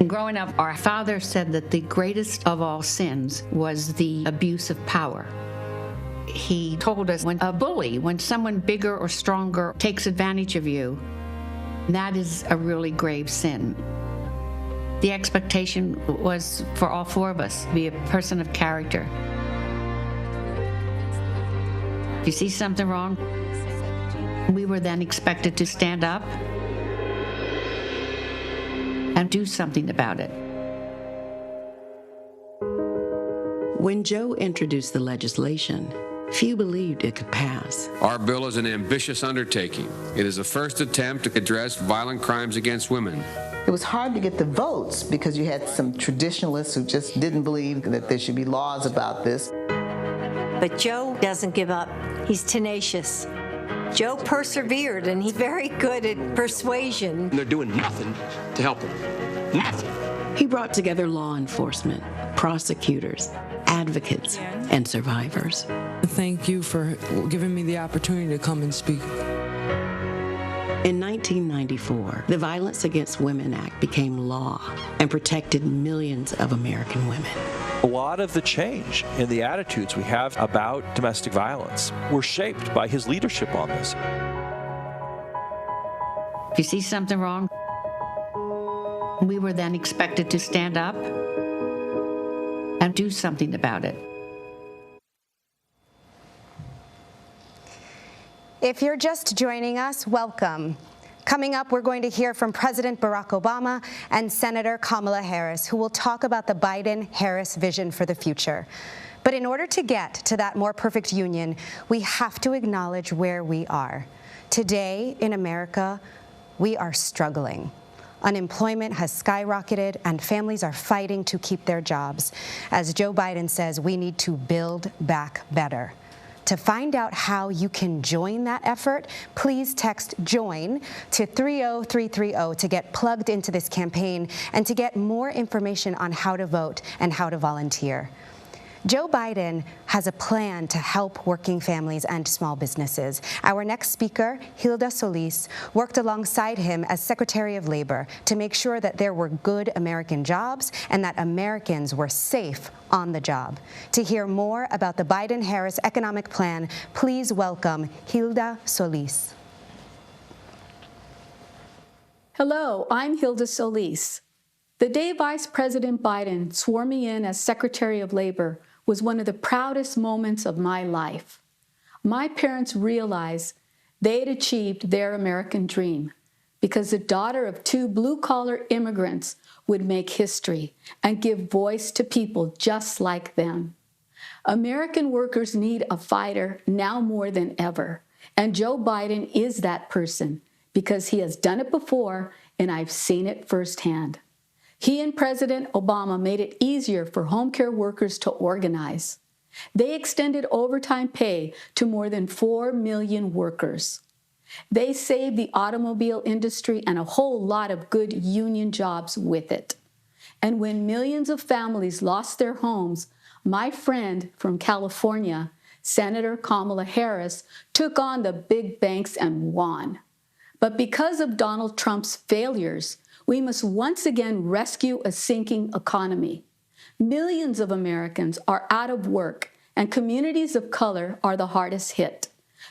Growing up, our father said that the greatest of all sins was the abuse of power. He told us when a bully, when someone bigger or stronger takes advantage of you, that is a really grave sin. The expectation was for all four of us to be a person of character. If you see something wrong, we were then expected to stand up and do something about it. When Joe introduced the legislation, few believed it could pass. Our bill is an ambitious undertaking. It is the first attempt to address violent crimes against women. It was hard to get the votes because you had some traditionalists who just didn't believe that there should be laws about this. But Joe doesn't give up. He's tenacious. Joe persevered, and he's very good at persuasion. They're doing nothing to help them. Nothing. He brought together law enforcement, prosecutors, advocates, and survivors. Thank you for giving me the opportunity to come and speak. In 1994, the Violence Against Women Act became law and protected millions of American women. A lot of the change in the attitudes we have about domestic violence were shaped by his leadership on this. If you see something wrong, we were then expected to stand up and do something about it. If you're just joining us, welcome. Coming up, we're going to hear from President Barack Obama and Senator Kamala Harris, who will talk about the Biden-Harris vision for the future. But in order to get to that more perfect union, we have to acknowledge where we are. Today in America, we are struggling. Unemployment has skyrocketed, and families are fighting to keep their jobs. As Joe Biden says, we need to build back better. To find out how you can join that effort, please text JOIN to 30330 to get plugged into this campaign and to get more information on how to vote and how to volunteer. Joe Biden has a plan to help working families and small businesses. Our next speaker, Hilda Solis, worked alongside him as Secretary of Labor to make sure that there were good American jobs and that Americans were safe on the job. To hear more about the Biden-Harris economic plan, please welcome Hilda Solis. Hello, I'm Hilda Solis. The day Vice President Biden swore me in as Secretary of Labor was one of the proudest moments of my life. My parents realized they had achieved their American dream because the daughter of two blue-collar immigrants would make history and give voice to people just like them. American workers need a fighter now more than ever, and Joe Biden is that person because he has done it before and I've seen it firsthand. He and President Obama made it easier for home care workers to organize. They extended overtime pay to more than 4 million workers. They saved the automobile industry and a whole lot of good union jobs with it. And when millions of families lost their homes, my friend from California, Senator Kamala Harris, took on the big banks and won. But because of Donald Trump's failures, we must once again rescue a sinking economy. Millions of Americans are out of work, and communities of color are the hardest hit.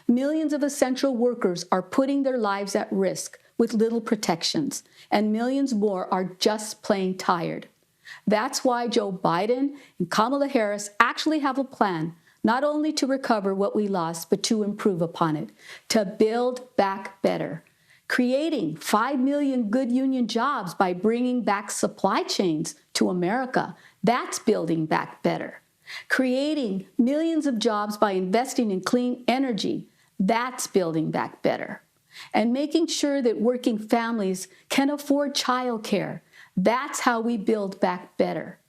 Millions of essential workers are putting their lives at risk with little protections, and millions more are just plain tired. That's why Joe Biden and Kamala Harris actually have a plan, not only to recover what we lost, but to improve upon it, to build back better. Creating 5 million good union jobs by bringing back supply chains to America. That's building back better. Creating millions of jobs by investing in clean energy. That's building back better. And making sure that working families can afford childcare. That's how we build back better.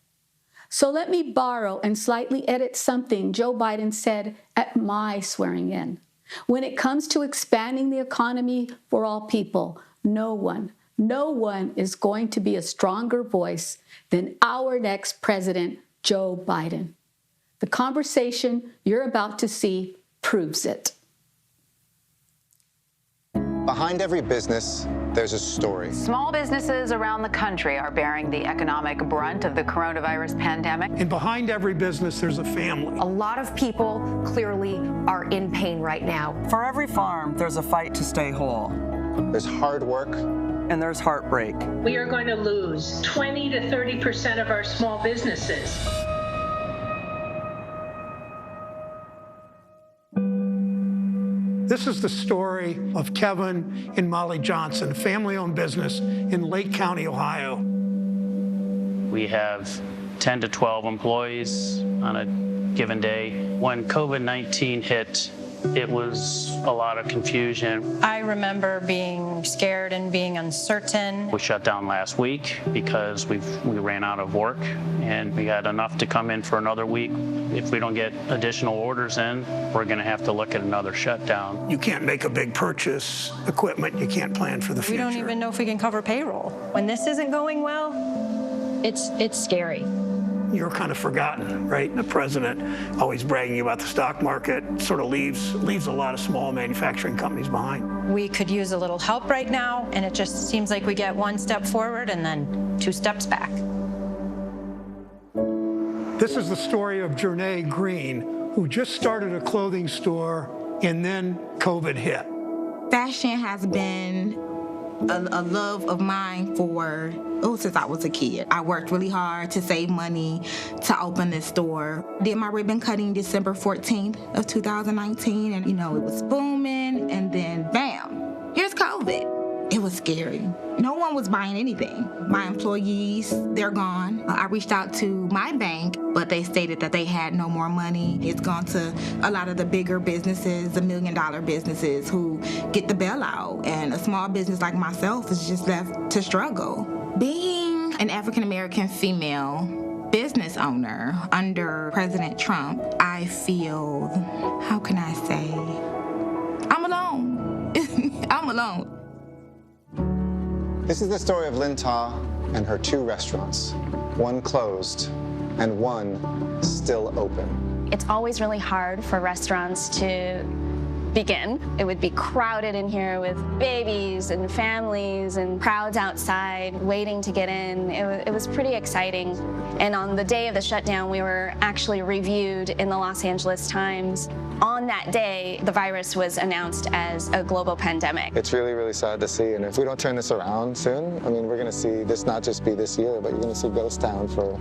So let me borrow and slightly edit something Joe Biden said at my swearing in. When it comes to expanding the economy for all people, no one is going to be a stronger voice than our next president, Joe Biden. The conversation you're about to see proves it. Behind every business, there's a story. Small businesses around the country are bearing the economic brunt of the coronavirus pandemic. And behind every business, there's a family. A lot of people clearly are in pain right now. For every farm, there's a fight to stay whole. There's hard work. And there's heartbreak. We are going to lose 20 to 30% of our small businesses. This is the story of Kevin and Molly Johnson, a family-owned business in Lake County, Ohio. We have 10 to 12 employees on a given day. When COVID-19 hit, it was a lot of confusion. I remember being scared and being uncertain. We shut down last week because we ran out of work, and we had enough to come in for another week. If we don't get additional orders in, we're going to have to look at another shutdown. You can't make a big purchase, equipment, you can't plan for the future. We don't even know if we can cover payroll. When this isn't going well, it's scary. You're kind of forgotten, right? The president always bragging about the stock market sort of leaves a lot of small manufacturing companies behind. We could use a little help right now, and it just seems like we get one step forward and then 2 steps back. This is the story of Jernay Green, who just started a clothing store and then COVID hit. Fashion has been a love of mine since I was a kid. I worked really hard to save money to open this store. Did my ribbon cutting December 14th of 2019, and it was booming, and then bam, here's COVID. It was scary. No one was buying anything. My employees, they're gone. I reached out to my bank, but they stated that they had no more money. It's gone to a lot of the bigger businesses, the $1 million businesses who get the bailout. And a small business like myself is just left to struggle. Being an African-American female business owner under President Trump, I feel, how can I say, I'm alone. I'm alone. This is the story of Lynn Ta and her 2 restaurants, one closed and one still open. It's always really hard for restaurants to begin. It would be crowded in here with babies and families and crowds outside waiting to get in. It was pretty exciting. And on the day of the shutdown, we were actually reviewed in the Los Angeles Times. On that day, the virus was announced as a global pandemic. It's really, really sad to see. And if we don't turn this around soon, we're going to see this not just be this year, but you're going to see ghost town for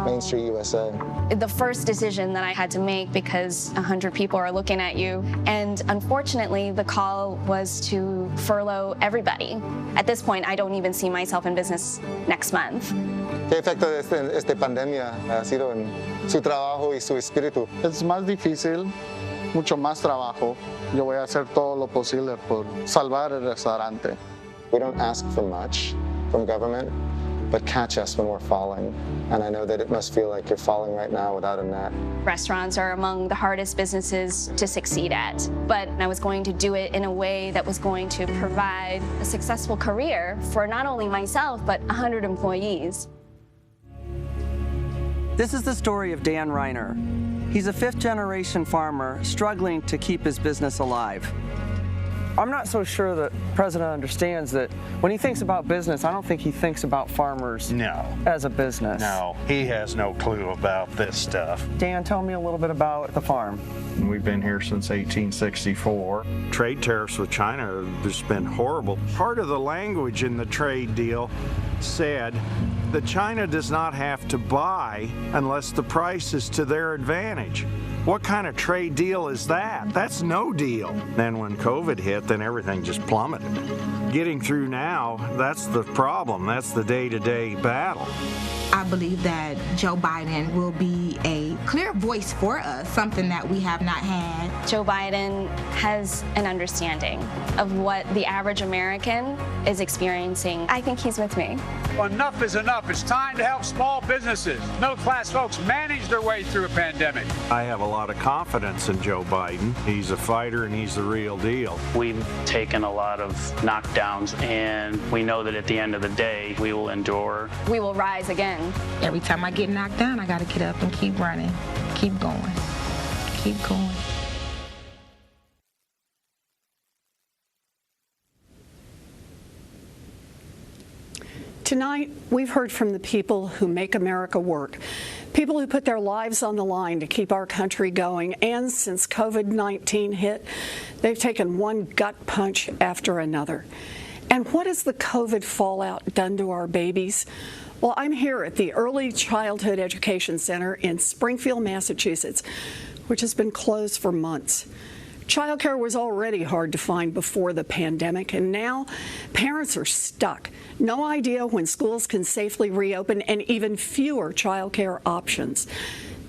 Main Street USA. The first decision that I had to make, because 100 people are looking at you, and unfortunately, the call was to furlough everybody. At this point, I don't even see myself in business next month. ¿Qué efecto de esta pandemia ha sido en su trabajo y su espíritu? Es más difícil, mucho más trabajo. Yo voy a hacer todo lo posible por salvar el restaurante. We don't ask for much from government, but catch us when we're falling. And I know that it must feel like you're falling right now without a net. Restaurants are among the hardest businesses to succeed at, but I was going to do it in a way that was going to provide a successful career for not only myself, but 100 employees. This is the story of Dan Reiner. He's a 5th-generation farmer struggling to keep his business alive. I'm not so sure that the president understands that when he thinks about business, I don't think he thinks about farmers as a business. No, he has no clue about this stuff. Dan, tell me a little bit about the farm. We've been here since 1864. Trade tariffs with China have just been horrible. Part of the language in the trade deal said that China does not have to buy unless the price is to their advantage. What kind of trade deal is that? That's no deal. Then when COVID hit, then everything just plummeted. Getting through now, that's the problem. That's the day-to-day battle. I believe that Joe Biden will be a clear voice for us, something that we have not had. Joe Biden has an understanding of what the average American is experiencing. I think he's with me. Enough is enough. It's time to help small businesses, middle-class folks manage their way through a pandemic. I have a lot of confidence in Joe Biden. He's a fighter and he's the real deal. We've taken a lot of knockdowns, and we know that at the end of the day, we will endure. We will rise again. Every time I get knocked down, I got to get up and keep running, keep going, keep going. Tonight, we've heard from the people who make America work, people who put their lives on the line to keep our country going, and since COVID-19 hit, they've taken one gut punch after another. And what has the COVID fallout done to our babies? Well, I'm here at the Early Childhood Education Center in Springfield, Massachusetts, which has been closed for months. Childcare was already hard to find before the pandemic, and now parents are stuck. No idea when schools can safely reopen, and even fewer childcare options.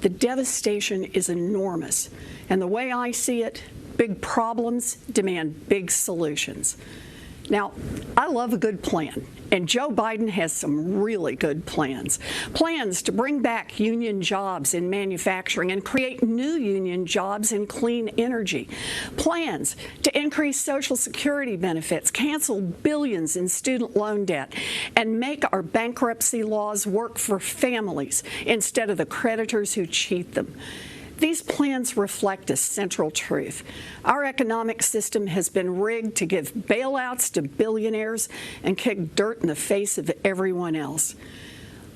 The devastation is enormous, and the way I see it, big problems demand big solutions. Now, I love a good plan, and Joe Biden has some really good plans. Plans to bring back union jobs in manufacturing and create new union jobs in clean energy. Plans to increase Social Security benefits, cancel billions in student loan debt, and make our bankruptcy laws work for families instead of the creditors who cheat them. These plans reflect a central truth. Our economic system has been rigged to give bailouts to billionaires and kick dirt in the face of everyone else.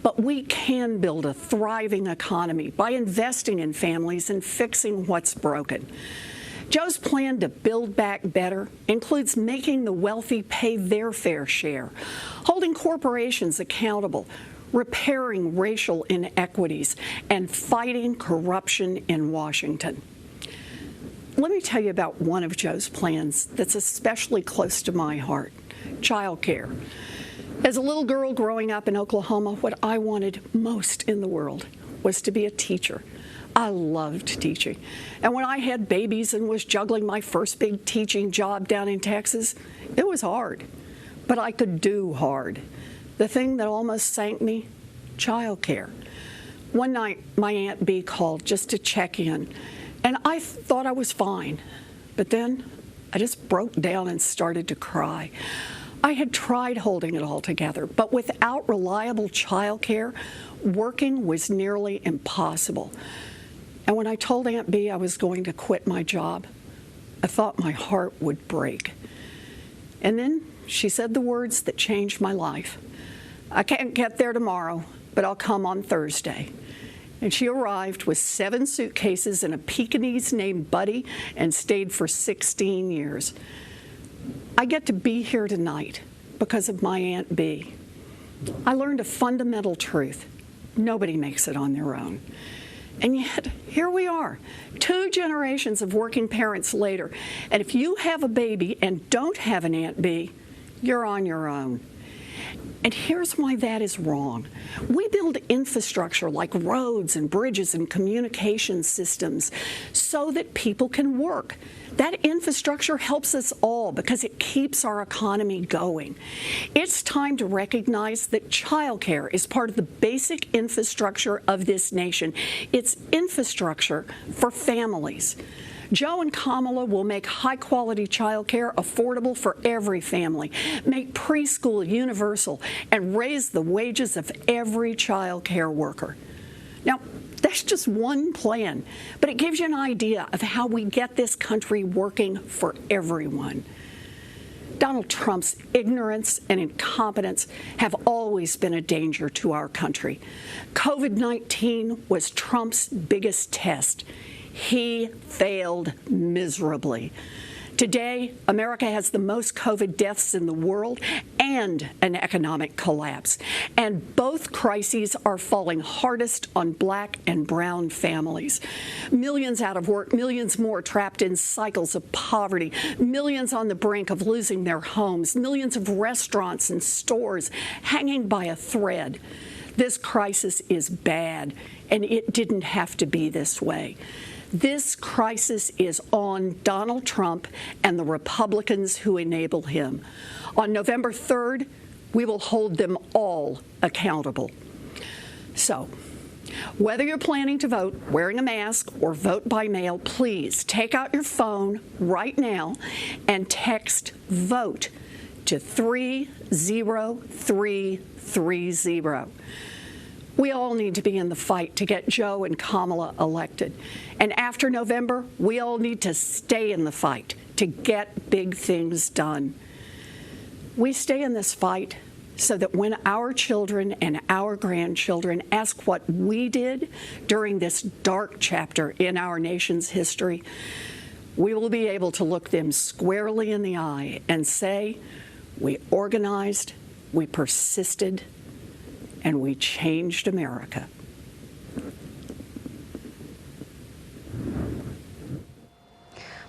But we can build a thriving economy by investing in families and fixing what's broken. Joe's plan to build back better includes making the wealthy pay their fair share, holding corporations accountable, repairing racial inequities, and fighting corruption in Washington. Let me tell you about one of Joe's plans that's especially close to my heart: childcare. As a little girl growing up in Oklahoma, what I wanted most in the world was to be a teacher. I loved teaching. And when I had babies and was juggling my first big teaching job down in Texas, it was hard. But I could do hard. The thing that almost sank me, childcare. One night, my Aunt Bee called just to check in, and I thought I was fine. But then I just broke down and started to cry. I had tried holding it all together, but without reliable childcare, working was nearly impossible. And when I told Aunt Bee I was going to quit my job, I thought my heart would break. And then she said the words that changed my life. I can't get there tomorrow, but I'll come on Thursday. And she arrived with 7 suitcases and a Pekingese named Buddy and stayed for 16 years. I get to be here tonight because of my Aunt Bee. I learned a fundamental truth. Nobody makes it on their own. And yet, here we are, 2 generations of working parents later. And if you have a baby and don't have an Aunt Bee, you're on your own. And here's why that is wrong. We build infrastructure like roads and bridges and communication systems so that people can work. That infrastructure helps us all because it keeps our economy going. It's time to recognize that childcare is part of the basic infrastructure of this nation. It's infrastructure for families. Joe and Kamala will make high-quality childcare affordable for every family, make preschool universal, and raise the wages of every childcare worker. Now, that's just one plan, but it gives you an idea of how we get this country working for everyone. Donald Trump's ignorance and incompetence have always been a danger to our country. COVID-19 was Trump's biggest test. He failed miserably. Today, America has the most COVID deaths in the world and an economic collapse. And both crises are falling hardest on Black and brown families. Millions out of work, millions more trapped in cycles of poverty, millions on the brink of losing their homes, millions of restaurants and stores hanging by a thread. This crisis is bad, and it didn't have to be this way. This crisis is on Donald Trump and the Republicans who enable him. On November 3rd, we will hold them all accountable. So, whether you're planning to vote wearing a mask or vote by mail, please take out your phone right now and text VOTE to 30330. We all need to be in the fight to get Joe and Kamala elected. And after November, we all need to stay in the fight to get big things done. We stay in this fight so that when our children and our grandchildren ask what we did during this dark chapter in our nation's history, we will be able to look them squarely in the eye and say, we organized, we persisted, and we changed America.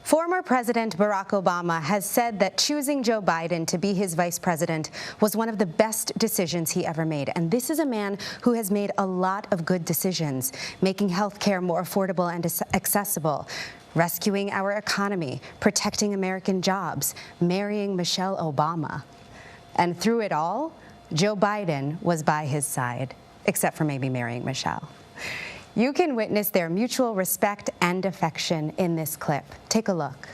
Former President Barack Obama has said that choosing Joe Biden to be his vice president was one of the best decisions he ever made. And this is a man who has made a lot of good decisions, making health care more affordable and accessible, rescuing our economy, protecting American jobs, marrying Michelle Obama. And through it all, Joe Biden was by his side, except for maybe marrying Michelle. You can witness their mutual respect and affection in this clip. Take a look.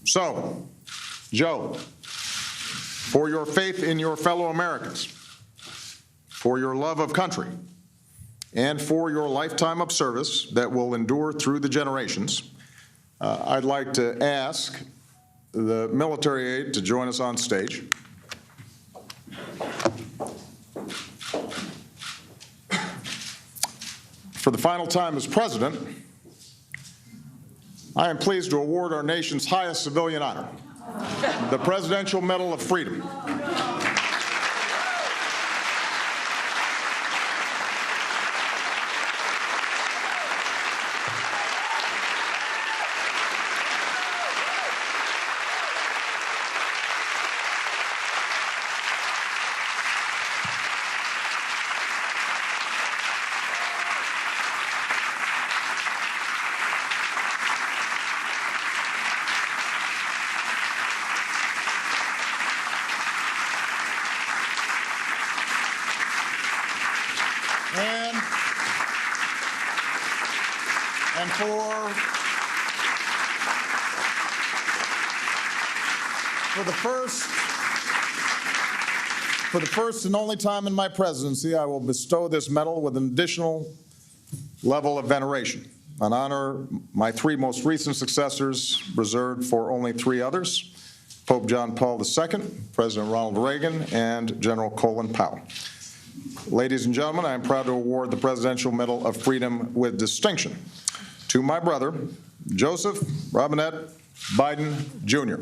So, Joe, for your faith in your fellow Americans, for your love of country, and for your lifetime of service that will endure through the generations, I'd like to ask the military aide to join us on stage. For the final time as president, I am pleased to award our nation's highest civilian honor, the Presidential Medal of Freedom. For the first and only time in my presidency, I will bestow this medal with an additional level of veneration, an honor my three most recent successors reserved for only three others: Pope John Paul II, President Ronald Reagan, and General Colin Powell. Ladies and gentlemen, I am proud to award the Presidential Medal of Freedom with distinction to my brother, Joseph Robinette Biden, Jr.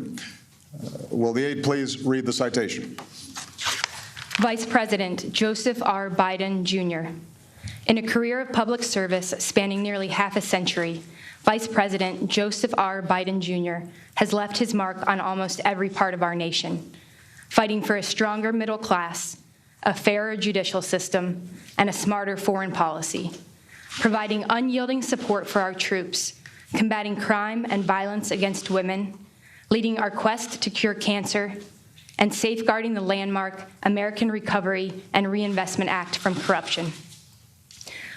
Will the aide please read the citation? Vice President Joseph R. Biden, Jr. In a career of public service spanning nearly half a century, Vice President Joseph R. Biden, Jr. has left his mark on almost every part of our nation, fighting for a stronger middle class, a fairer judicial system, and a smarter foreign policy, providing unyielding support for our troops, combating crime and violence against women, leading our quest to cure cancer, and safeguarding the landmark American Recovery and Reinvestment Act from corruption.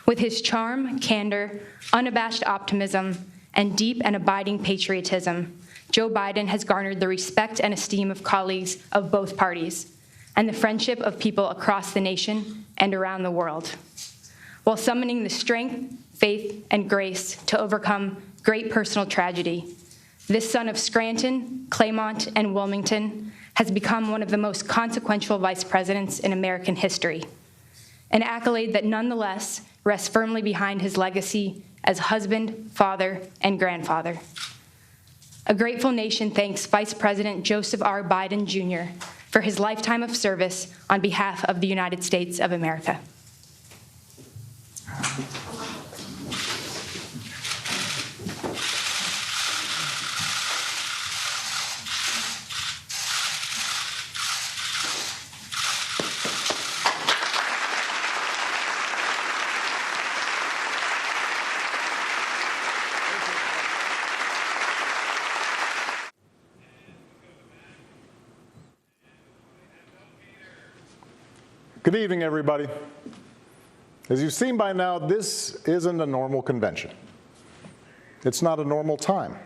With his charm, candor, unabashed optimism, and deep and abiding patriotism, Joe Biden has garnered the respect and esteem of colleagues of both parties, and the friendship of people across the nation and around the world, while summoning the strength, faith, and grace to overcome great personal tragedy. This son of Scranton, Claymont, and Wilmington has become one of the most consequential vice presidents in American history, an accolade that nonetheless rests firmly behind his legacy as husband, father, and grandfather. A grateful nation thanks Vice President Joseph R. Biden, Jr. for his lifetime of service on behalf of the United States of America. Good evening, everybody. As you've seen by now, this isn't a normal convention. It's not a normal time.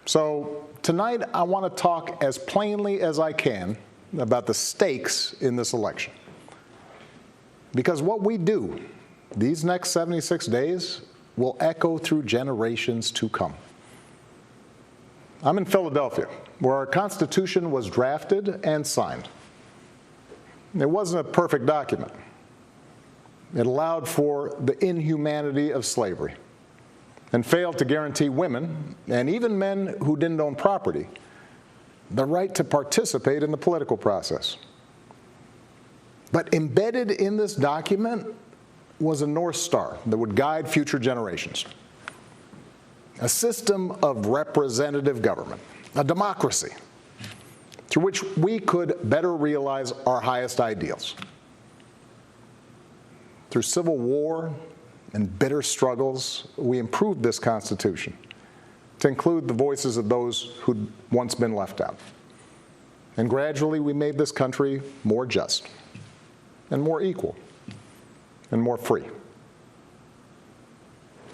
So tonight, I want to talk as plainly as I can about the stakes in this election. Because what we do these next 76 days will echo through generations to come. I'm in Philadelphia, where our Constitution was drafted and signed. It wasn't a perfect document. It allowed for the inhumanity of slavery and failed to guarantee women, and even men who didn't own property, the right to participate in the political process. But embedded in this document was a North Star that would guide future generations. A system of representative government, a democracy, through which we could better realize our highest ideals. Through civil war and bitter struggles, we improved this Constitution to include the voices of those who'd once been left out. And gradually, we made this country more just and more equal and more free.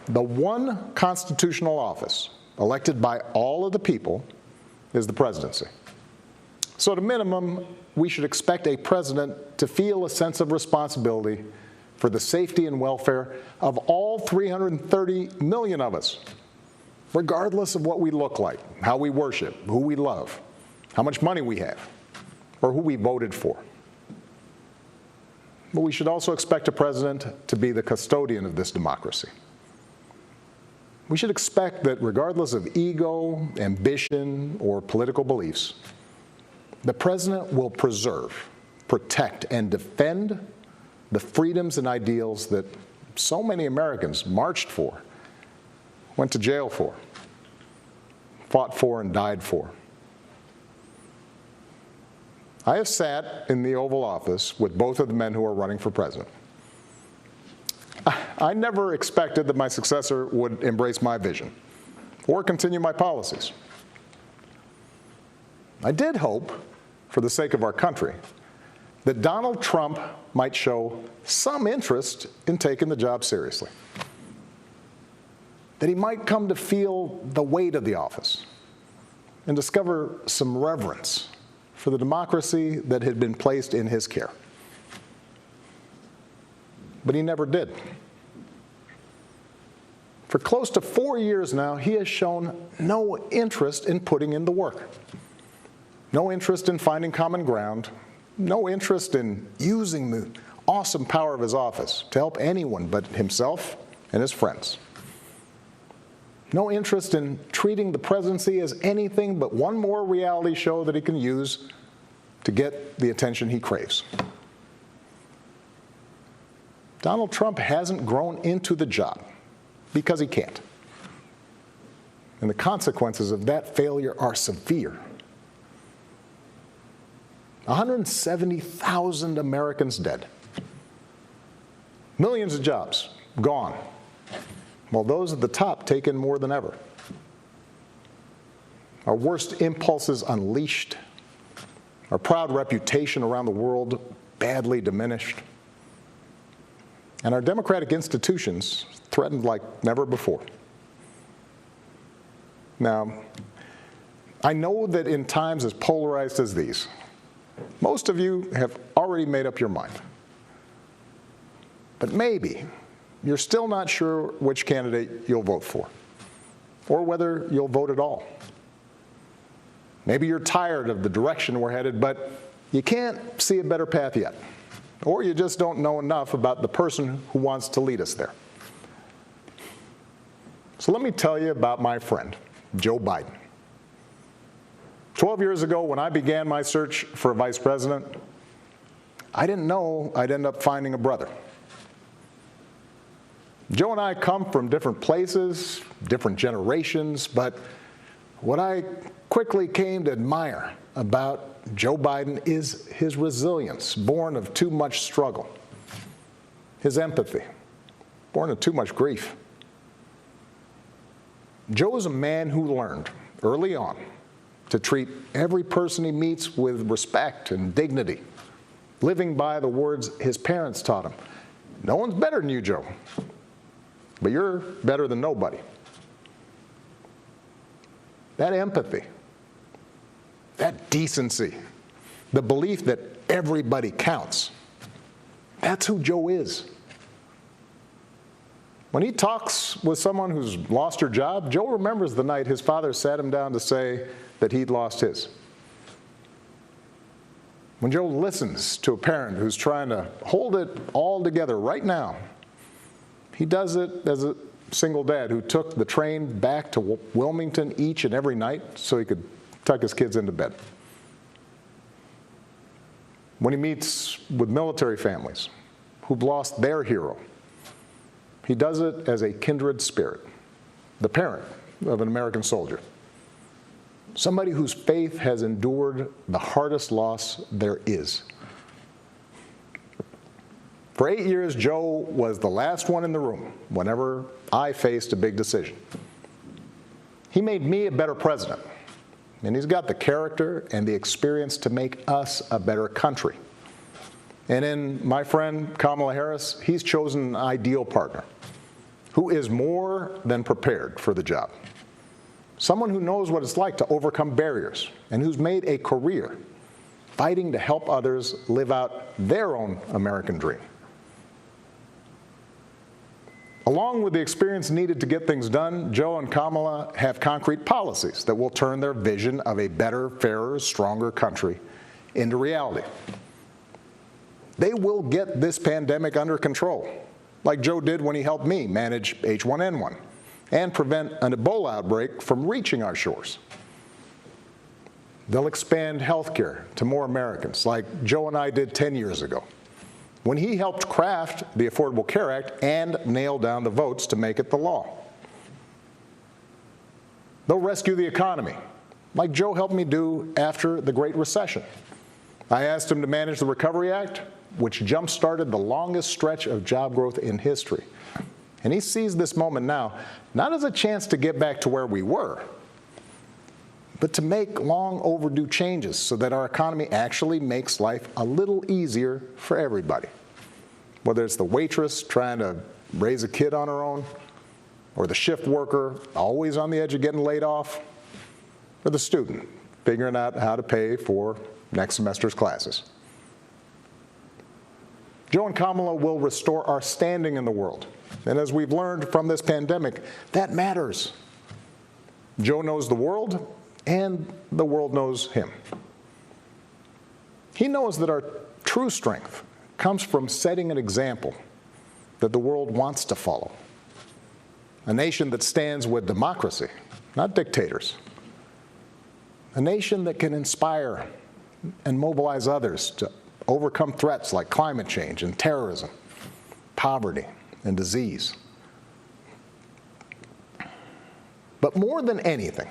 The one constitutional office elected by all of the people is the presidency. So at a minimum, we should expect a president to feel a sense of responsibility for the safety and welfare of all 330 million of us, regardless of what we look like, how we worship, who we love, how much money we have, or who we voted for. But we should also expect a president to be the custodian of this democracy. We should expect that regardless of ego, ambition, or political beliefs, the president will preserve, protect, and defend the freedoms and ideals that so many Americans marched for, went to jail for, fought for, and died for. I have sat in the Oval Office with both of the men who are running for president. I never expected that my successor would embrace my vision or continue my policies. I did hope, for the sake of our country, that Donald Trump might show some interest in taking the job seriously, that he might come to feel the weight of the office and discover some reverence for the democracy that had been placed in his care. But he never did. For close to 4 years now, he has shown no interest in putting in the work, no interest in finding common ground, no interest in using the awesome power of his office to help anyone but himself and his friends. No interest in treating the presidency as anything but one more reality show that he can use to get the attention he craves. Donald Trump hasn't grown into the job because he can't. And the consequences of that failure are severe. 170,000 Americans dead. Millions of jobs gone, while those at the top take in more than ever. Our worst impulses unleashed. Our proud reputation around the world badly diminished. And our democratic institutions threatened like never before. Now, I know that in times as polarized as these, most of you have already made up your mind. But maybe you're still not sure which candidate you'll vote for, or whether you'll vote at all. Maybe you're tired of the direction we're headed, but you can't see a better path yet. Or you just don't know enough about the person who wants to lead us there. So let me tell you about my friend, Joe Biden. 12 years ago, when I began my search for a vice president, I didn't know I'd end up finding a brother. Joe and I come from different places, different generations, but what I quickly came to admire about Joe Biden is his resilience, born of too much struggle, his empathy, born of too much grief. Joe is a man who learned early on to treat every person he meets with respect and dignity, living by the words his parents taught him. No one's better than you, Joe, but you're better than nobody. That empathy, that decency, the belief that everybody counts, that's who Joe is. When he talks with someone who's lost her job, Joe remembers the night his father sat him down to say that he'd lost his. When Joe listens to a parent who's trying to hold it all together right now, he does it as a single dad who took the train back to Wilmington each and every night so he could tuck his kids into bed. When he meets with military families who've lost their hero, he does it as a kindred spirit, the parent of an American soldier, somebody whose faith has endured the hardest loss there is. For 8 years, Joe was the last one in the room whenever I faced a big decision. He made me a better president, and he's got the character and the experience to make us a better country. And in my friend Kamala Harris, he's chosen an ideal partner who is more than prepared for the job. Someone who knows what it's like to overcome barriers and who's made a career fighting to help others live out their own American dream. Along with the experience needed to get things done, Joe and Kamala have concrete policies that will turn their vision of a better, fairer, stronger country into reality. They will get this pandemic under control, like Joe did when he helped me manage H1N1 and prevent an Ebola outbreak from reaching our shores. They'll expand health care to more Americans, like Joe and I did 10 years ago, when he helped craft the Affordable Care Act and nail down the votes to make it the law. They'll rescue the economy, like Joe helped me do after the Great Recession. I asked him to manage the Recovery Act, which jump-started the longest stretch of job growth in history. And he sees this moment now, not as a chance to get back to where we were, but to make long overdue changes so that our economy actually makes life a little easier for everybody. Whether it's the waitress trying to raise a kid on her own, or the shift worker always on the edge of getting laid off, or the student figuring out how to pay for next semester's classes. Joe and Kamala will restore our standing in the world. And as we've learned from this pandemic, that matters. Joe knows the world, and the world knows him. He knows that our true strength comes from setting an example that the world wants to follow. A nation that stands with democracy, not dictators. A nation that can inspire and mobilize others to overcome threats like climate change and terrorism, poverty and disease. But more than anything,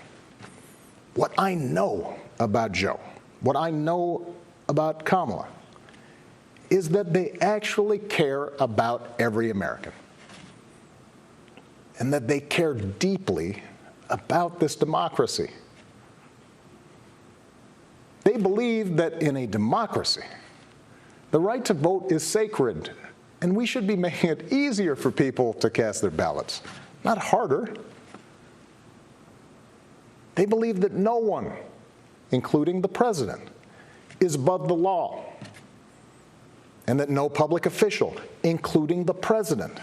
what I know about Joe, what I know about Kamala, is that they actually care about every American, and that they care deeply about this democracy. They believe that in a democracy, the right to vote is sacred, and we should be making it easier for people to cast their ballots, not harder. They believe that no one, including the president, is above the law, and that no public official, including the president,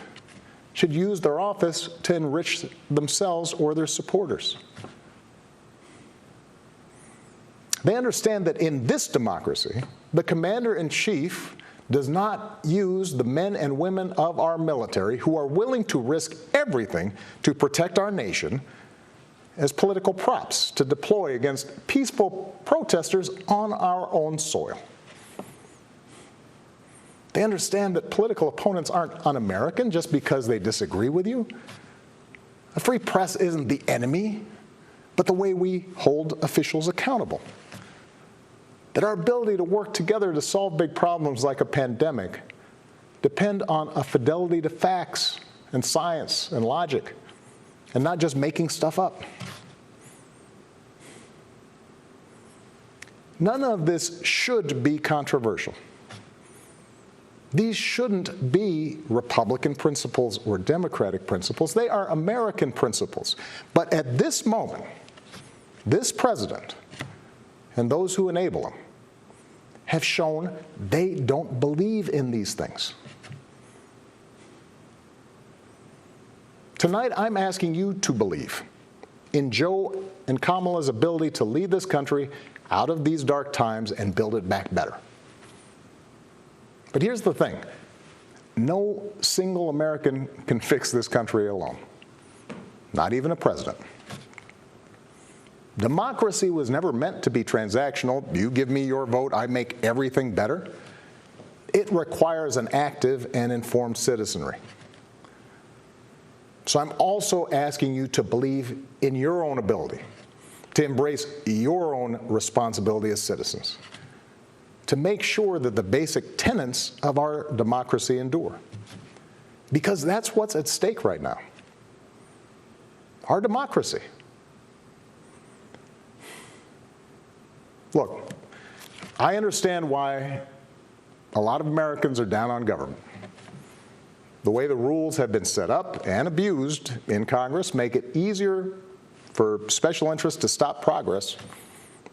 should use their office to enrich themselves or their supporters. They understand that in this democracy, the commander-in-chief does not use the men and women of our military who are willing to risk everything to protect our nation as political props to deploy against peaceful protesters on our own soil. They understand that political opponents aren't un-American just because they disagree with you. A free press isn't the enemy, but the way we hold officials accountable. That our ability to work together to solve big problems like a pandemic depend on a fidelity to facts and science and logic, and not just making stuff up. None of this should be controversial. These shouldn't be Republican principles or Democratic principles. They are American principles. But at this moment, this president and those who enable him have shown they don't believe in these things. Tonight, I'm asking you to believe in Joe and Kamala's ability to lead this country out of these dark times and build it back better. But here's the thing. No single American can fix this country alone, not even a president. Democracy was never meant to be transactional. You give me your vote, I make everything better. It requires an active and informed citizenry. So I'm also asking you to believe in your own ability, to embrace your own responsibility as citizens, to make sure that the basic tenets of our democracy endure. Because that's what's at stake right now. Our democracy. Look, I understand why a lot of Americans are down on government. The way the rules have been set up and abused in Congress make it easier for special interests to stop progress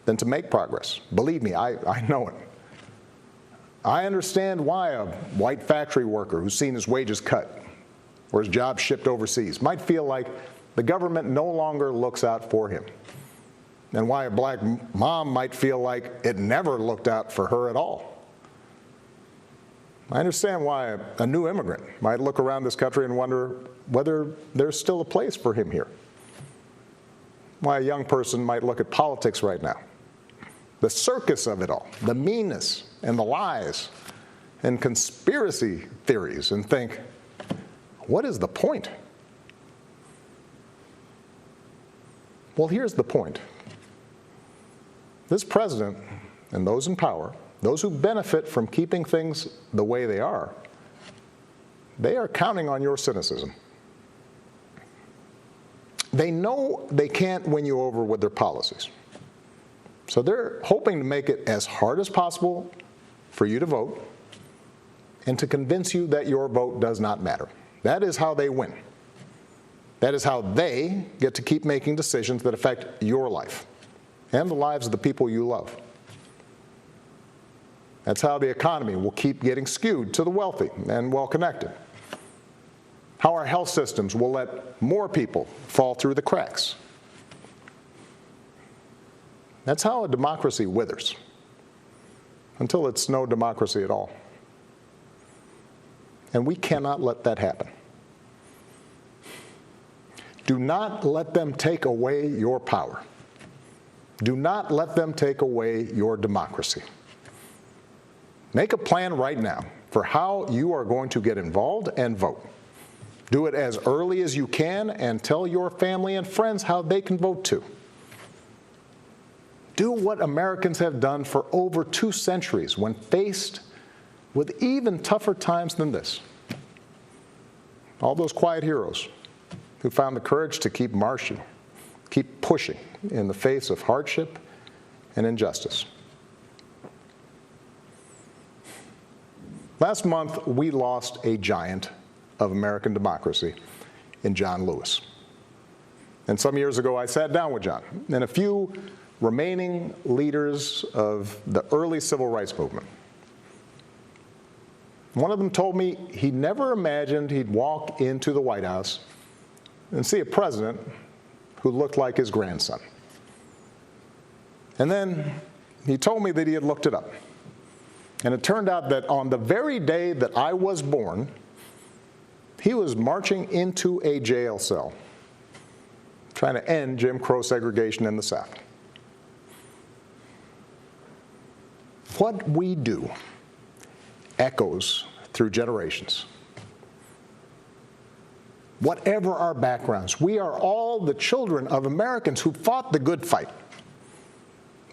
than to make progress. Believe me, I know it. I understand why a white factory worker who's seen his wages cut or his job shipped overseas might feel like the government no longer looks out for him, and why a black mom might feel like it never looked out for her at all. I understand why a new immigrant might look around this country and wonder whether there's still a place for him here. Why a young person might look at politics right now, the circus of it all, the meanness and the lies and conspiracy theories, and think, what is the point? Well, here's the point. This president and those in power, those who benefit from keeping things the way they are counting on your cynicism. They know they can't win you over with their policies. So they're hoping to make it as hard as possible for you to vote and to convince you that your vote does not matter. That is how they win. That is how they get to keep making decisions that affect your life and the lives of the people you love. That's how the economy will keep getting skewed to the wealthy and well-connected. How our health systems will let more people fall through the cracks. That's how a democracy withers, until it's no democracy at all. And we cannot let that happen. Do not let them take away your power. Do not let them take away your democracy. Make a plan right now for how you are going to get involved and vote. Do it as early as you can and tell your family and friends how they can vote too. Do what Americans have done for over 2 centuries when faced with even tougher times than this. All those quiet heroes who found the courage to keep marching, keep pushing in the face of hardship and injustice. Last month, we lost a giant of American democracy in John Lewis. And some years ago, I sat down with John and a few remaining leaders of the early civil rights movement. One of them told me he never imagined he'd walk into the White House and see a president who looked like his grandson. And then he told me that he had looked it up. And it turned out that on the very day that I was born, he was marching into a jail cell, trying to end Jim Crow segregation in the South. What we do echoes through generations. Whatever our backgrounds, we are all the children of Americans who fought the good fight.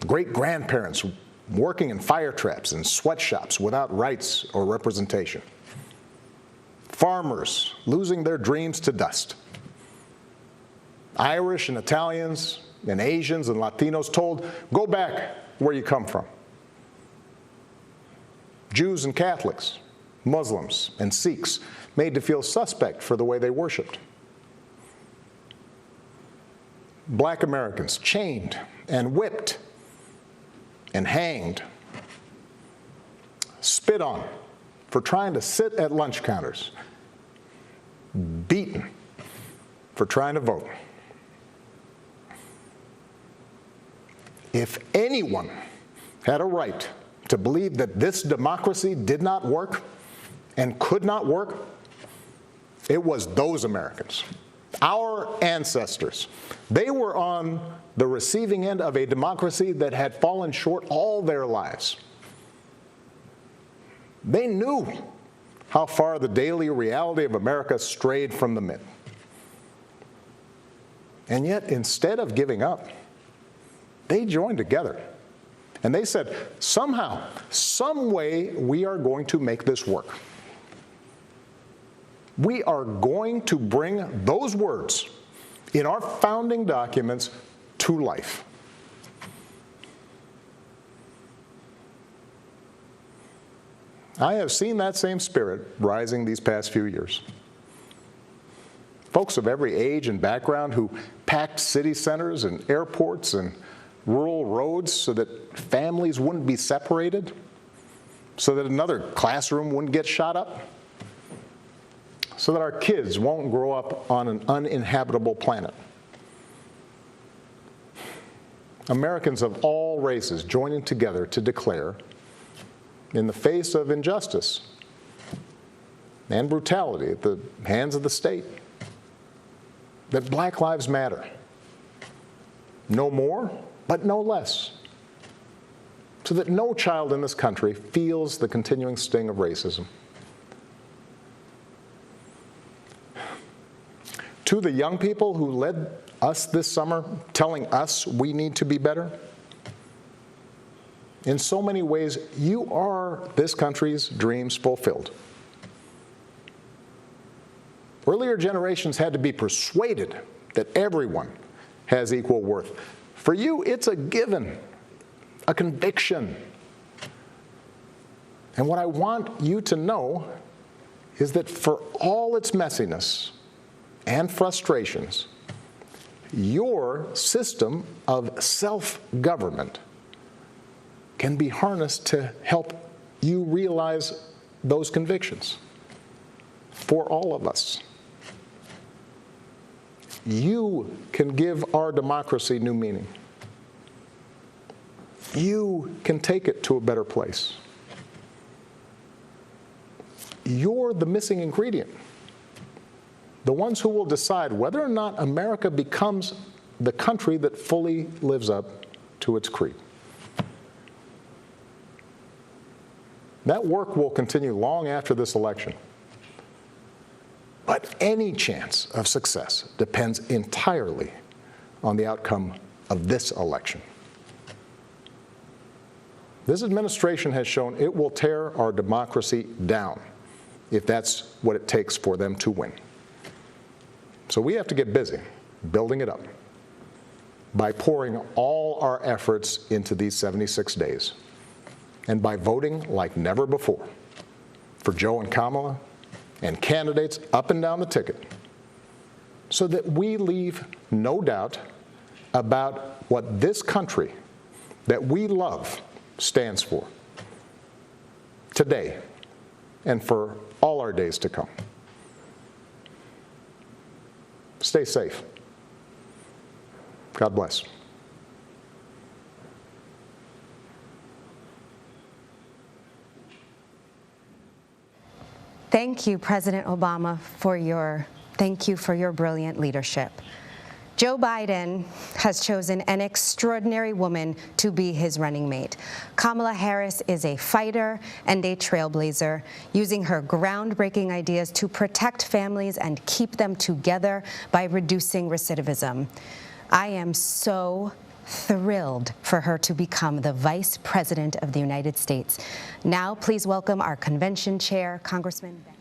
Great-grandparents working in fire traps and sweatshops without rights or representation. Farmers losing their dreams to dust. Irish and Italians and Asians and Latinos told, go back where you come from. Jews and Catholics, Muslims and Sikhs made to feel suspect for the way they worshiped. Black Americans chained and whipped and hanged, spit on for trying to sit at lunch counters, beaten for trying to vote. If anyone had a right to believe that this democracy did not work and could not work, it was those Americans, our ancestors. They were on the receiving end of a democracy that had fallen short all their lives. They knew how far the daily reality of America strayed from the myth. And yet, instead of giving up, they joined together. And they said, somehow, some way, we are going to make this work. We are going to bring those words in our founding documents to life. I have seen that same spirit rising these past few years. Folks of every age and background who packed city centers and airports and rural roads so that families wouldn't be separated, so that another classroom wouldn't get shot up, so that our kids won't grow up on an uninhabitable planet. Americans of all races joining together to declare, in the face of injustice and brutality at the hands of the state, that Black lives matter. No more, but no less. So that no child in this country feels the continuing sting of racism. To the young people who led us this summer, telling us we need to be better, in so many ways, you are this country's dreams fulfilled. Earlier generations had to be persuaded that everyone has equal worth. For you, it's a given, a conviction. And what I want you to know is that for all its messiness and frustrations, your system of self-government can be harnessed to help you realize those convictions for all of us. You can give our democracy new meaning. You can take it to a better place. You're the missing ingredient. The ones who will decide whether or not America becomes the country that fully lives up to its creed. That work will continue long after this election. But any chance of success depends entirely on the outcome of this election. This administration has shown it will tear our democracy down if that's what it takes for them to win. So we have to get busy building it up by pouring all our efforts into these 76 days and by voting like never before for Joe and Kamala and candidates up and down the ticket so that we leave no doubt about what this country that we love stands for today and for all our days to come. Stay safe. God bless. Thank you, President Obama, thank you for your brilliant leadership. Joe Biden has chosen an extraordinary woman to be his running mate. Kamala Harris is a fighter and a trailblazer, using her groundbreaking ideas to protect families and keep them together by reducing recidivism. I am so thrilled for her to become the Vice President of the United States. Now, please welcome our convention chair, Congressman Ben.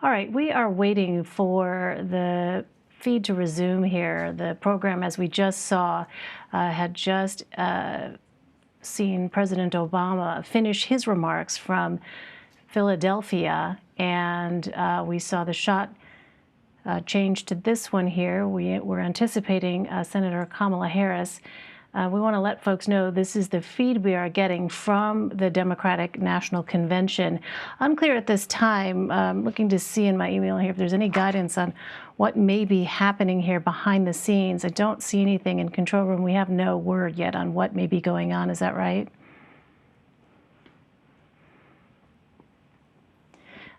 All right, we are waiting for the feed to resume here. The program, as we just saw, had just seen President Obama finish his remarks from Philadelphia, and we saw the shot change to this one here. We're anticipating Senator Kamala Harris. We want to let folks know this is the feed we are getting from the Democratic National Convention. Unclear at this time. I'm looking to see in my email here if there's any guidance on what may be happening here behind the scenes. I don't see anything in control room. We have no word yet on what may be going on. Is that right?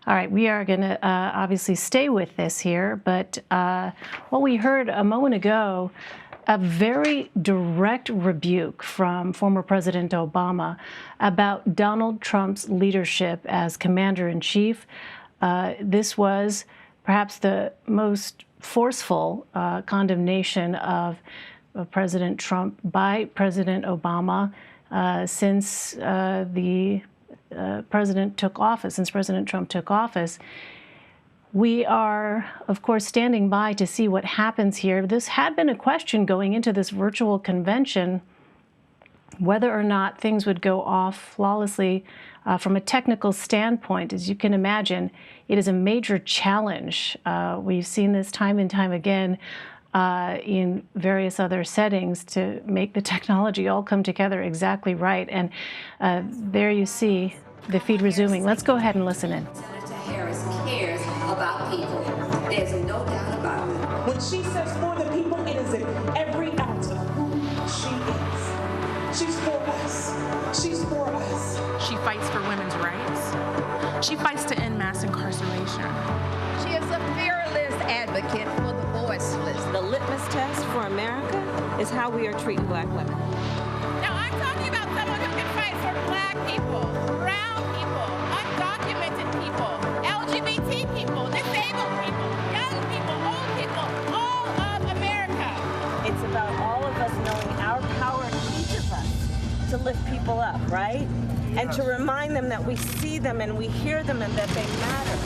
All right, we are going to obviously stay with this here, but what we heard a moment ago, a very direct rebuke from former President Obama about Donald Trump's leadership as commander-in-chief. This was perhaps the most forceful condemnation of President Trump by President Obama since the President Trump took office. We are, of course, standing by to see what happens here. This had been a question going into this virtual convention, whether or not things would go off flawlessly from a technical standpoint. As you can imagine, it is a major challenge. We've seen this time and time again in various other settings to make the technology all come together exactly right. And there you see the feed resuming. Let's go ahead and listen in. Senator Harris cares about people. There's no doubt about it. When she says for the people, it is in every ounce of who she is. She's for us. She's for us. She fights for women's rights. She fights to end mass incarceration. She is a fearless advocate for the voiceless. The litmus test for America is how we are treating black women. Now, I'm talking about someone who can fight for black people, brown people, undocumented people, LGBT people, disabled people, young people, old people, all of America. It's about all of us knowing our power, each of us, to lift people up, right? Yes. And to remind them that we see them and we hear them and that they matter.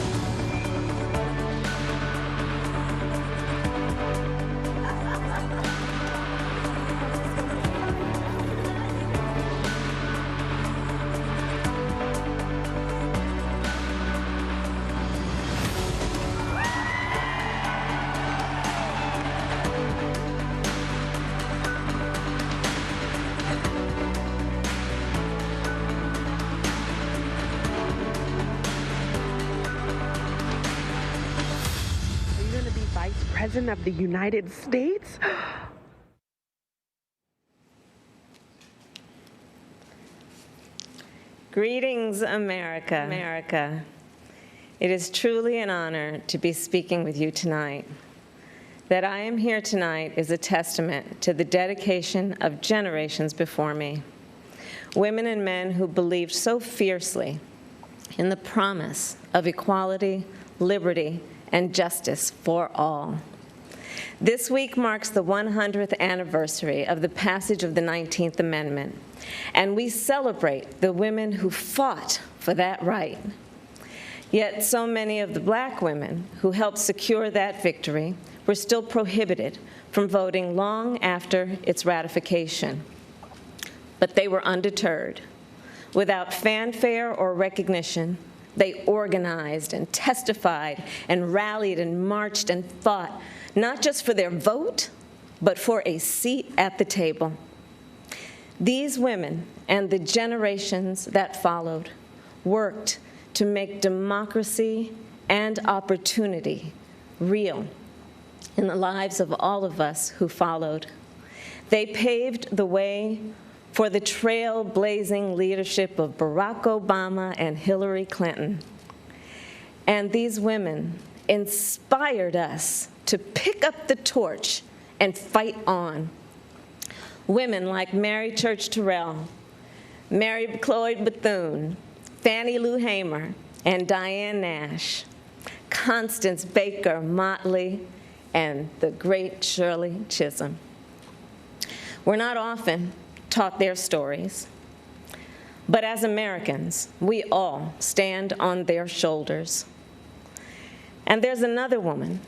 President of the United States? Greetings, America. America. It is truly an honor to be speaking with you tonight. That I am here tonight is a testament to the dedication of generations before me. Women and men who believed so fiercely in the promise of equality, liberty, and justice for all. This week marks the 100th anniversary of the passage of the 19th Amendment, and we celebrate the women who fought for that right. Yet so many of the black women who helped secure that victory were still prohibited from voting long after its ratification. But they were undeterred. Without fanfare or recognition, they organized and testified and rallied and marched and fought, not just for their vote, but for a seat at the table. These women and the generations that followed worked to make democracy and opportunity real in the lives of all of us who followed. They paved the way for the trailblazing leadership of Barack Obama and Hillary Clinton. And these women inspired us to pick up the torch and fight on. Women like Mary Church Terrell, Mary Cloyd Bethune, Fannie Lou Hamer, and Diane Nash, Constance Baker Motley, and the great Shirley Chisholm. We're not often taught their stories, but as Americans, we all stand on their shoulders. And there's another woman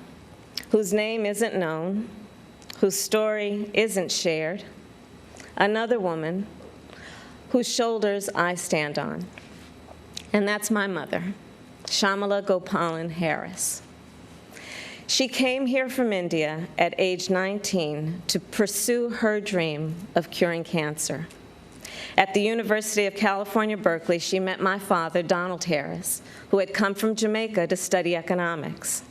whose name isn't known, whose story isn't shared, another woman whose shoulders I stand on. And that's my mother, Kamala Harris. She came here from India at age 19 to pursue her dream of curing cancer. At the University of California, Berkeley, she met my father, Donald Harris, who had come from Jamaica to study economics.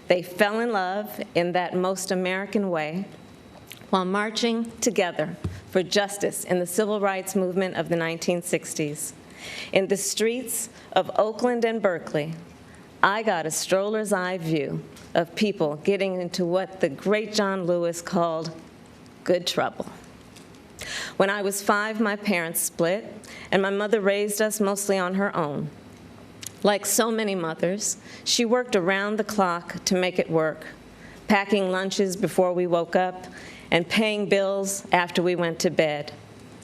They fell in love in that most American way while marching together for justice in the civil rights movement of the 1960s. In the streets of Oakland and Berkeley, I got a stroller's eye view of people getting into what the great John Lewis called good trouble. When I was 5, my parents split, and my mother raised us mostly on her own. Like so many mothers, she worked around the clock to make it work, packing lunches before we woke up and paying bills after we went to bed,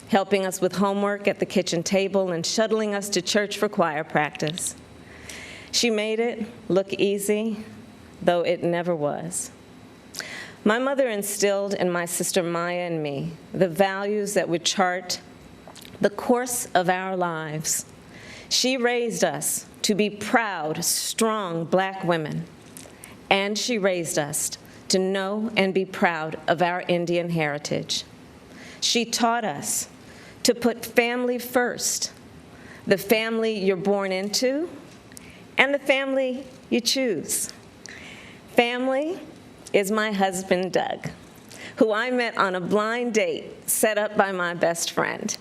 helping us with homework at the kitchen table and shuttling us to church for choir practice. She made it look easy, though it never was. My mother instilled in my sister Maya and me the values that would chart the course of our lives. She raised us to be proud, strong Black women, and she raised us to know and be proud of our Indian heritage. She taught us to put family first, the family you're born into, and the family you choose. Family is my husband, Doug, who I met on a blind date set up by my best friend.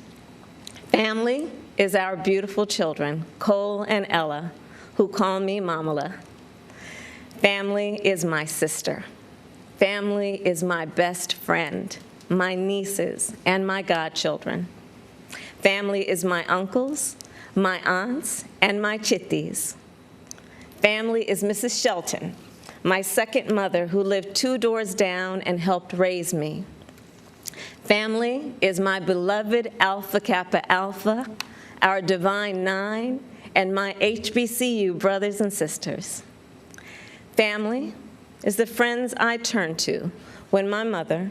Family is our beautiful children, Cole and Ella, who call me Mamala. Family is my sister. Family is my best friend, my nieces, and my godchildren. Family is my uncles, my aunts, and my chitties. Family is Mrs. Shelton, my second mother who lived 2 doors down and helped raise me. Family is my beloved Alpha Kappa Alpha, our Divine Nine, and my HBCU brothers and sisters. Family is the friends I turn to when my mother,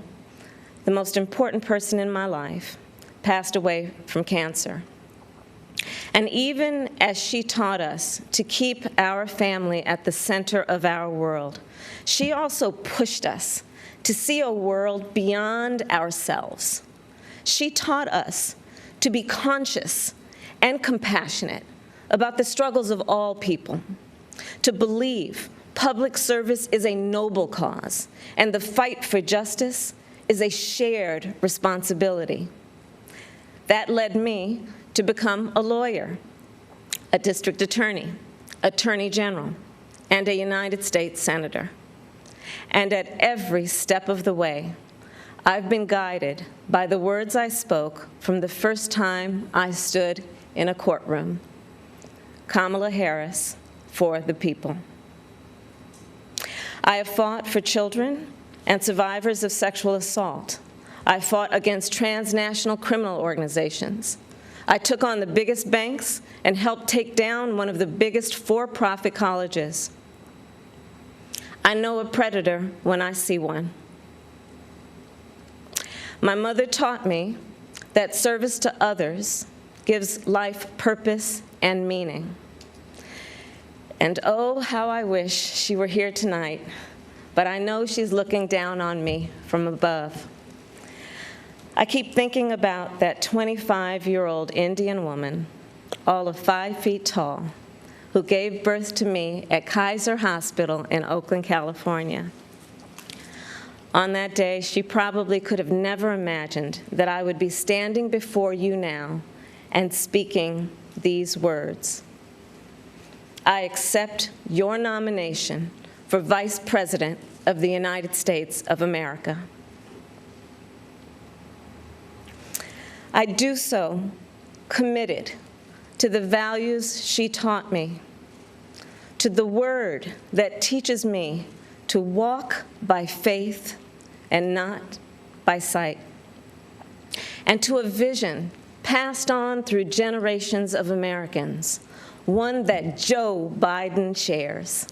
the most important person in my life, passed away from cancer. And even as she taught us to keep our family at the center of our world, she also pushed us to see a world beyond ourselves. She taught us to be conscious and compassionate about the struggles of all people, to believe public service is a noble cause and the fight for justice is a shared responsibility. That led me to become a lawyer, a district attorney, attorney general, and a United States senator. And at every step of the way, I've been guided by the words I spoke from the first time I stood in a courtroom. Kamala Harris, for the people. I have fought for children and survivors of sexual assault. I fought against transnational criminal organizations. I took on the biggest banks and helped take down one of the biggest for-profit colleges. I know a predator when I see one. My mother taught me that service to others gives life purpose and meaning. And oh, how I wish she were here tonight, but I know she's looking down on me from above. I keep thinking about that 25-year-old Indian woman, all of 5 feet tall, who gave birth to me at Kaiser Hospital in Oakland, California. On that day, she probably could have never imagined that I would be standing before you now and speaking these words. I accept your nomination for Vice President of the United States of America. I do so committed to the values she taught me, to the word that teaches me to walk by faith and not by sight, and to a vision passed on through generations of Americans, one that Joe Biden shares.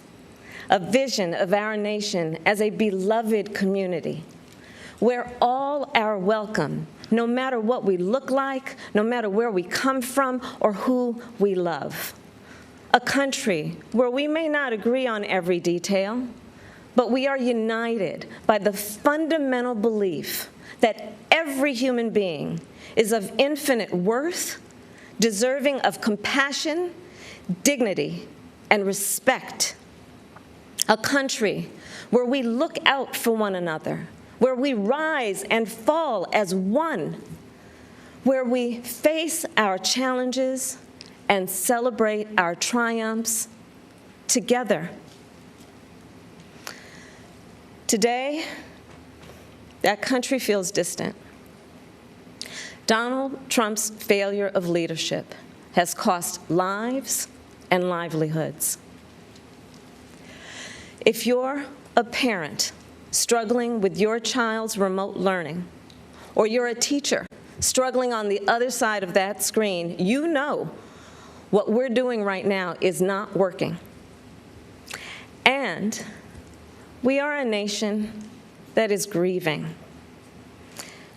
a vision of our nation as a beloved community where all are welcome, no matter what we look like, no matter where we come from, or who we love. A country where we may not agree on every detail, but we are united by the fundamental belief that every human being is of infinite worth, deserving of compassion, dignity, and respect. A country where we look out for one another, where we rise and fall as one, where we face our challenges and celebrate our triumphs together. Today, that country feels distant. Donald Trump's failure of leadership has cost lives and livelihoods. If you're a parent struggling with your child's remote learning, or you're a teacher struggling on the other side of that screen, you know what we're doing right now is not working. And we are a nation that is grieving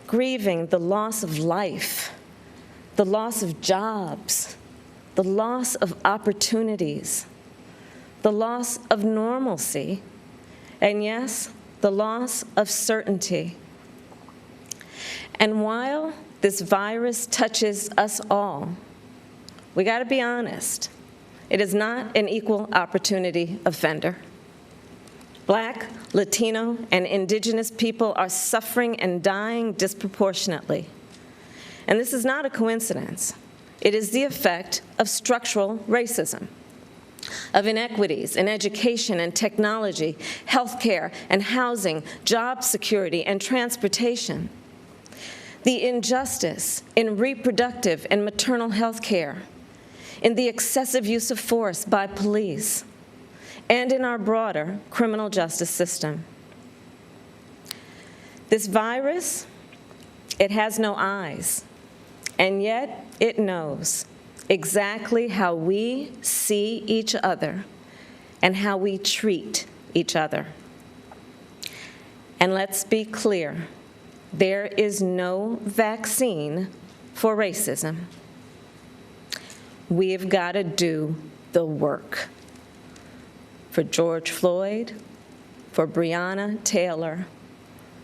the loss of life, the loss of jobs, the loss of opportunities, the loss of normalcy, and yes, the loss of certainty. And while this virus touches us all, we got to be honest, it is not an equal opportunity offender. Black, Latino, and indigenous people are suffering and dying disproportionately. And this is not a coincidence. It is the effect of structural racism, of inequities in education and technology, healthcare and housing, job security and transportation, the injustice in reproductive and maternal health care, in the excessive use of force by police, and in our broader criminal justice system. This virus, it has no eyes, and yet it knows exactly how we see each other and how we treat each other. And let's be clear, there is no vaccine for racism. We've got to do the work. For George Floyd, for Breonna Taylor,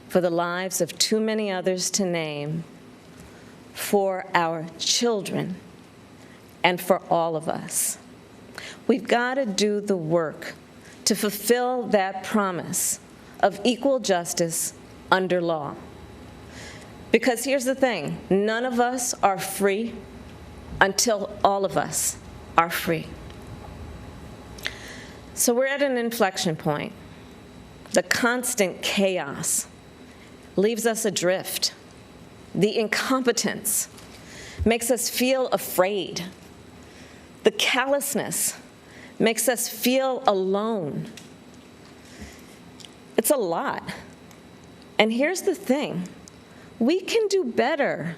for the lives of too many others to name, for our children, and for all of us. We've got to do the work to fulfill that promise of equal justice under law. Because here's the thing, none of us are free until all of us are free. So we're at an inflection point. The constant chaos leaves us adrift. The incompetence makes us feel afraid. The callousness makes us feel alone. It's a lot. And here's the thing, we can do better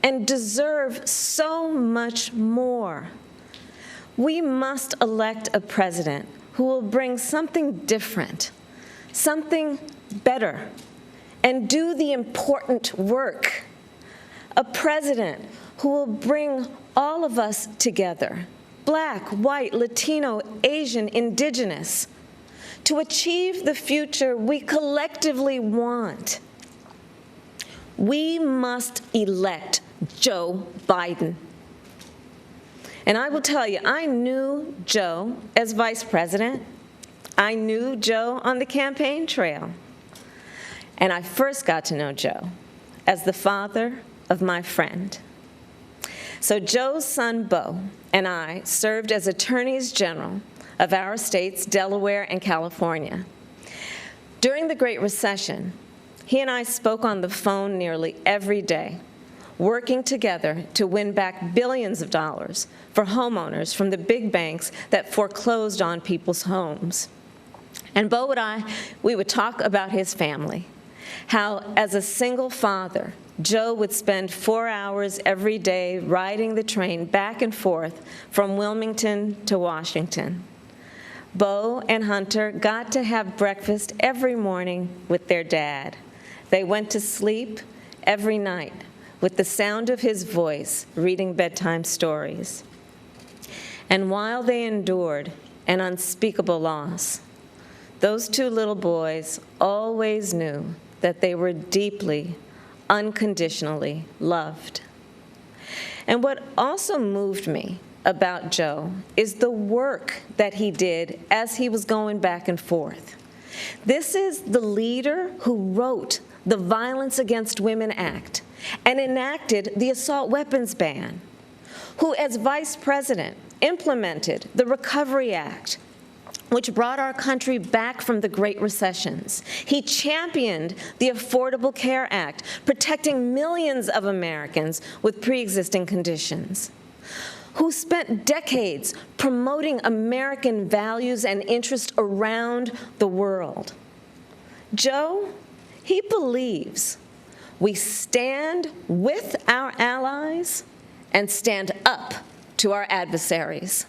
and deserve so much more. We must elect a president who will bring something different, something better, and do the important work. A president who will bring all of us together, Black, white, Latino, Asian, indigenous, to achieve the future we collectively want. We must elect Joe Biden. And I will tell you, I knew Joe as vice president. I knew Joe on the campaign trail. And I first got to know Joe as the father of my friend. So Joe's son, Beau, and I served as attorneys general of our states, Delaware and California. During the Great Recession, he and I spoke on the phone nearly every day, working together to win back billions of dollars for homeowners from the big banks that foreclosed on people's homes. And Beau and I, we would talk about his family, how as a single father, Joe would spend 4 hours every day riding the train back and forth from Wilmington to Washington. Bo and Hunter got to have breakfast every morning with their dad. They went to sleep every night with the sound of his voice reading bedtime stories. And while they endured an unspeakable loss, those two little boys always knew that they were deeply, unconditionally loved. And what also moved me about Joe is the work that he did as he was going back and forth. This is the leader who wrote the Violence Against Women Act and enacted the assault weapons ban, who as vice president implemented the Recovery Act, which brought our country back from the Great Recessions. He championed the Affordable Care Act, protecting millions of Americans with pre-existing conditions, who spent decades promoting American values and interests around the world. Joe, he believes we stand with our allies and stand up to our adversaries.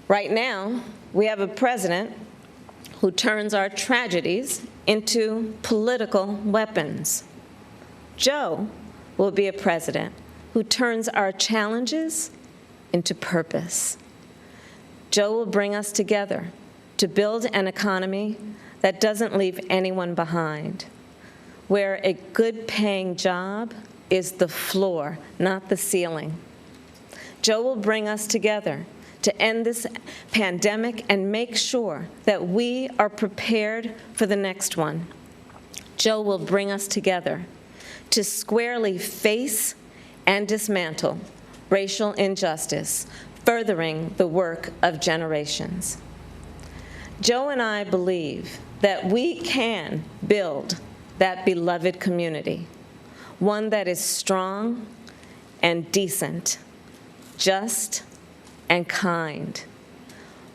Right now, we have a president who turns our tragedies into political weapons. Joe will be a president who turns our challenges into purpose. Joe will bring us together to build an economy that doesn't leave anyone behind, where a good-paying job is the floor, not the ceiling. Joe will bring us together to end this pandemic and make sure that we are prepared for the next one. Joe will bring us together to squarely face and dismantle racial injustice, furthering the work of generations. Joe and I believe that we can build that beloved community, one that is strong and decent, just and kind,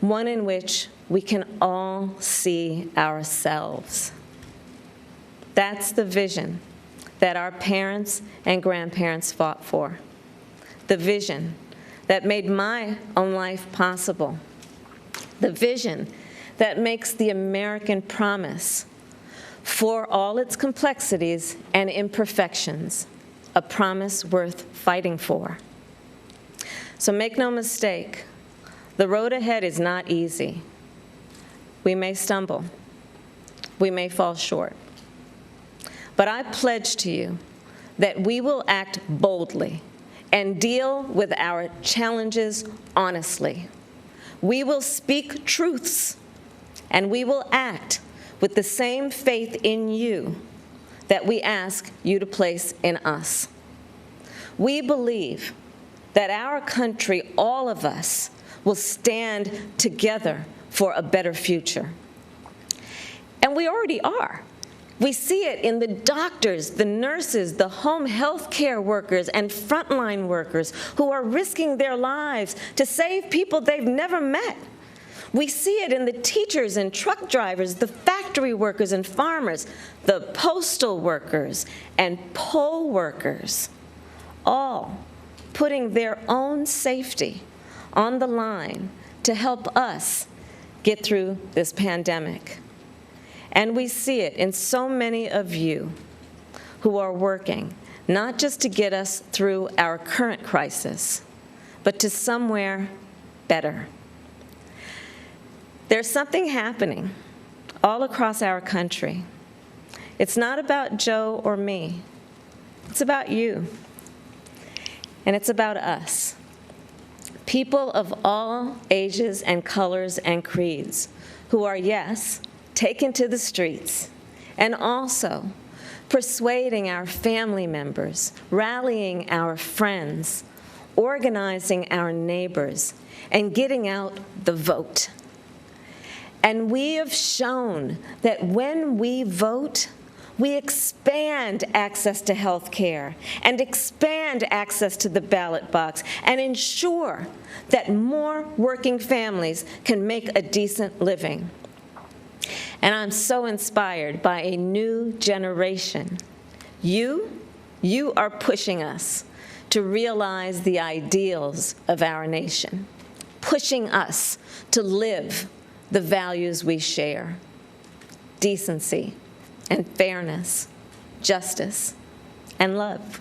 one in which we can all see ourselves. That's the vision that our parents and grandparents fought for, the vision that made my own life possible, the vision that makes the American promise, for all its complexities and imperfections, a promise worth fighting for. So make no mistake, the road ahead is not easy. We may stumble. We may fall short. But I pledge to you that we will act boldly and deal with our challenges honestly. We will speak truths, and we will act with the same faith in you that we ask you to place in us. We believe that our country, all of us, will stand together for a better future. And we already are. We see it in the doctors, the nurses, the home health care workers, and frontline workers who are risking their lives to save people they've never met. We see it in the teachers and truck drivers, the factory workers and farmers, the postal workers and poll workers, all putting their own safety on the line to help us get through this pandemic. And we see it in so many of you who are working, not just to get us through our current crisis, but to somewhere better. There's something happening all across our country. It's not about Joe or me. It's about you. And it's about us. People of all ages and colors and creeds who are, yes, taken to the streets, and also persuading our family members, rallying our friends, organizing our neighbors, and getting out the vote. And we have shown that when we vote, we expand access to health care and expand access to the ballot box and ensure that more working families can make a decent living. And I'm so inspired by a new generation. You are pushing us to realize the ideals of our nation. pushing us to live the values we share: decency and fairness, justice and love.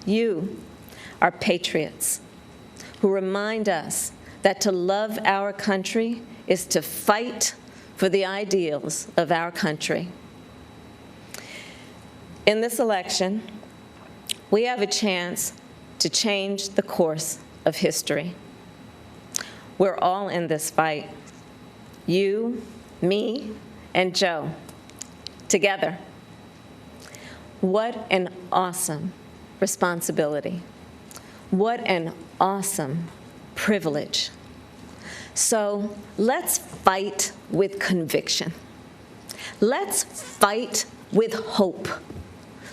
You are patriots who remind us that to love our country is to fight for the ideals of our country. In this election, we have a chance to change the course of history. We're all in this fight. You, me, and Joe, together. What an awesome responsibility. What an awesome privilege. So let's fight with conviction. Let's fight with hope.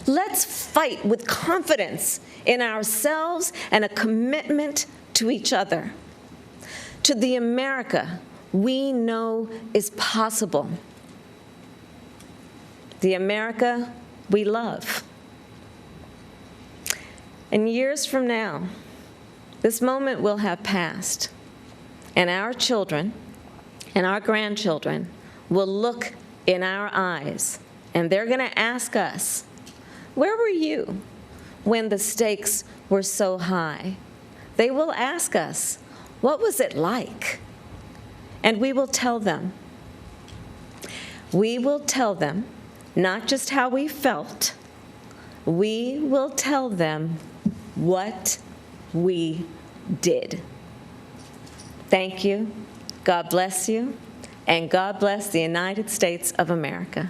Let's fight with confidence in ourselves and a commitment to each other, to the America we know is possible, the America we love. And years from now, this moment will have passed, and our children and our grandchildren will look in our eyes, and they're going to ask us, where were you when the stakes were so high? They will ask us, what was it like? And we will tell them. We will tell them not just how we felt, we will tell them what we did. Thank you, God bless you, and God bless the United States of America.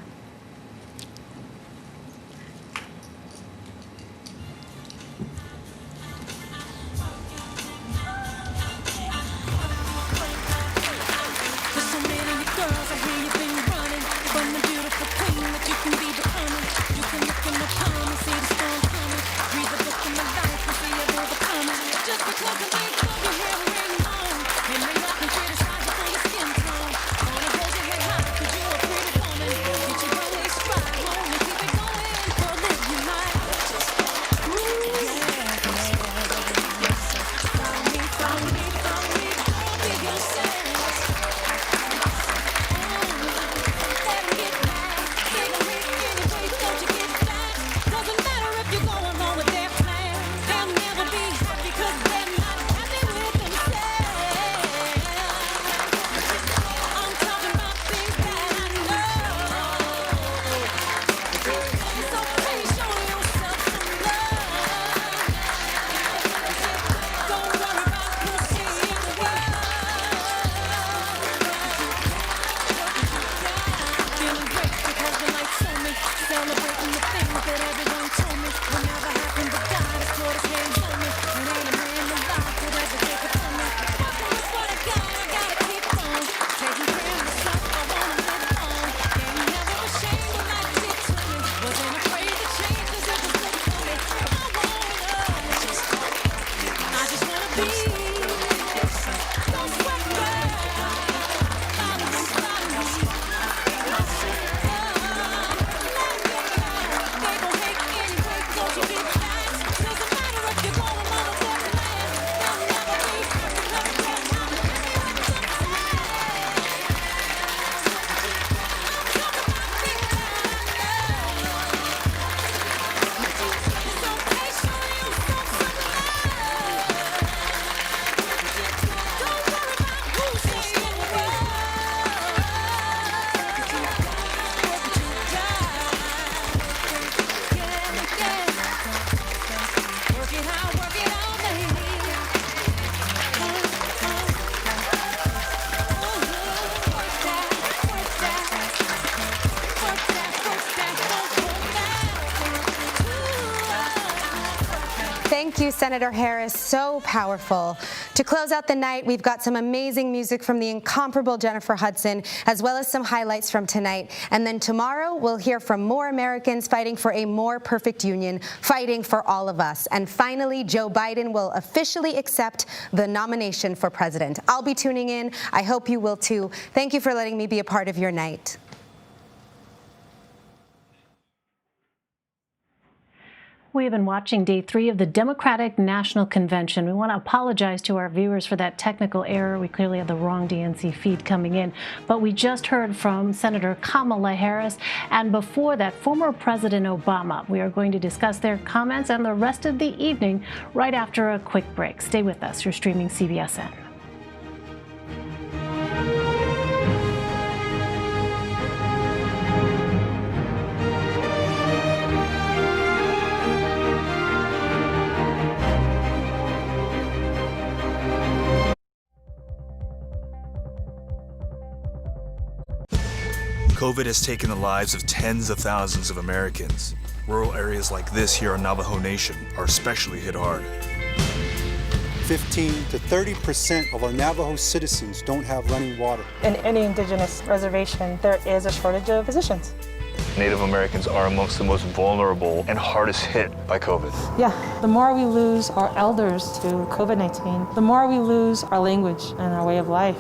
Thank you, Senator Harris. So powerful. To close out the night, we've got some amazing music from the incomparable Jennifer Hudson, as well as some highlights from tonight. And then tomorrow, we'll hear from more Americans fighting for a more perfect union, fighting for all of us. And finally, Joe Biden will officially accept the nomination for president. I'll be tuning in. I hope you will too. Thank you for letting me be a part of your night. We have been watching day 3 of the Democratic National Convention. We want to apologize to our viewers for that technical error. We clearly had the wrong DNC feed coming in. But we just heard from Senator Kamala Harris, and before that, former President Obama. We are going to discuss their comments and the rest of the evening right after a quick break. Stay with us. You're streaming CBSN. COVID has taken the lives of tens of thousands of Americans. Rural areas like this here on Navajo Nation are especially hit hard. 15 to 30% of our Navajo citizens don't have running water. In any indigenous reservation, there is a shortage of physicians. Native Americans are amongst the most vulnerable and hardest hit by COVID. Yeah, the more we lose our elders to COVID-19, the more we lose our language and our way of life.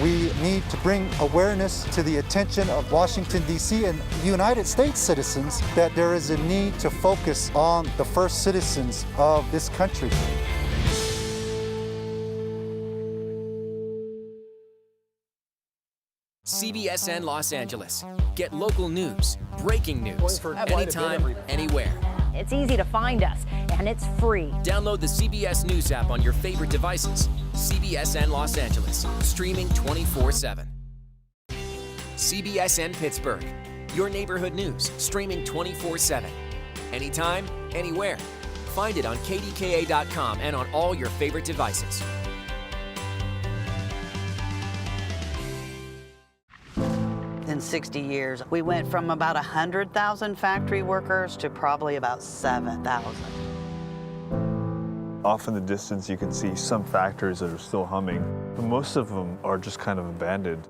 We need to bring awareness to the attention of Washington, D.C. and United States citizens that there is a need to focus on the first citizens of this country. CBSN Los Angeles. Get local news, breaking news, anytime, anywhere. It's easy to find us, and it's free. Download the CBS News app on your favorite devices. CBSN Los Angeles, streaming 24/7. CBSN Pittsburgh, your neighborhood news, streaming 24/7. Anytime, anywhere. Find it on kdka.com and on all your favorite devices. In 60 years, we went from about 100,000 factory workers to probably about 7,000. Off in the distance, you can see some factories that are still humming, but most of them are just kind of abandoned.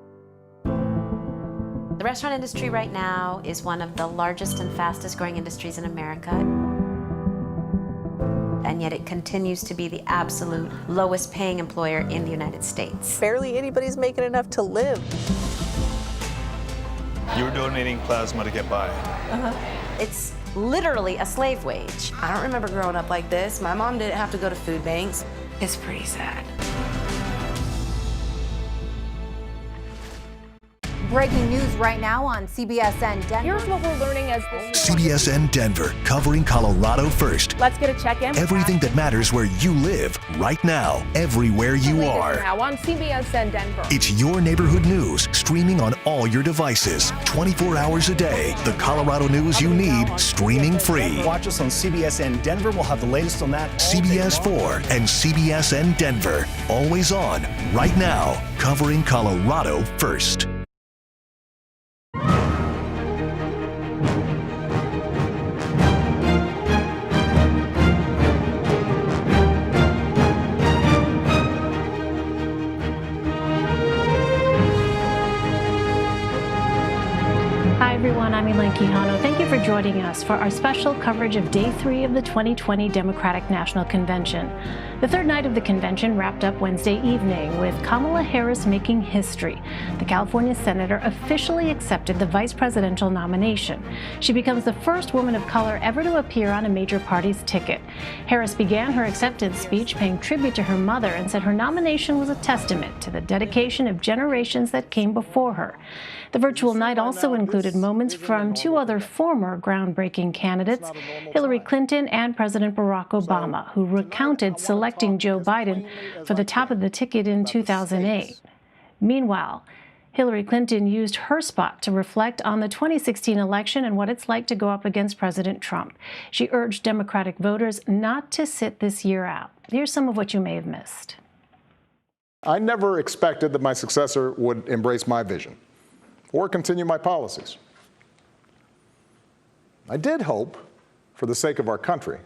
The restaurant industry right now is one of the largest and fastest growing industries in America. And yet it continues to be the absolute lowest paying employer in the United States. Barely anybody's making enough to live. You were donating plasma to get by. It's literally a slave wage. I don't remember growing up like this. My mom didn't have to go to food banks. It's pretty sad. Breaking news right now on CBSN Denver. Here's what we're learning as this CBSN Denver, covering Colorado first. Let's get a check-in. Everything that matters where you live, right now, everywhere you are. Now on CBSN Denver. It's your neighborhood news, streaming on all your devices, 24 hours a day. The Colorado news you need, streaming free. Watch us on CBSN Denver. We'll have the latest on that. CBS 4 and CBSN Denver, always on, right now, covering Colorado first. Hi everyone, I'm Elaine Quijano. Thank you for joining us for our special coverage of Day 3 of the 2020 Democratic National Convention. The third night of the convention wrapped up Wednesday evening with Kamala Harris making history. The California senator officially accepted the vice presidential nomination. She becomes the first woman of color ever to appear on a major party's ticket. Harris began her acceptance speech paying tribute to her mother and said her nomination was a testament to the dedication of generations that came before her. The virtual night also included moments from two other former groundbreaking candidates, Hillary Clinton and President Barack Obama, who recounted selecting Joe Biden for the top of the ticket in 2008. Meanwhile, Hillary Clinton used her spot to reflect on the 2016 election and what it's like to go up against President Trump. She urged Democratic voters not to sit this year out. Here's some of what you may have missed. I never expected that my successor would embrace my vision or continue my policies. I did hope, for the sake of our country,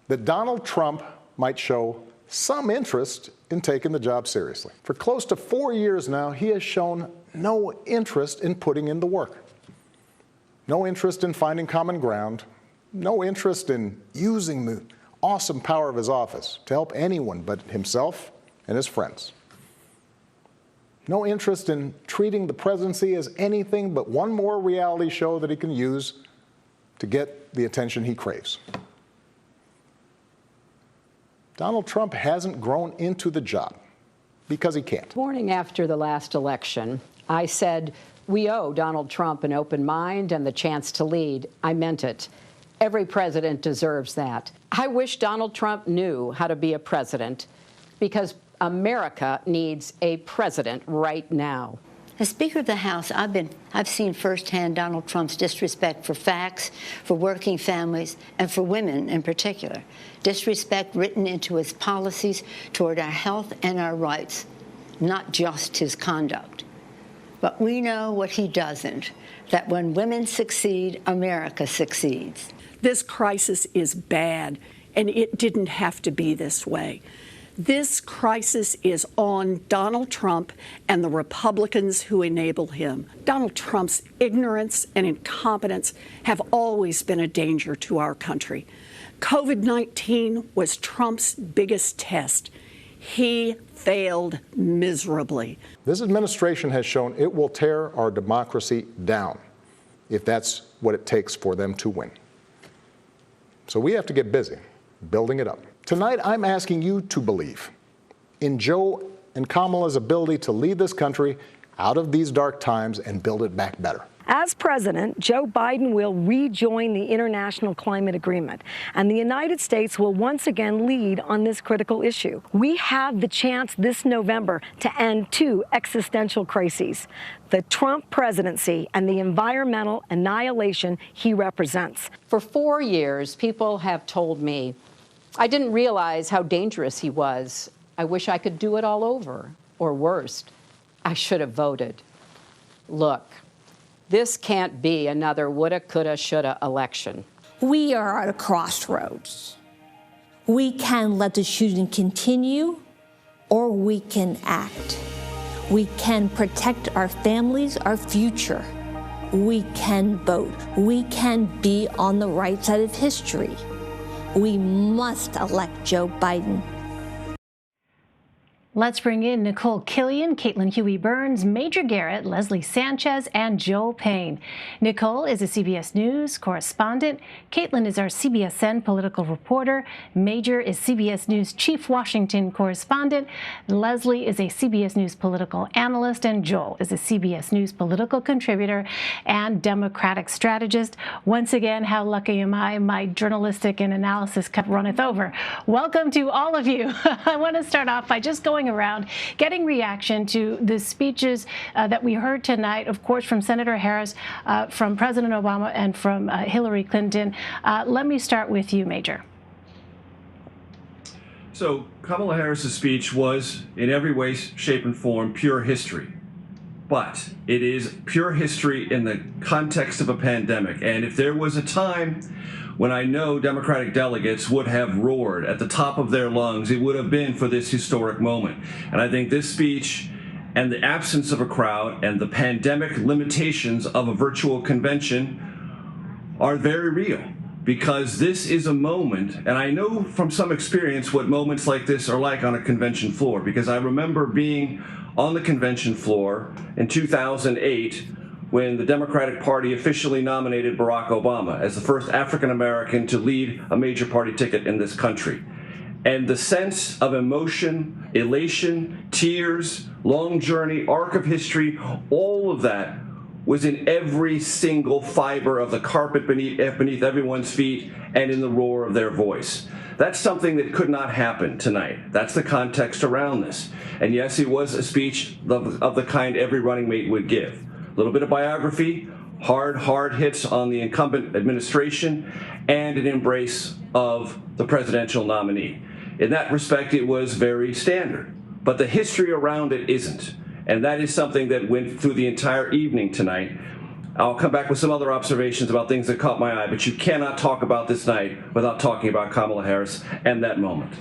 that Donald Trump might show some interest in taking the job seriously. For close to 4 years now, he has shown no interest in putting in the work, no interest in finding common ground, no interest in using the awesome power of his office to help anyone but himself and his friends. No interest in treating the presidency as anything but one more reality show that he can use to get the attention he craves. Donald Trump hasn't grown into the job because he can't. Morning after the last election, I said, we owe Donald Trump an open mind and the chance to lead. I meant it. Every president deserves that. I wish Donald Trump knew how to be a president, because America needs a president right now. As Speaker of the House, I've seen firsthand Donald Trump's disrespect for facts, for working families, and for women in particular. Disrespect written into his policies toward our health and our rights, not just his conduct. But we know what he doesn't, that when women succeed, America succeeds. This crisis is bad, and it didn't have to be this way. This crisis is on Donald Trump and the Republicans who enable him. Donald Trump's ignorance and incompetence have always been a danger to our country. COVID-19 was Trump's biggest test. He failed miserably. This administration has shown it will tear our democracy down if that's what it takes for them to win. So we have to get busy building it up. Tonight, I'm asking you to believe in Joe and Kamala's ability to lead this country out of these dark times and build it back better. As president, Joe Biden will rejoin the international climate agreement, and the United States will once again lead on this critical issue. We have the chance this November to end two existential crises: the Trump presidency and the environmental annihilation he represents. For 4 years, people have told me, I didn't realize how dangerous he was. I wish I could do it all over. Or worst, I should have voted. Look, this can't be another woulda, coulda, shoulda election. We are at a crossroads. We can let the shooting continue, or we can act. We can protect our families, our future. We can vote. We can be on the right side of history. We must elect Joe Biden. Let's bring in Nicole Killian, Caitlin Huey-Burns, Major Garrett, Leslie Sanchez, and Joel Payne. Nicole is a CBS News correspondent. Caitlin is our CBSN political reporter. Major is CBS News chief Washington correspondent. Leslie is a CBS News political analyst, and Joel is a CBS News political contributor and Democratic strategist. Once again, how lucky am I? My journalistic and analysis cup runneth over. Welcome to all of you. I want to start off by just going around, getting reaction to the speeches that we heard tonight, of course, from Senator Harris, from President Obama, and from Hillary Clinton. Let me start with you, Major. So Kamala Harris's speech was, in every way, shape, and form, pure history. But it is pure history in the context of a pandemic. And if there was a time when I know Democratic delegates would have roared at the top of their lungs, it would have been for this historic moment. And I think this speech and the absence of a crowd and the pandemic limitations of a virtual convention are very real, because this is a moment, and I know from some experience what moments like this are like on a convention floor, because I remember being on the convention floor in 2008 when the Democratic Party officially nominated Barack Obama as the first African American to lead a major party ticket in this country. And the sense of emotion, elation, tears, long journey, arc of history, all of that was in every single fiber of the carpet beneath everyone's feet and in the roar of their voice. That's something that could not happen tonight. That's the context around this. And yes, it was a speech of the kind every running mate would give. A little bit of biography, hard hits on the incumbent administration, and an embrace of the presidential nominee. In that respect, it was very standard. But the history around it isn't. And that is something that went through the entire evening tonight. I'll come back with some other observations about things that caught my eye, but you cannot talk about this night without talking about Kamala Harris and that moment.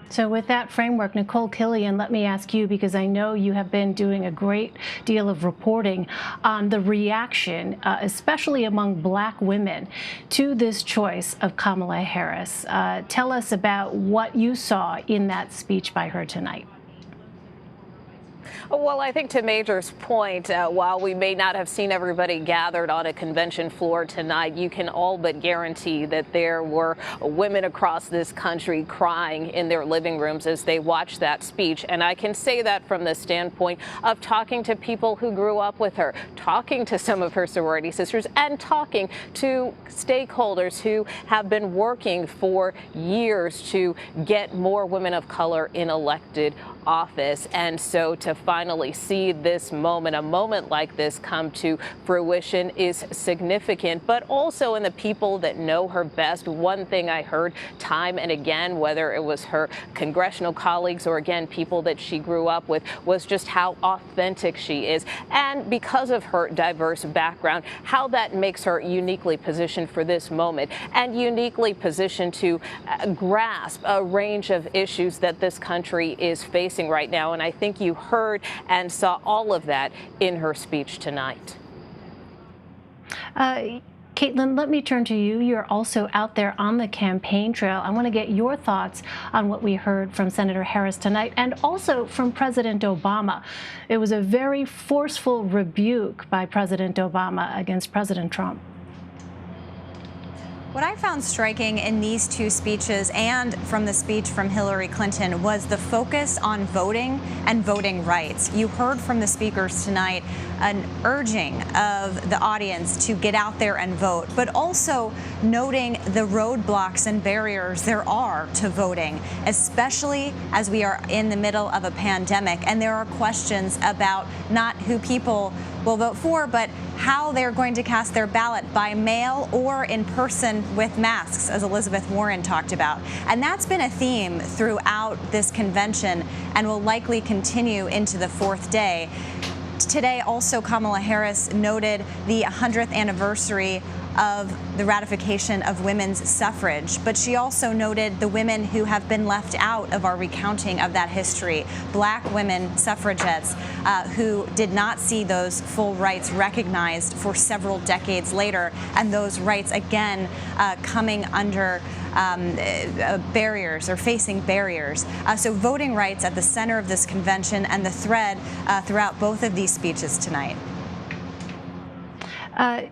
So with that framework, Nicole Killian, let me ask you, because I know you have been doing a great deal of reporting on the reaction, especially among Black women, to this choice of Kamala Harris. Tell us about what you saw in that speech by her tonight. Well, I think to Major's point, while we may not have seen everybody gathered on a convention floor tonight, you can all but guarantee that there were women across this country crying in their living rooms as they watched that speech. And I can say that from the standpoint of talking to people who grew up with her, talking to some of her sorority sisters, and talking to stakeholders who have been working for years to get more women of color in elected office. And so to finally see this moment, a moment like this come to fruition is significant, but also in the people that know her best. One thing I heard time and again, whether it was her congressional colleagues or again, people that she grew up with, was just how authentic she is. And because of her diverse background, how that makes her uniquely positioned for this moment and uniquely positioned to grasp a range of issues that this country is facing right now. And I think you heard and saw all of that in her speech tonight. Caitlin, let me turn to you. You're also out there on the campaign trail. I want to get your thoughts on what we heard from Senator Harris tonight and also from President Obama. It was a very forceful rebuke by President Obama against President Trump. What I found striking in these two speeches and from the speech from Hillary Clinton was the focus on voting and voting rights. You heard from the speakers tonight an urging of the audience to get out there and vote, but also noting the roadblocks and barriers there are to voting, especially as we are in the middle of a pandemic. And there are questions about not who people will vote for, but how they're going to cast their ballot by mail or in person with masks, as Elizabeth Warren talked about. And that's been a theme throughout this convention and will likely continue into the fourth day. Today, also, Kamala Harris noted the 100th anniversary of the ratification of women's suffrage, but she also noted the women who have been left out of our recounting of that history, Black women suffragettes who did not see those full rights recognized for several decades later, and those rights again coming under barriers or facing barriers. So voting rights at the center of this convention and the thread throughout both of these speeches tonight.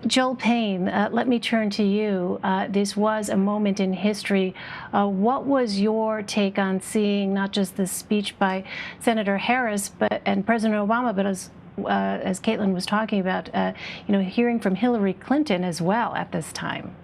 Joel Payne, let me turn to you. This was a moment in history. What was your take on seeing not just the speech by Senator Harris and President Obama, but as Caitlin was talking about, hearing from Hillary Clinton as well at this time?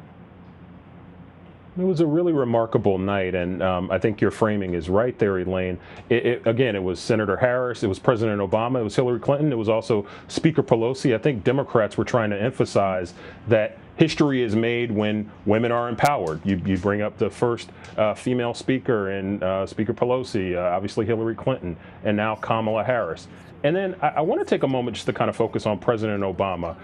It was a really remarkable night, and I think your framing is right there, Elaine. Again, it was Senator Harris, it was President Obama, it was Hillary Clinton, it was also Speaker Pelosi. I think Democrats were trying to emphasize that history is made when women are empowered. You bring up the first female speaker and Speaker Pelosi, obviously Hillary Clinton, and now Kamala Harris. And then I want to take a moment just to kind of focus on President Obama.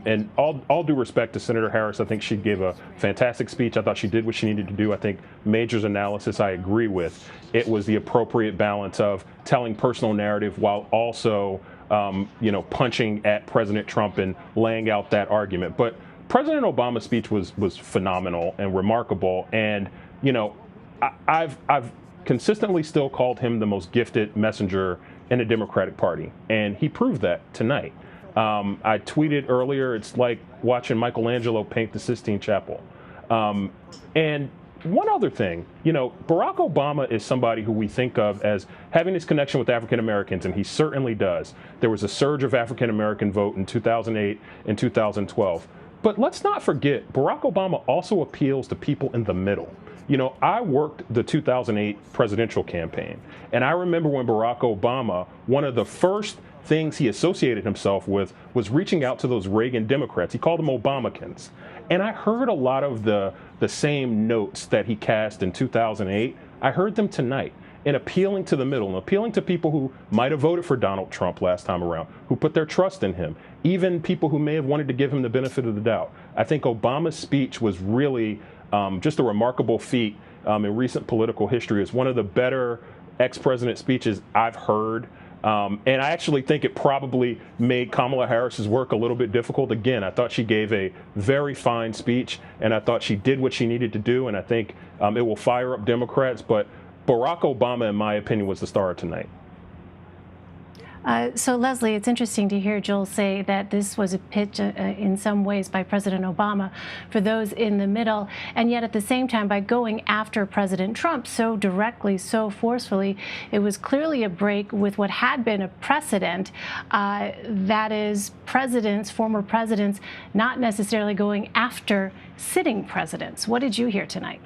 And all due respect to Senator Harris, I think she gave a fantastic speech. I thought she did what she needed to do. I think Major's analysis I agree with. It was the appropriate balance of telling personal narrative while also, punching at President Trump and laying out that argument. But President Obama's speech was phenomenal and remarkable. And, I've consistently still called him the most gifted messenger in the Democratic Party, and he proved that tonight. I tweeted earlier, it's like watching Michelangelo paint the Sistine Chapel. And one other thing, Barack Obama is somebody who we think of as having this connection with African Americans, and he certainly does. There was a surge of African American vote in 2008 and 2012. But let's not forget, Barack Obama also appeals to people in the middle. I worked the 2008 presidential campaign, and I remember when Barack Obama, one of the first things he associated himself with was reaching out to those Reagan Democrats. He called them Obamacans. And I heard a lot of the same notes that he cast in 2008. I heard them tonight in appealing to the middle and appealing to people who might have voted for Donald Trump last time around, who put their trust in him, even people who may have wanted to give him the benefit of the doubt. I think Obama's speech was really just a remarkable feat in recent political history. It's one of the better ex-president speeches I've heard. And I actually think it probably made Kamala Harris's work a little bit difficult. Again, I thought she gave a very fine speech, and I thought she did what she needed to do, and I think it will fire up Democrats. But Barack Obama, in my opinion, was the star tonight. So, Leslie, it's interesting to hear Joel say that this was a pitch in some ways by President Obama for those in the middle, and yet at the same time, by going after President Trump so directly, so forcefully, it was clearly a break with what had been a precedent, that is presidents, former presidents, not necessarily going after sitting presidents. What did you hear tonight?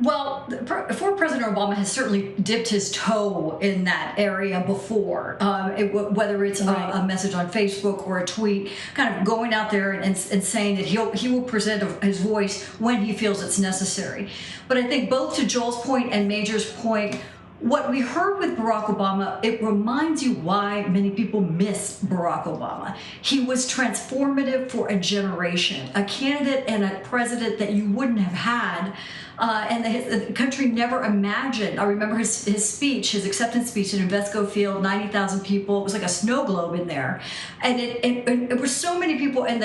Well, former President Obama has certainly dipped his toe in that area before, whether it's a message on Facebook or a tweet, kind of going out there and saying that he will present his voice when he feels it's necessary. But I think both to Joel's point and Major's point, what we heard with Barack Obama, it reminds you why many people miss Barack Obama. He was transformative for a generation, a candidate and a president that you wouldn't have had, and the country never imagined. I remember his speech, his acceptance speech in Invesco Field, 90,000 people. It was like a snow globe in there. And it was so many people. And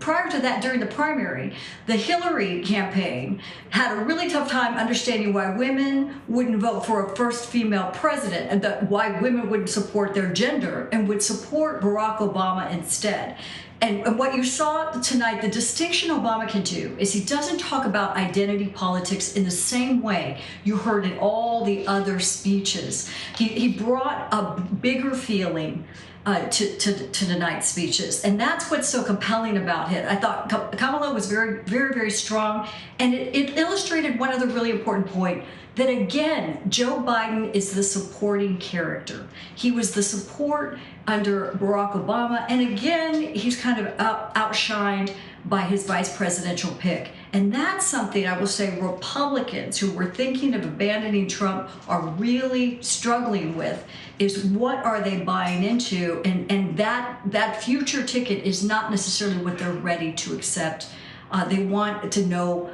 prior to that, during the primary, the Hillary campaign had a really tough time understanding why women wouldn't vote for a first female president, and why women wouldn't support their gender and would support Barack Obama instead. And what you saw tonight, the distinction Obama can do is he doesn't talk about identity politics in the same way you heard in all the other speeches. He brought a bigger feeling to tonight's speeches. And that's what's so compelling about it. I thought Kamala was very, very, very strong. And it illustrated one other really important point, that again, Joe Biden is the supporting character. He was the support under Barack Obama. And again, he's kind of outshined by his vice presidential pick. And that's something I will say Republicans who were thinking of abandoning Trump are really struggling with, is what are they buying into? And that future ticket is not necessarily what they're ready to accept. They want to know,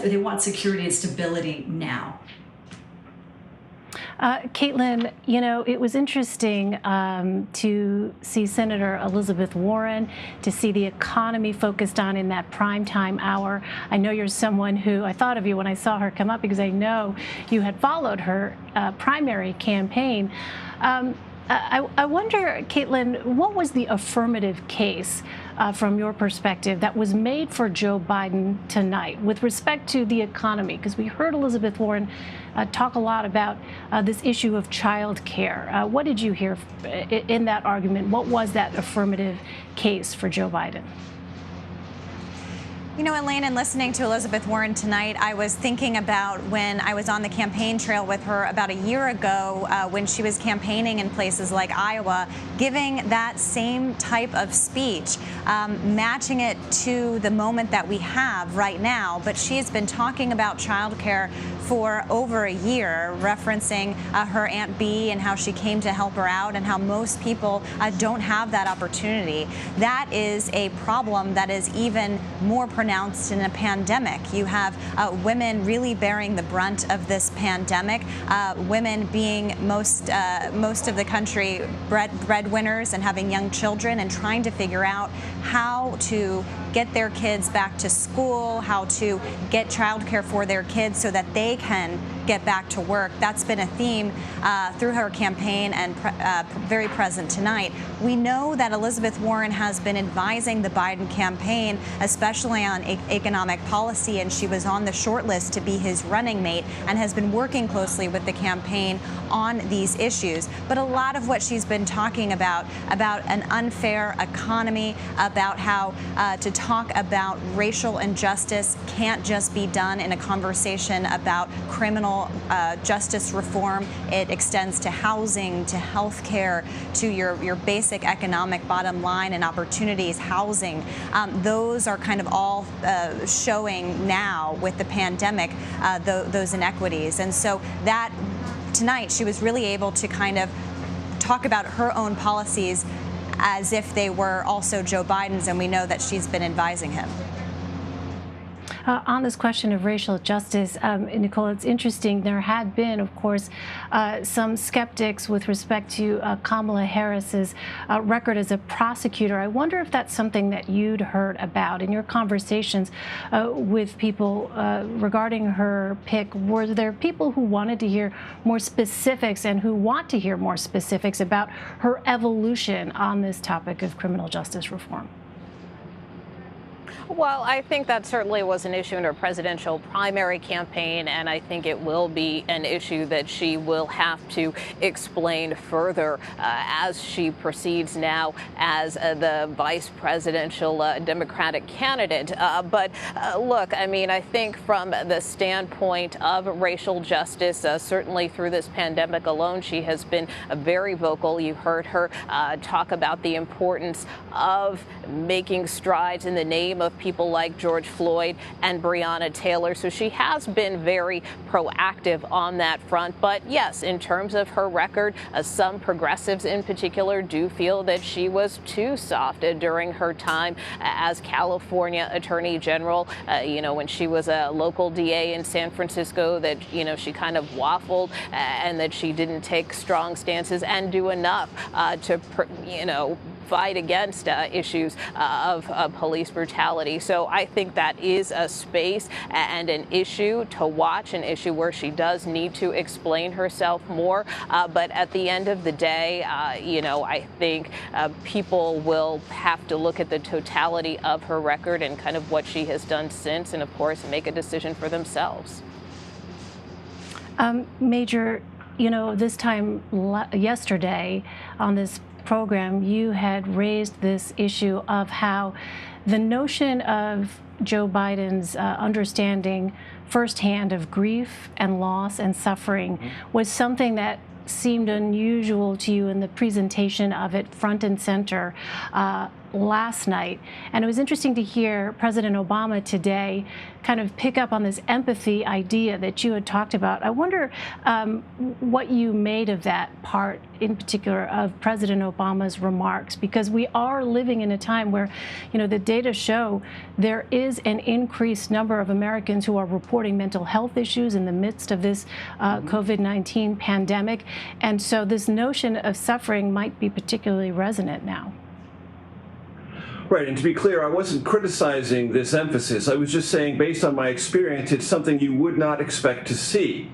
they want security and stability now. Caitlin, you know, it was interesting to see Senator Elizabeth Warren, to see the economy focused on in that primetime hour. I know you're someone who, I thought of you when I saw her come up because I know you had followed her primary campaign. I wonder, Caitlin, what was the affirmative case from your perspective that was made for Joe Biden tonight with respect to the economy? Because we heard Elizabeth Warren talk a lot about this issue of child care. What did you hear in that argument? What was that affirmative case for Joe Biden? You know, Elaine, in listening to Elizabeth Warren tonight, I was thinking about when I was on the campaign trail with her about a year ago when she was campaigning in places like Iowa, giving that same type of speech, matching it to the moment that we have right now. But she has been talking about childcare for over a year, referencing her Aunt Bee and how she came to help her out and how most people don't have that opportunity. That is a problem that is even more pronounced in a pandemic. You have women really bearing the brunt of this pandemic, women being most of the country breadwinners and having young children and trying to figure out how to get their kids back to school, how to get childcare for their kids so that they can get back to work. That's been a theme through her campaign and very present tonight. We know that Elizabeth Warren has been advising the Biden campaign, especially on economic policy, and she was on the short list to be his running mate and has been working closely with the campaign on these issues. But a lot of what she's been talking about an unfair economy, about how to talk about racial injustice can't just be done in a conversation about criminal justice reform. It extends to housing, to health care, to your basic economic bottom line and opportunities, housing. Those are kind of all showing now with the pandemic, those inequities. And so that tonight she was really able to kind of talk about her own policies as if they were also Joe Biden's, and we know that she's been advising him. On this question of racial justice, Nicole, it's interesting. There had been, of course, some skeptics with respect to Kamala Harris's record as a prosecutor. I wonder if that's something that you'd heard about in your conversations with people regarding her pick. Were there people who wanted to hear more specifics and who want to hear more specifics about her evolution on this topic of criminal justice reform? Well, I think that certainly was an issue in her presidential primary campaign, and I think it will be an issue that she will have to explain further as she proceeds now as the vice presidential Democratic candidate. But look, I mean, I think from the standpoint of racial justice, certainly through this pandemic alone, she has been very vocal. You heard her talk about the importance of making strides in the name of people like George Floyd and Breonna Taylor. So she has been very proactive on that front. But yes, in terms of her record, some progressives in particular do feel that she was too soft during her time as California Attorney General. When she was a local DA in San Francisco, that, she kind of waffled and that she didn't take strong stances and do enough to, fight against issues of police brutality. So I think that is a space and an issue to watch, an issue where she does need to explain herself more. But at the end of the day, I think people will have to look at the totality of her record and kind of what she has done since, and of course, make a decision for themselves. Major, this time yesterday on this program, you had raised this issue of how the notion of Joe Biden's understanding firsthand of grief and loss and suffering was something that seemed unusual to you in the presentation of it front and center last night. And it was interesting to hear President Obama today kind of pick up on this empathy idea that you had talked about. I wonder what you made of that part in particular of President Obama's remarks, because we are living in a time where, the data show there is an increased number of Americans who are reporting mental health issues in the midst of this COVID-19 pandemic. And so this notion of suffering might be particularly resonant now. Right, and to be clear, I wasn't criticizing this emphasis. I was just saying, based on my experience, it's something you would not expect to see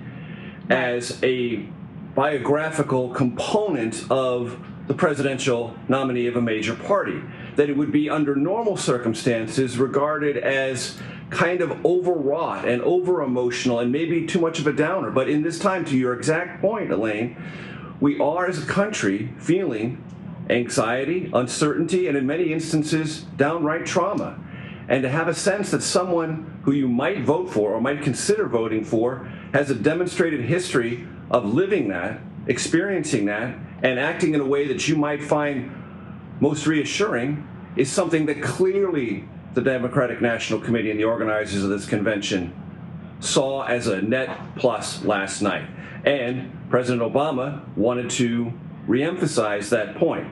as a biographical component of the presidential nominee of a major party. That it would be, under normal circumstances, regarded as kind of overwrought and over-emotional and maybe too much of a downer. But in this time, to your exact point, Elaine, we are, as a country, feeling anxiety, uncertainty, and in many instances, downright trauma. And to have a sense that someone who you might vote for or might consider voting for has a demonstrated history of living that, experiencing that, and acting in a way that you might find most reassuring is something that clearly the Democratic National Committee and the organizers of this convention saw as a net plus last night. And President Obama wanted to reemphasize that point.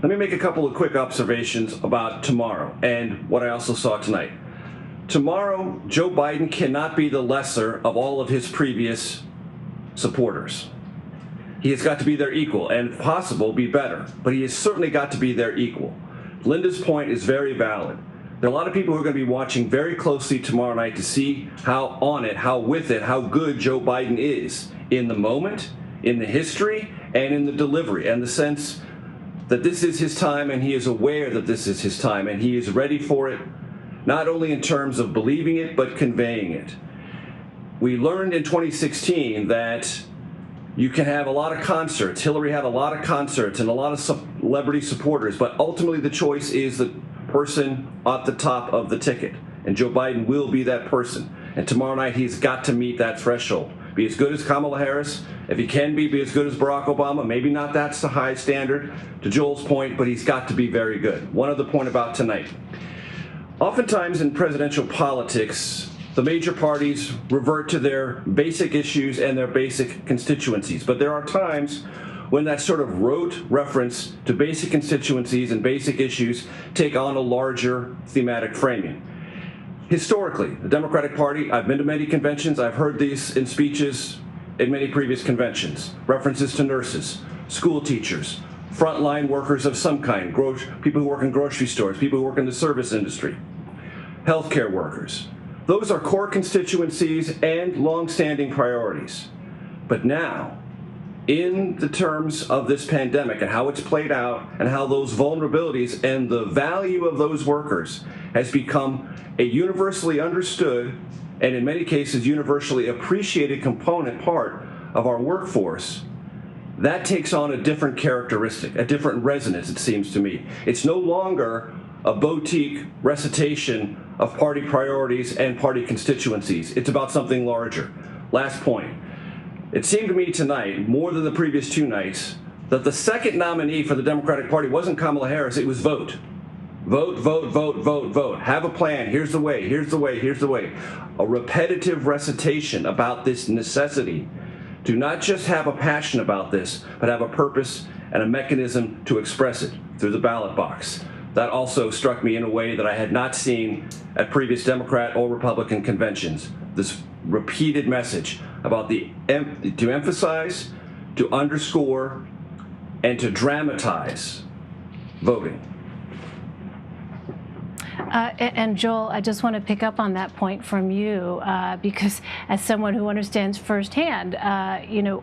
Let me make a couple of quick observations about tomorrow and what I also saw tonight. Tomorrow, Joe Biden cannot be the lesser of all of his previous supporters. He has got to be their equal and, if possible, be better. But he has certainly got to be their equal. Linda's point is very valid. There are a lot of people who are going to be watching very closely tomorrow night to see how on it, how with it, how good Joe Biden is in the moment, in the history, and in the delivery, and the sense that this is his time, and he is aware that this is his time, and he is ready for it, not only in terms of believing it, but conveying it. We learned in 2016 that you can have a lot of concerts. Hillary had a lot of concerts and a lot of celebrity supporters, but ultimately the choice is the person at the top of the ticket, and Joe Biden will be that person. And tomorrow night, he's got to meet that threshold. Be as good as Kamala Harris. If he can be as good as Barack Obama. Maybe not that's the high standard, to Joel's point, but he's got to be very good. One other point about tonight. Oftentimes in presidential politics, the major parties revert to their basic issues and their basic constituencies. But there are times when that sort of rote reference to basic constituencies and basic issues take on a larger thematic framing. Historically, the Democratic Party, I've been to many conventions, I've heard these in speeches in many previous conventions, references to nurses, school teachers, frontline workers of some kind, people who work in grocery stores, people who work in the service industry, healthcare workers. Those are core constituencies and long-standing priorities. But now, in the terms of this pandemic and how it's played out and how those vulnerabilities and the value of those workers has become a universally understood and in many cases universally appreciated component part of our workforce, that takes on a different characteristic, a different resonance, it seems to me. It's no longer a boutique recitation of party priorities and party constituencies. It's about something larger. Last point. It seemed to me tonight, more than the previous two nights, that the second nominee for the Democratic Party wasn't Kamala Harris, it was vote. Vote, vote, vote, vote, vote. Have a plan. Here's the way, here's the way, here's the way. A repetitive recitation about this necessity to not just have a passion about this, but have a purpose and a mechanism to express it through the ballot box. That also struck me in a way that I had not seen at previous Democrat or Republican conventions. This repeated message about to emphasize, to underscore, and to dramatize voting. And Joel, I just want to pick up on that point from you because as someone who understands firsthand, you know,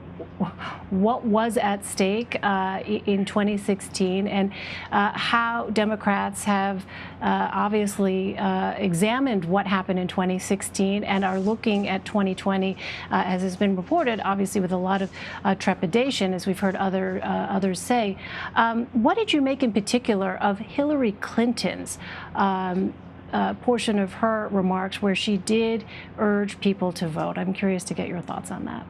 what was at stake in 2016 and how Democrats have obviously examined what happened in 2016 and are looking at 2020, as has been reported, obviously with a lot of trepidation, as we've heard others say. What did you make in particular of Hillary Clinton's portion of her remarks where she did urge people to vote? I'm curious to get your thoughts on that.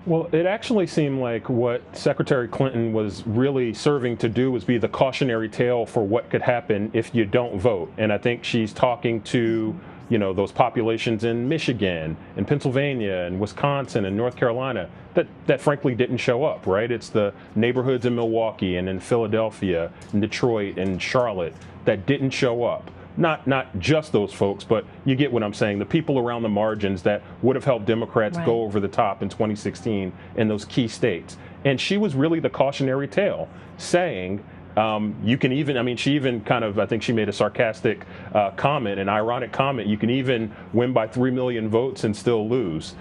Well, it actually seemed like what Secretary Clinton was really serving to do was be the cautionary tale for what could happen if you don't vote. And I think she's talking to, you know, those populations in Michigan and Pennsylvania and Wisconsin and North Carolina that frankly didn't show up, right? It's the neighborhoods in Milwaukee and in Philadelphia and Detroit and Charlotte that didn't show up. Not just those folks, but you get what I'm saying. The people around the margins that would have helped Democrats go over the top in 2016 in those key states. And she was really the cautionary tale, saying, you can even, I mean, she even kind of, I think she made a sarcastic comment, an ironic comment, you can even win by 3 million votes and still lose.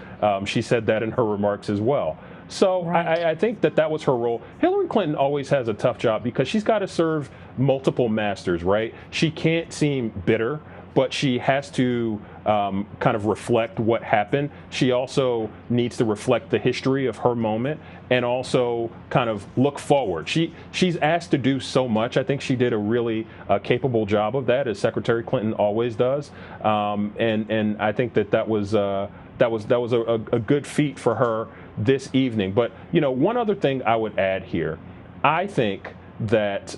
She said that in her remarks as well. So I think that was her role. Hillary Clinton always has a tough job because she's got to serve multiple masters, right? She can't seem bitter, but she has to kind of reflect what happened. She also needs to reflect the history of her moment and also kind of look forward. She's asked to do so much. I think she did a really capable job of that, as Secretary Clinton always does. And I think that was a good feat for her this evening. But, you know, one other thing I would add here, I think that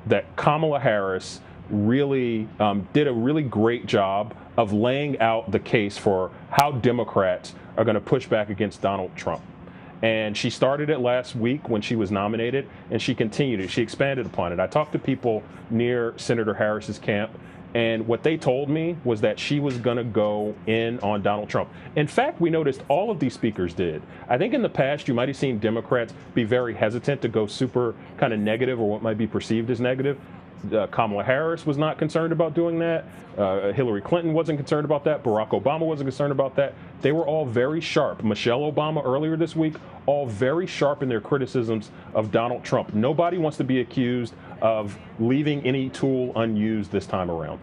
that Kamala Harris really did a really great job of laying out the case for how Democrats are going to push back against Donald Trump. And she started it last week when she was nominated, and she continued it. She expanded upon it. I talked to people near Senator Harris's camp, and what they told me was that she was going to go in on Donald Trump. In fact, we noticed all of these speakers did. I think in the past, you might have seen Democrats be very hesitant to go super kind of negative or what might be perceived as negative. Kamala Harris was not concerned about doing that. Hillary Clinton wasn't concerned about that. Barack Obama wasn't concerned about that. They were all very sharp. Michelle Obama earlier this week, all very sharp in their criticisms of Donald Trump. Nobody wants to be accused of leaving any tool unused this time around.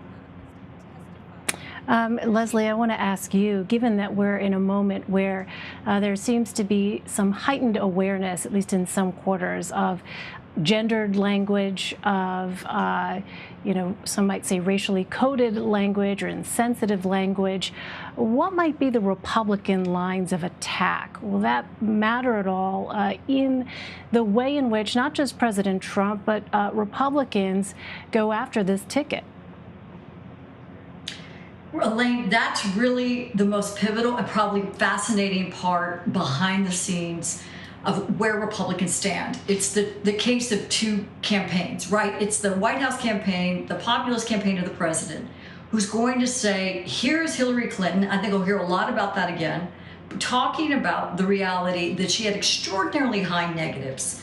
Leslie, I want to ask you, given that we're in a moment where there seems to be some heightened awareness, at least in some quarters, of gendered language, of, you know, some might say racially coded language or insensitive language, what might be the Republican lines of attack? Will that matter at all in the way in which not just President Trump, but Republicans go after this ticket? Elaine, that's really the most pivotal and probably fascinating part behind the scenes of where Republicans stand. It's the case of two campaigns, right? It's the White House campaign, the populist campaign of the president, who's going to say, here's Hillary Clinton. I think we'll hear a lot about that again, talking about the reality that she had extraordinarily high negatives,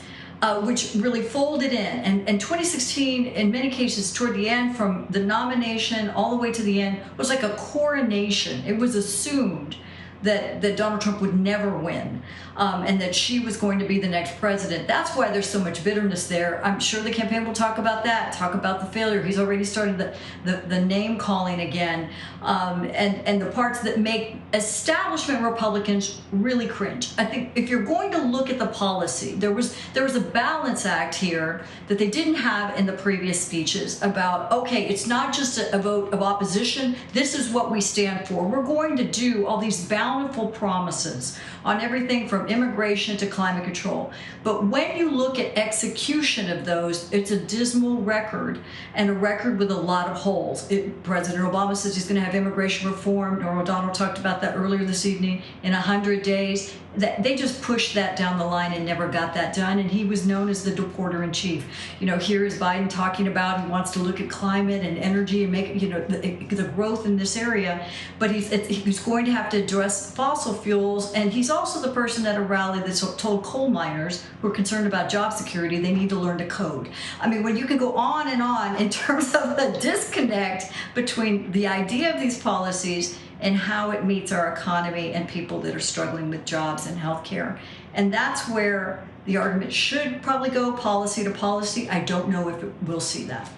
which really folded in. And 2016, in many cases, toward the end, from the nomination all the way to the end, was like a coronation. It was assumed that Donald Trump would never win, and that she was going to be the next president. That's why there's so much bitterness there. I'm sure the campaign will talk about that, talk about the failure. He's already started the name calling again, and the parts that make establishment Republicans really cringe. I think if you're going to look at the policy, there was a balance act here that they didn't have in the previous speeches about, okay, it's not just a vote of opposition. This is what we stand for. We're going to do all these bountiful promises on everything from immigration to climate control. But when you look at execution of those, it's a dismal record, and a record with a lot of holes. President Obama says he's going to have immigration reform. Norm O'Donnell talked about that earlier this evening, in 100 days. They just pushed that down the line and never got that done, and he was known as the deporter-in-chief. You know, here is Biden talking about he wants to look at climate and energy and make, you know, the growth in this area, but he's going to have to address fossil fuels, and he's also the person at a rally that told coal miners who are concerned about job security they need to learn to code. I mean, when you can go on and on in terms of the disconnect between the idea of these policies and how it meets our economy and people that are struggling with jobs and health care. And that's where the argument should probably go, policy to policy. I don't know if we'll see that.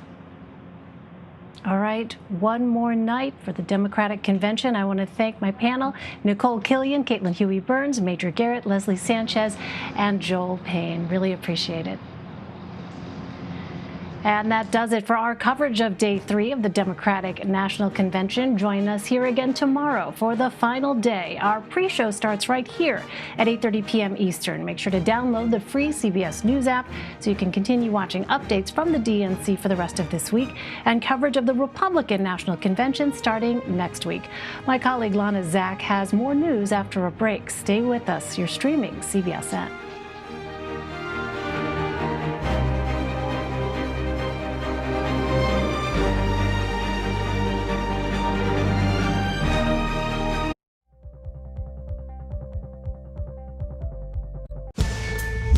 All right, one more night for the Democratic Convention. I want to thank my panel, Nicole Killian, Caitlin Huey-Burns, Major Garrett, Leslie Sanchez, and Joel Payne. Really appreciate it. And that does it for our coverage of Day 3 of the Democratic National Convention. Join us here again tomorrow for the final day. Our pre-show starts right here at 8:30 p.m. Eastern. Make sure to download the free CBS News app so you can continue watching updates from the DNC for the rest of this week and coverage of the Republican National Convention starting next week. My colleague Lana Zak has more news after a break. Stay with us. You're streaming CBSN.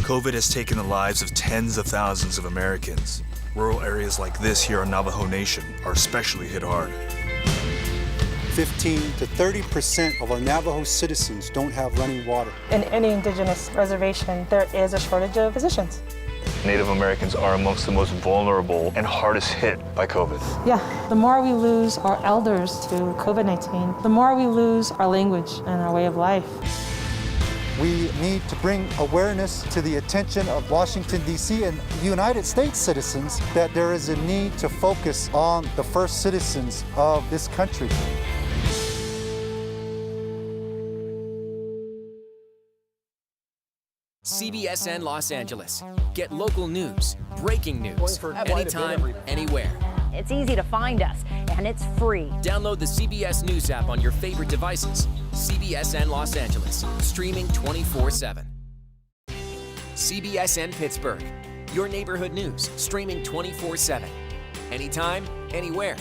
COVID has taken the lives of tens of thousands of Americans. Rural areas like this here on Navajo Nation are especially hit hard. 15 to 30% of our Navajo citizens don't have running water. In any indigenous reservation, there is a shortage of physicians. Native Americans are amongst the most vulnerable and hardest hit by COVID. Yeah, the more we lose our elders to COVID-19, the more we lose our language and our way of life. We need to bring awareness to the attention of Washington, D.C. and United States citizens that there is a need to focus on the first citizens of this country. CBSN Los Angeles. Get local news, breaking news, anytime, anywhere. It's easy to find us, and it's free. Download the CBS News app on your favorite devices. CBSN Los Angeles, streaming 24/7. CBSN Pittsburgh, your neighborhood news, streaming 24/7. Anytime, anywhere.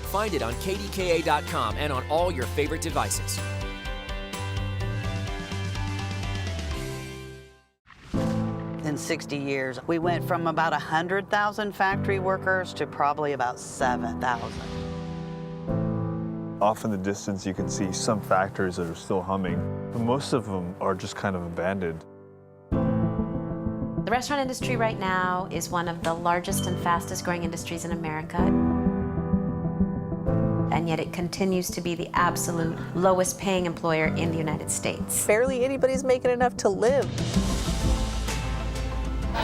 Find it on kdka.com and on all your favorite devices. In 60 years, we went from about 100,000 factory workers to probably about 7,000. Off in the distance, you can see some factories that are still humming, but most of them are just kind of abandoned. The restaurant industry right now is one of the largest and fastest growing industries in America. And yet it continues to be the absolute lowest paying employer in the United States. Barely anybody's making enough to live.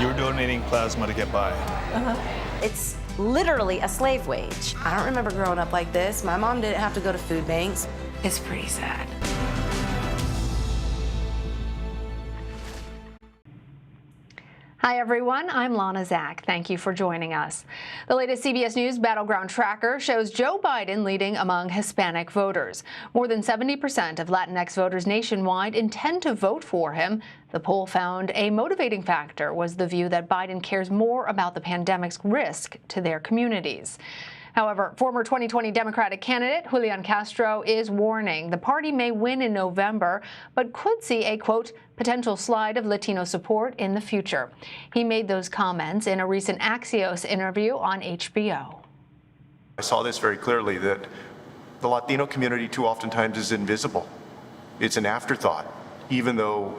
You were donating plasma to get by. It's literally a slave wage. I don't remember growing up like this. My mom didn't have to go to food banks. It's pretty sad. Hi, everyone. I'm Lana Zak. Thank you for joining us. The latest CBS News Battleground Tracker shows Joe Biden leading among Hispanic voters. More than 70% of Latinx voters nationwide intend to vote for him. The poll found a motivating factor was the view that Biden cares more about the pandemic's risk to their communities. However, former 2020 Democratic candidate Julian Castro is warning the party may win in November, but could see a, quote, potential slide of Latino support in the future. He made those comments in a recent Axios interview on HBO. I saw this very clearly, that the Latino community too oftentimes is invisible. It's an afterthought, even though